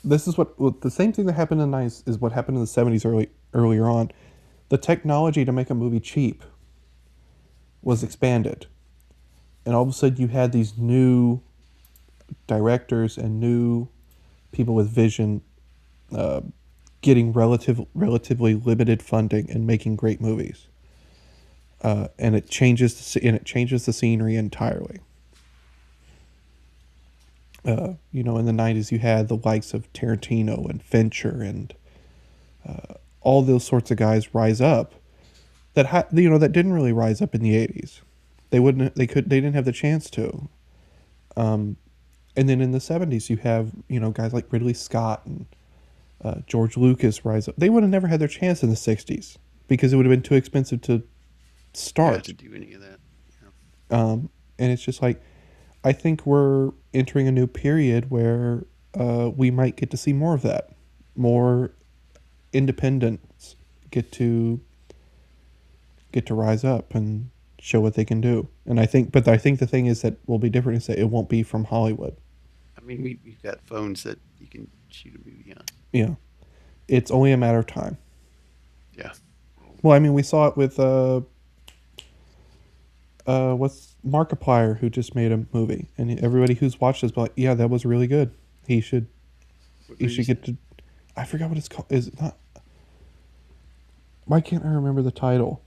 this is the same thing that happened in the 90s is what happened in the 70s earlier on. The technology to make a movie cheap was mhm. expanded. And all of a sudden you had these new directors and new people with vision uh, getting relatively limited funding and making great movies. And it changes the scenery entirely. In the 90s you had the likes of Tarantino and Fincher and all those sorts of guys rise up that didn't really rise up in the 80s. They didn't have the chance to. And then in the 70s you have, guys like Ridley Scott and George Lucas rise up. They would have never had their chance in the 60s because it would have been too expensive to Yeah, to start. do any of that. Yeah. And it's just like, I think we're entering a new period where we might get to see more of that. More independents get to rise up and show what they can do. And I think the thing is that will be different is that it won't be from Hollywood. I mean, we've got phones that you can shoot a movie on. Yeah, it's only a matter of time. Yeah. Well, I mean, we saw it with what's Markiplier who just made a movie, and everybody who's watched this, like, yeah, that was really good. He should What he movie should is get that? to. I forgot what it's called. Is it not? Why can't I remember the title?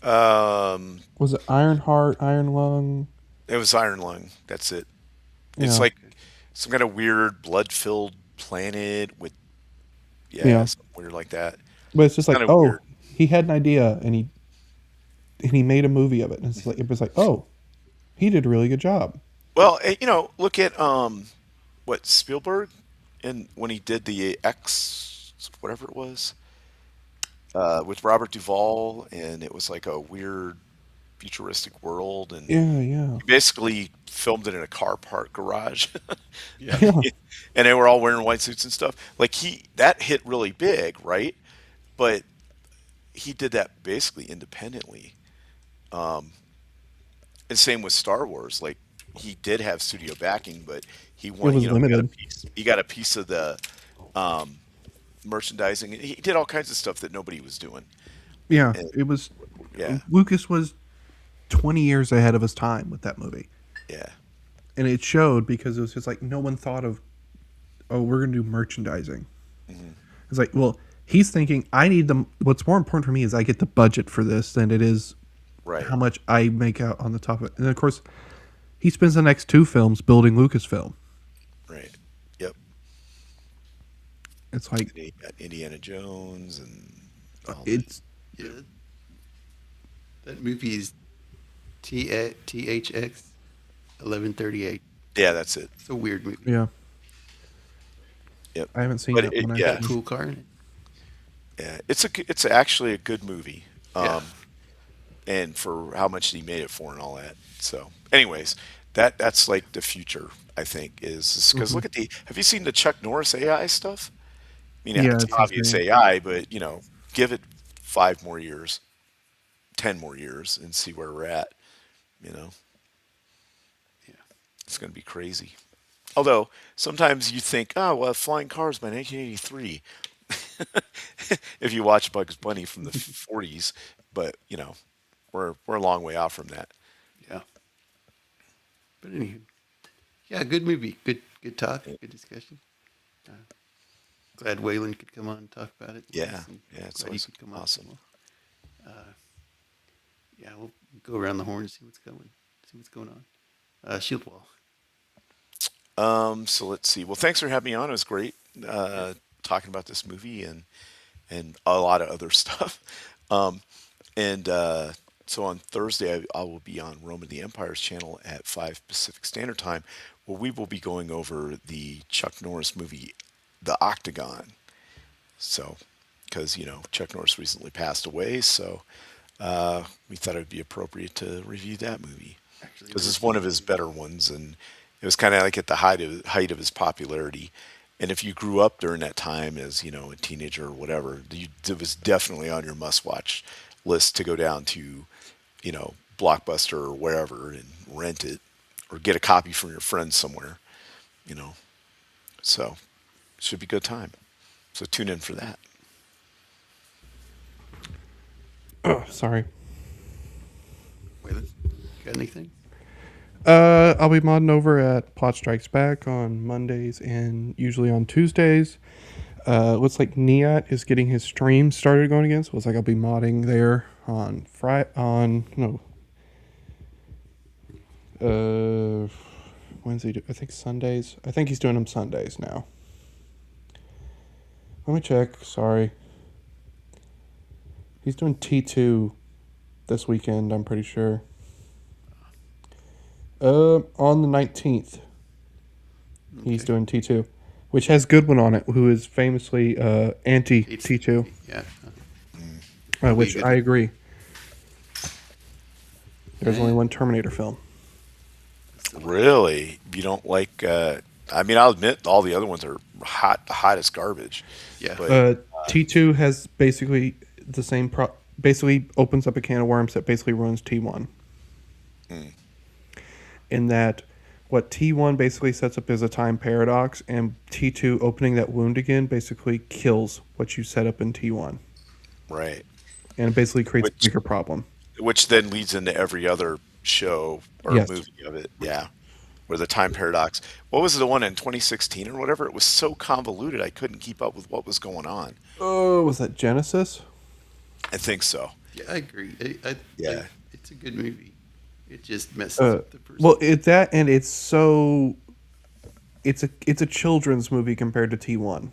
Um, Was it Iron Heart, Iron Lung? it was Iron Lung. That's it. It's Yeah, like some kind of weird blood-filled planet with yeah, yeah. something weird like that. But it's It's just kind like, of oh, weird. he had an idea and he made a movie of it, and it's like it was like, oh, he did a really good job. Well, look at what Spielberg and when he did the X whatever it was with Robert Duvall, and it was like a weird futuristic world, and Yeah, yeah, he basically filmed it in a car park garage, Yeah. yeah. and they were all wearing white suits and stuff. Like he that hit really big, right? But he did that basically independently. And same with Star Wars. Like he did have studio backing, but he It won. was He got a limited. piece. He got a piece of the merchandising. He did all kinds of stuff that nobody was doing. Yeah, And it was. yeah, Lucas was 20 years ahead of his time with that movie, yeah, and it showed because it was just like no one thought of, oh, we're gonna do merchandising. It's like, well, he's thinking, I need the. What's more important for me is I get the budget for this than it is right, how much I make out on the top of it. And of course, he spends the next two films building Lucasfilm. right. Yep. It's like And he got Indiana Jones and all that. it's Yeah. That movie is THX 1138. Yeah, that's it. It's a weird movie. yeah. Yep. I haven't seen But that one. It's got yeah, a cool car in it. yeah. It's actually a good movie. Yeah. And for how much he made it for and all that. So, anyways, that's like the future. I think is because look at the. Have you seen the Chuck Norris AI stuff? I mean, Yeah, it's it's obvious insane. AI, but give it 5 more years, 10 more years, and see where we're at. You know, Yeah. it's going to be crazy. Although sometimes you think, oh well, flying cars by 1983. If you watch Bugs Bunny from the 40s, but we're a long way out from that. Yeah. But anyway, yeah, good movie. Good talk. Good discussion. Uh, glad Waylon could come on and talk about it. with Yeah, us, and yeah, it's glad he always could come on. awesome. Yeah, we'll go around the horn and see what's going. See what's going on. Shieldwall. So let's see. Well, thanks for having me on. It was great talking about this movie and a lot of other stuff. And so on Thursday, I will be on Roman the Empire's channel at 5 Pacific Standard Time, where we will be going over the Chuck Norris movie, The Octagon. So, because Chuck Norris recently passed away, so we thought it would be appropriate to review that movie Actually, because never it's one seen of it. his better ones, and it was kind of like at the height of his popularity. And if you grew up during that time as a teenager or whatever, it was definitely on your must-watch list to go down to Blockbuster or wherever and rent it or get a copy from your friends somewhere. You know, so it should be a good time. So tune in for that. Oh, sorry. Waylon, got anything? I'll be modding over at Plot Strikes Back on Mondays and usually on Tuesdays. Looks like Niat is getting his stream started going again, so looks like I'll be modding there on Wednesday. I think Sundays. I think he's doing them Sundays now. Let me check. Sorry, he's doing T2 this weekend. I'm pretty sure. On the 19th, he's Okay. doing T2, which has Goodwin on it, who is famously anti It's- T2, Yeah. which Good. I agree. There's Yeah. only one Terminator film. Really, you don't like? I mean, I'll admit all the other ones are hot as garbage. Yeah. But T2 has basically the same basically opens up a can of worms that basically ruins T1. In that, what T1 basically sets up is a time paradox, and T2 opening that wound again basically kills what you set up in T1. right, And it basically creates a which bigger problem. which then leads into every other show or Yes. movie of it. Yeah, where the time paradox. What was the one in 2016 or whatever? It was so convoluted I couldn't keep up with what was going on. Oh, was that Genesis? I think so. Yeah, I agree. Yeah. It's a good movie. It just messes Uh, up the first well, one. it's that, and it's so it's a children's movie compared to T1.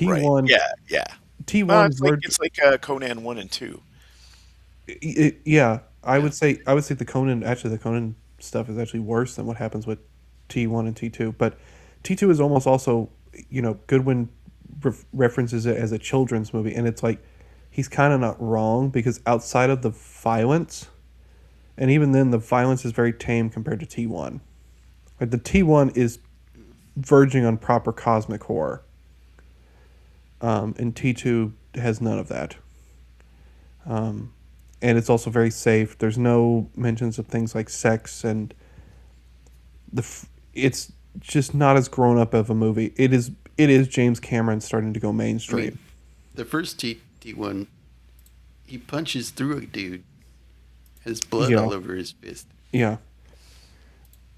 Right. T1 Yeah. Yeah. Well, T1 it's Virgin. like Conan 1 and 2. Yeah, I Yeah, would say the Conan stuff is actually worse than what happens with T1 and T2. But T2 is almost also, Goodwin references it as a children's movie, and it's like he's kind of not wrong because outside of the violence, and even then the violence is very tame compared to T1. Like the T1 is verging on proper cosmic horror, and T2 has none of that. And it's also very safe. There's no mentions of things like sex, and it's just not as grown up of a movie. It is James Cameron starting to go I mean, mainstream. the first T1, he punches through a dude, has blood Yeah, all over his fist. yeah.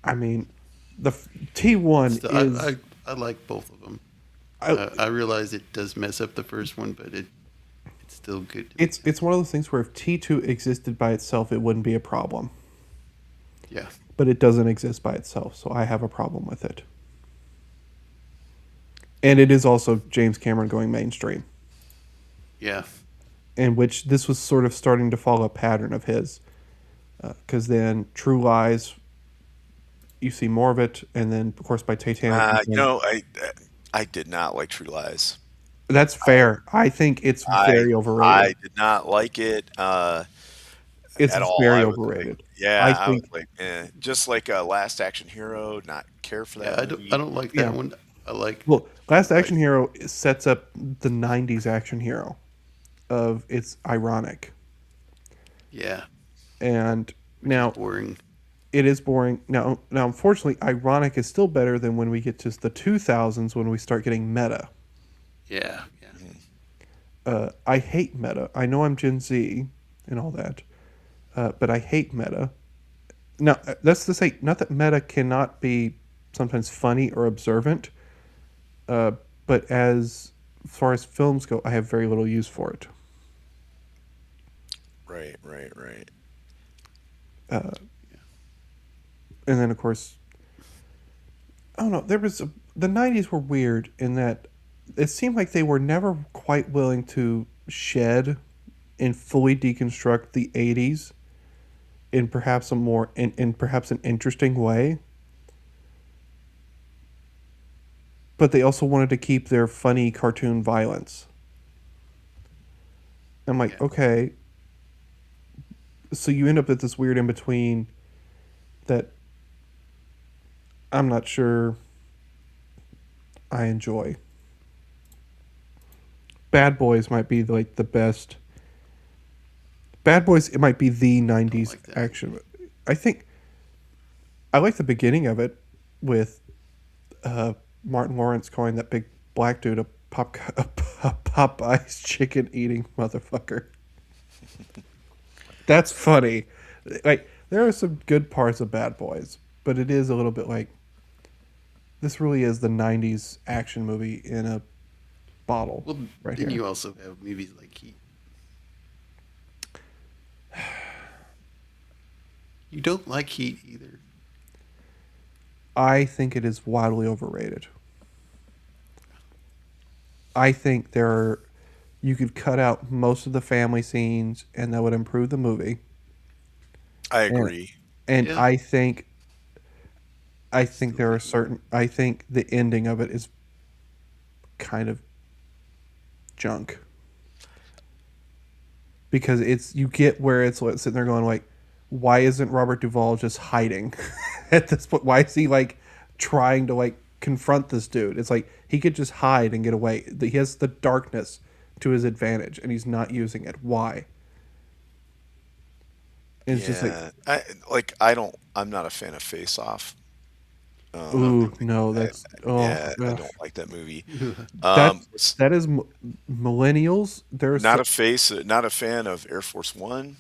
I mean, the T1 So is I like both of them. I, I realize it does mess up the first one, but it's still good to it's me. it's one of those things where if T2 existed by itself, it wouldn't be a problem. Yeah, But it doesn't exist by itself, so I have a problem with it. And it is also James Cameron going mainstream, yeah, in which this was sort of starting to follow a pattern of his. Because then True Lies, you see more of it, and then of course by Titanic, I did not like True Lies. that's fair. I think it's I very overrated. I did not like it It's at all. very I was like, overrated. yeah, I I was think, like, just like Last Action Hero, not care for yeah. that I movie. don't like yeah. that one. I like Well, Last like Action Hero sets up the '90s action hero of it's ironic, yeah, and which is now boring. it is boring. Now, unfortunately, ironic is still better than when we get to the 2000s when we start getting meta. Yeah, yeah. I hate meta. I know I'm Gen Z and all that, but I hate meta. Now, that's to say, not that meta cannot be sometimes funny or observant, uh, but as far as films go, I have very little use for it. Right, right, right. And then, of course, I don't know. The '90s were weird in that it seemed like they were never quite willing to shed and fully deconstruct the '80s in perhaps in perhaps an interesting way, but they also wanted to keep their funny cartoon violence. I'm like, Yeah. okay, so you end up at this weird in between that I'm not sure I enjoy. Bad Boys might be like the best. Bad Boys, it might be the I don't '90s like that movie. action. I think I like the beginning of it with uh, Martin Lawrence calling that big black dude a Popeye's chicken eating motherfucker. That's funny. Like there are some good parts of Bad Boys, but it is a little bit like this really is the '90s action movie in a bottle Well, right then here. you also have movies like Heat. You don't like Heat either. I think it is wildly overrated. I think you could cut out most of the family scenes and that would improve the movie. I And agree. and Yeah, I think still there are good movie. certain I think the ending of it is kind of junk because it's you get where it's like sitting there going like why isn't Robert Duvall just hiding at this point? Why is he like trying to like confront this dude? It's like he could just hide and get away. He has the darkness to his advantage and he's not using it. Why? And it's just like, Yeah, I'm not a fan of Face Off. I don't ooh, like that no, I, that's oh, yeah, I ugh. don't like that movie. movie. That's S- that is millennials. There's not a fan of Air Force One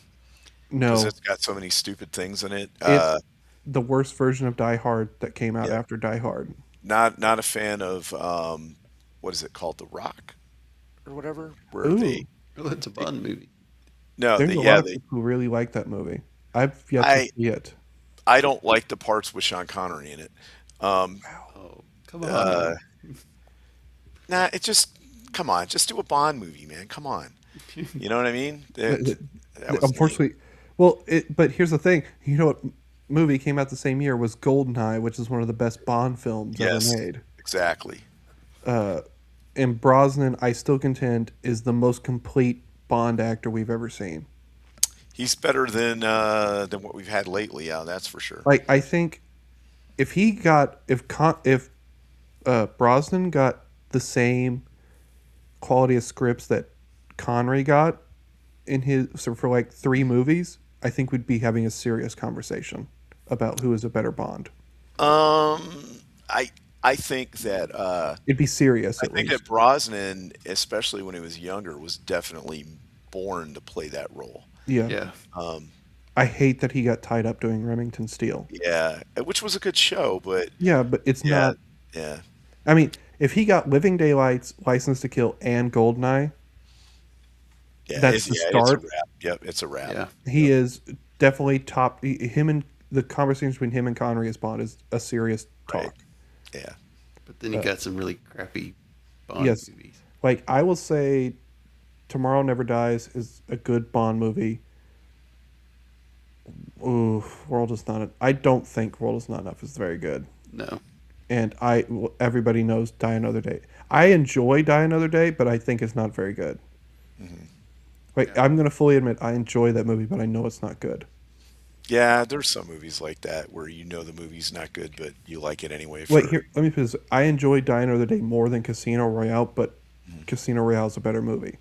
because no, it's got so many stupid things in it. it's the worst version of Die Hard that came out Yeah, after Die Hard. not a fan of what is it called, The Rock or whatever, where Ooh, Well, it's a they Bond movie. No, There's a lot yeah, of people who really like that movie. I've yet to I see it. I don't like the parts with Sean Connery in it. Um, Oh, come uh, on. nah, it just come on, just do a Bond movie, man. Come on, you know what I mean? That was lame. Unfortunately, well, but here's the thing. You know what movie came out the same year was Goldeneye, which is one of the best Bond films ever Yes, made. exactly. And Brosnan, I still contend, is the most complete Bond actor we've ever seen. He's better than what we've had lately. Yeah, that's for sure. Like I think if he got if Brosnan got the same quality of scripts that Connery got in his so for like 3 movies, I think we'd be having a serious conversation about who is a better Bond. Um, I I think that It'd be serious I at think that least. Brosnan, especially when he was younger, was definitely born to play that role. Yeah. Yeah. Um, I hate that he got tied up doing Remington Steele. yeah, which was a good show, but Yeah, but it's yeah, not. yeah, I mean, if he got Living Daylights, License to Kill, and Goldeneye, that's the it's a start. wrap. Yep, it's a wrap. Yeah. He Yep, is definitely top. Him and the conversation between him and Connery as Bond is a serious right. talk. Yeah. But then he got some really crappy Bond Yes, movies. like I will say, Tomorrow Never Dies is a good Bond movie. Ooh, World is not. I don't think World is Not Enough is very good. No. And everybody knows Die Another Day. I enjoy Die Another Day, but I think it's not very good. Hmm. Like Yeah. I'm gonna fully admit I enjoy that movie, but I know it's not good. Yeah, there's some movies like that where you know the movie's not good, but you like it anyway Wait, for. here, let me put this. I enjoy Die Another Day more than Casino Royale, but Mhm. Casino Royale is a better movie.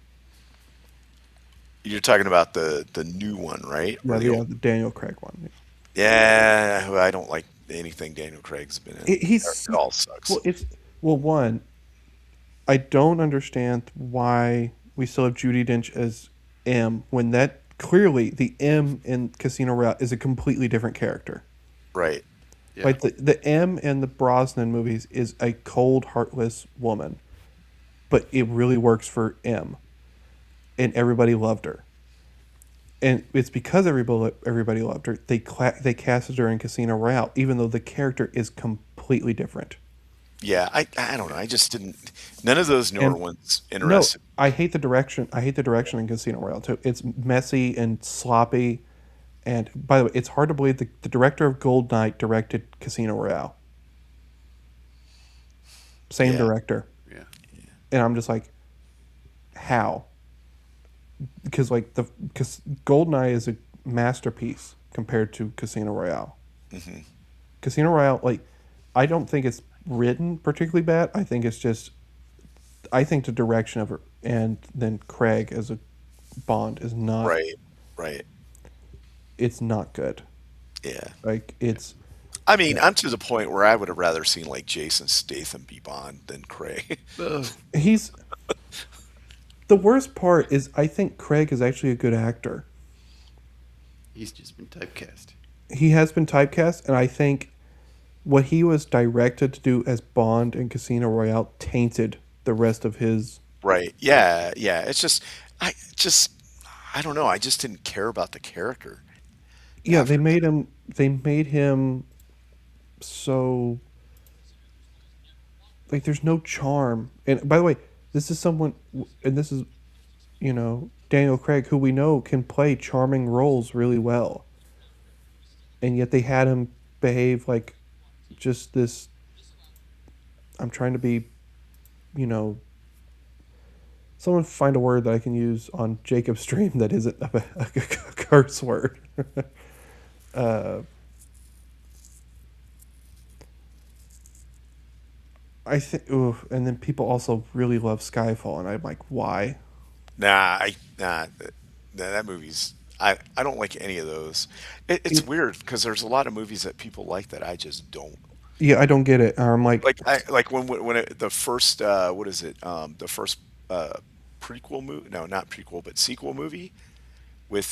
You're talking about the new one, right? Or Yeah, the old? the Daniel Craig one. Yeah, well, I don't like anything Daniel Craig's been in. He's It all well. sucks. One. I don't understand why we still have Judi Dench as M when that clearly the M in Casino Royale is a completely different character. Right. Yeah. Like the M in the Brosnan movies is a cold, heartless woman, but it really works for M, and everybody loved her. And it's because everybody loved her. They casted her in Casino Royale, even though the character is completely different. Yeah, I don't know. I just didn't. None of those newer And ones no, interested. I hate the direction. I hate the direction in Casino Royale too. It's messy and sloppy. And by the way, it's hard to believe the director of Gold Knight directed Casino Royale. Same Yeah, director, Yeah. and I'm just like, how? Because like because Goldeneye is a masterpiece compared to Casino Royale. hmm Casino Royale, like, I don't think it's written particularly bad. I think it's just, I think the direction of it, and then Craig as a Bond is not, right, right. it's not good. Yeah. Like it's, I mean, I'm to the point where I would have rather seen like Jason Statham be Bond than Craig. Ugh. he's the worst part is I think Craig is actually a good actor. He's just been typecast. He has been typecast, and I think what he was directed to do as Bond in Casino Royale tainted the rest of his. Right. Yeah, yeah. It's I just, I don't know. I just didn't care about the character Yeah, after that. They made him so like there's no charm. And by the way, this is someone, and this is Daniel Craig, who we know can play charming roles really well, and yet they had him behave like just this. I'm trying to be, you know, someone find a word that I can use on Jacob's stream that isn't a curse word. uh, I think, and then people also really love Skyfall, and I'm like, why? That movie's. I don't like any of those. It's It, weird because there's a lot of movies that people like that I just don't. yeah, I don't get it. I'm like, Like the first what is it? The first uh, prequel movie? No, not prequel, but sequel movie with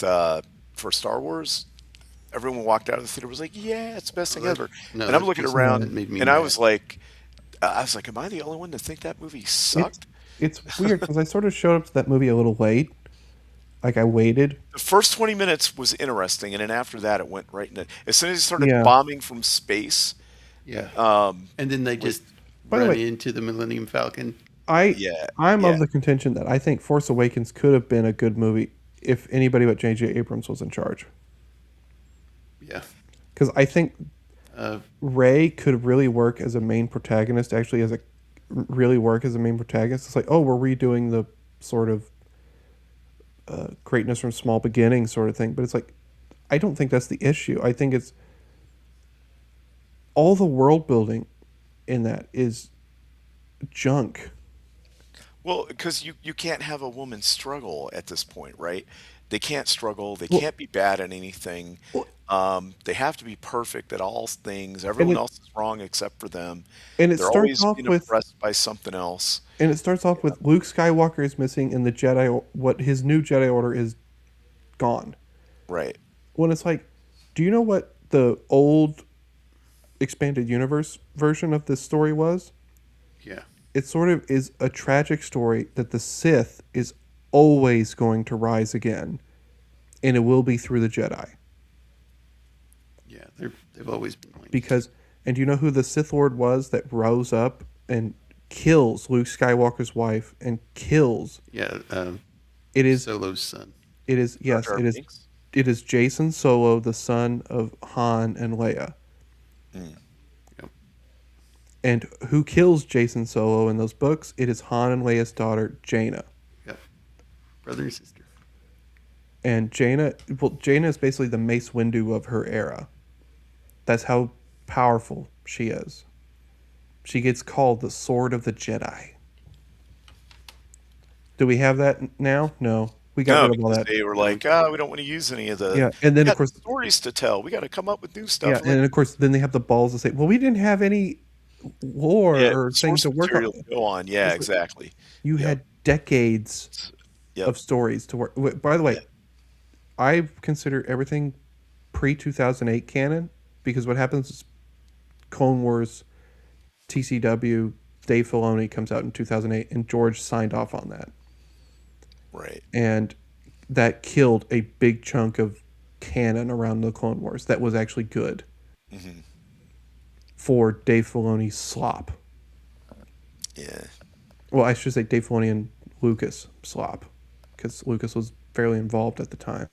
for Star Wars. Everyone walked out of the theater was like, "Yeah, it's the best Oh, thing ever." no, And I'm that looking just no, that around, made me and mad. I was like, "Am I the only one to think that movie it's sucked?" it's weird because I sort of showed up to that movie a little late. Like I waited. The first 20 minutes was interesting, and then after that, it went right into. As soon as he started Yeah. bombing from space, Yeah. um, And then they with just By the run way, into the Millennium Falcon. I yeah, I'm yeah, of the contention that I think Force Awakens could have been a good movie if anybody but J.J. Abrams was in charge. Yeah. Because I think Uh, Rey could really work as a main protagonist. Actually, as a really work as a main protagonist. It's like, oh, we're redoing the sort of greatness from small beginnings sort of thing. But it's like, I don't think that's the issue. I think it's all the world building in that is junk. well, because you can't have a woman struggle at this point, right? They can't struggle. They Well, can't be bad at anything. well, They have to be perfect at all things. and Everyone it else is wrong except for them. and it They're starts always off being with oppressed by something else. Luke Skywalker is missing and the Jedi. What his new Jedi Order is gone. Right. When it's like, do you know what the old expanded universe version of this story was? yeah. It sort of is a tragic story that the Sith is always going to rise again, and it will be through the Jedi. Yeah. They've always been like. Because, and do you know who the Sith Lord was that rose up and kills Luke Skywalker's wife and kills? Yeah. It is, Solo's son. it is, Jar yes, Jar it is, Binks? it is Jason Solo, the son of Han and Leia. Mm. Yep. And who kills Jason Solo in those books? It is Han and Leia's daughter, Jaina. Yep. Brother and sister. And Jaina is basically the Mace Windu of her era. That's how powerful she is. She gets called the Sword of the Jedi. Do we have that now? No. We got No, rid of all because that. they were No, we like, can't. we don't want to use any of the. Yeah. And then, We of got course, stories to tell. We got to come up with new yeah. stuff. And of course, then they have the balls to say, well, we didn't have any lore Yeah, or thing source to work on. material to go on. Yeah, It's like, exactly. you Yep. had decades Yep. of stories to work. By the Yeah. way, I consider everything pre 2008 canon because what happens is Clone Wars, TCW, Dave Filoni comes out in 2008, and George signed off on that, Right. and that killed a big chunk of canon around the Clone Wars that was actually good Hmm. for Dave Filoni's slop. Yeah. Well, I should say Dave Filoni and Lucas slop, because Lucas was fairly involved at the time.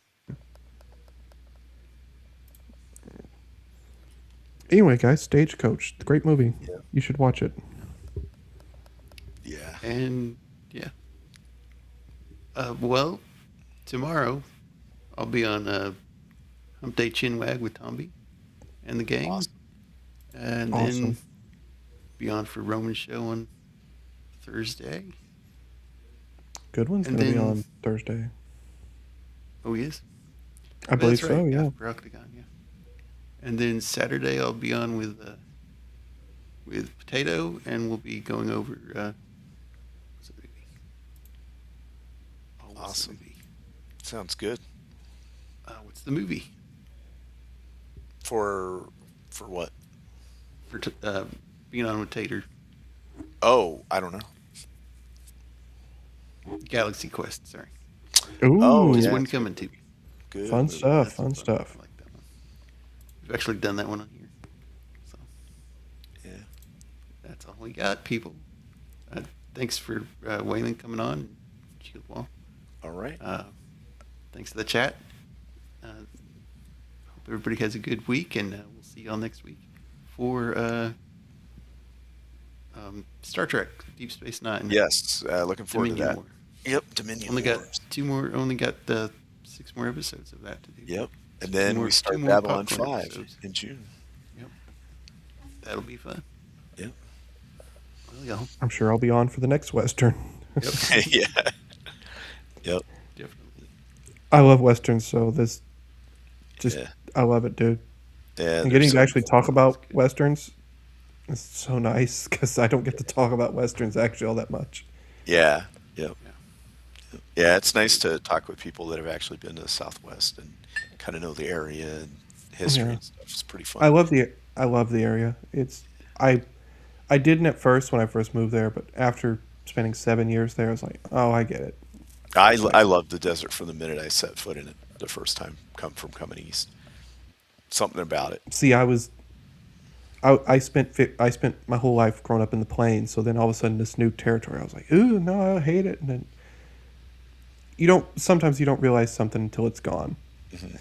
Anyway, guys, Stagecoach, great movie. Yeah. You should watch it. Yeah. And yeah. Well, tomorrow I'll be on Hump Day Chinwag with Tomby and the gang, Awesome. and Awesome. then be on for Roman's show on Thursday. Good one's And going to be then- on Thursday. Oh, he is. I believe That's right. so, yeah. For Octagon, yeah. And then Saturday I'll be on with Potato, and we'll be going over. What's the movie? Oh, what's the Awesome. movie? Sounds good. What's the movie? For what? For being on with Tater. Oh, I don't know. Galaxy Quest. Sorry. Ooh, Oh, Just yeah. one coming to. Good. fun movie. stuff, That's fun fun. stuff. I like that one. We've actually done that one on here. So Yeah. that's all we got, people. Thanks for Waylon coming on. Shieldwall. All right. Thanks for the chat. Hope everybody has a good week, and we'll see y'all next week for Star Trek Deep Space Nine. Yes. Looking forward Dominion to that. War. Yep. Dominion. Only got Wars. 2 more. Only got 6 more episodes of that to do. Yep. And Two then more- we start two more Babylon popcorn 5 episodes. in June. Yep. That'll be fun. Yep. Well, y'all. I'm sure I'll be on for the next Western. Yep. Yeah. Yep. Definitely. I love Westerns, so this just, Yeah. I love it, dude. Yeah. And they're getting so to actually cool. talk about Westerns is so nice because I don't get to talk about Westerns actually all that much. Yeah. Yep. Yeah. Yeah. It's nice to talk with people that have actually been to the Southwest and kind of know the area and history Yeah. and stuff. It's pretty fun. I love the area. I didn't at first when I first moved there, but after spending 7 years there, I was like, oh, I get it. I loved the desert from the minute I set foot in it the first time coming east. Something about it. See, I spent my whole life growing up in the plains, so then all of a sudden this new territory, I was like, ooh, no, I hate it. And then sometimes you don't realize something until it's gone.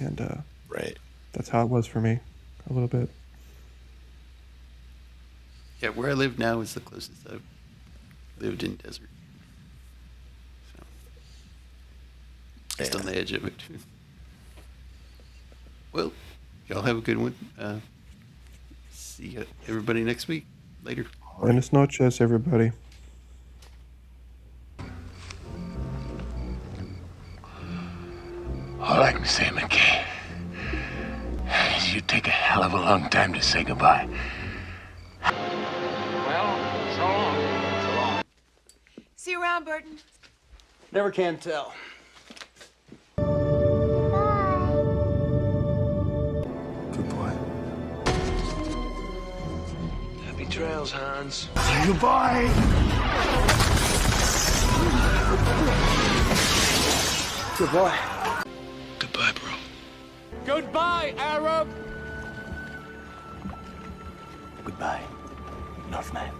And Right. that's how it was for me a little bit. Yeah, where I live now is the closest I've lived in desert. So, just on the edge of it. Well, y'all have a good one. See everybody next week. Later. Buenas noches, everybody. All I can say, McKay, is you take a hell of a long time to say goodbye. Well, so long. So long. See you around, Burton. Never can tell. Good boy. Happy trails, Hans. Say goodbye. Good boy. Goodbye, bro. Goodbye, Arab! Goodbye, Northman.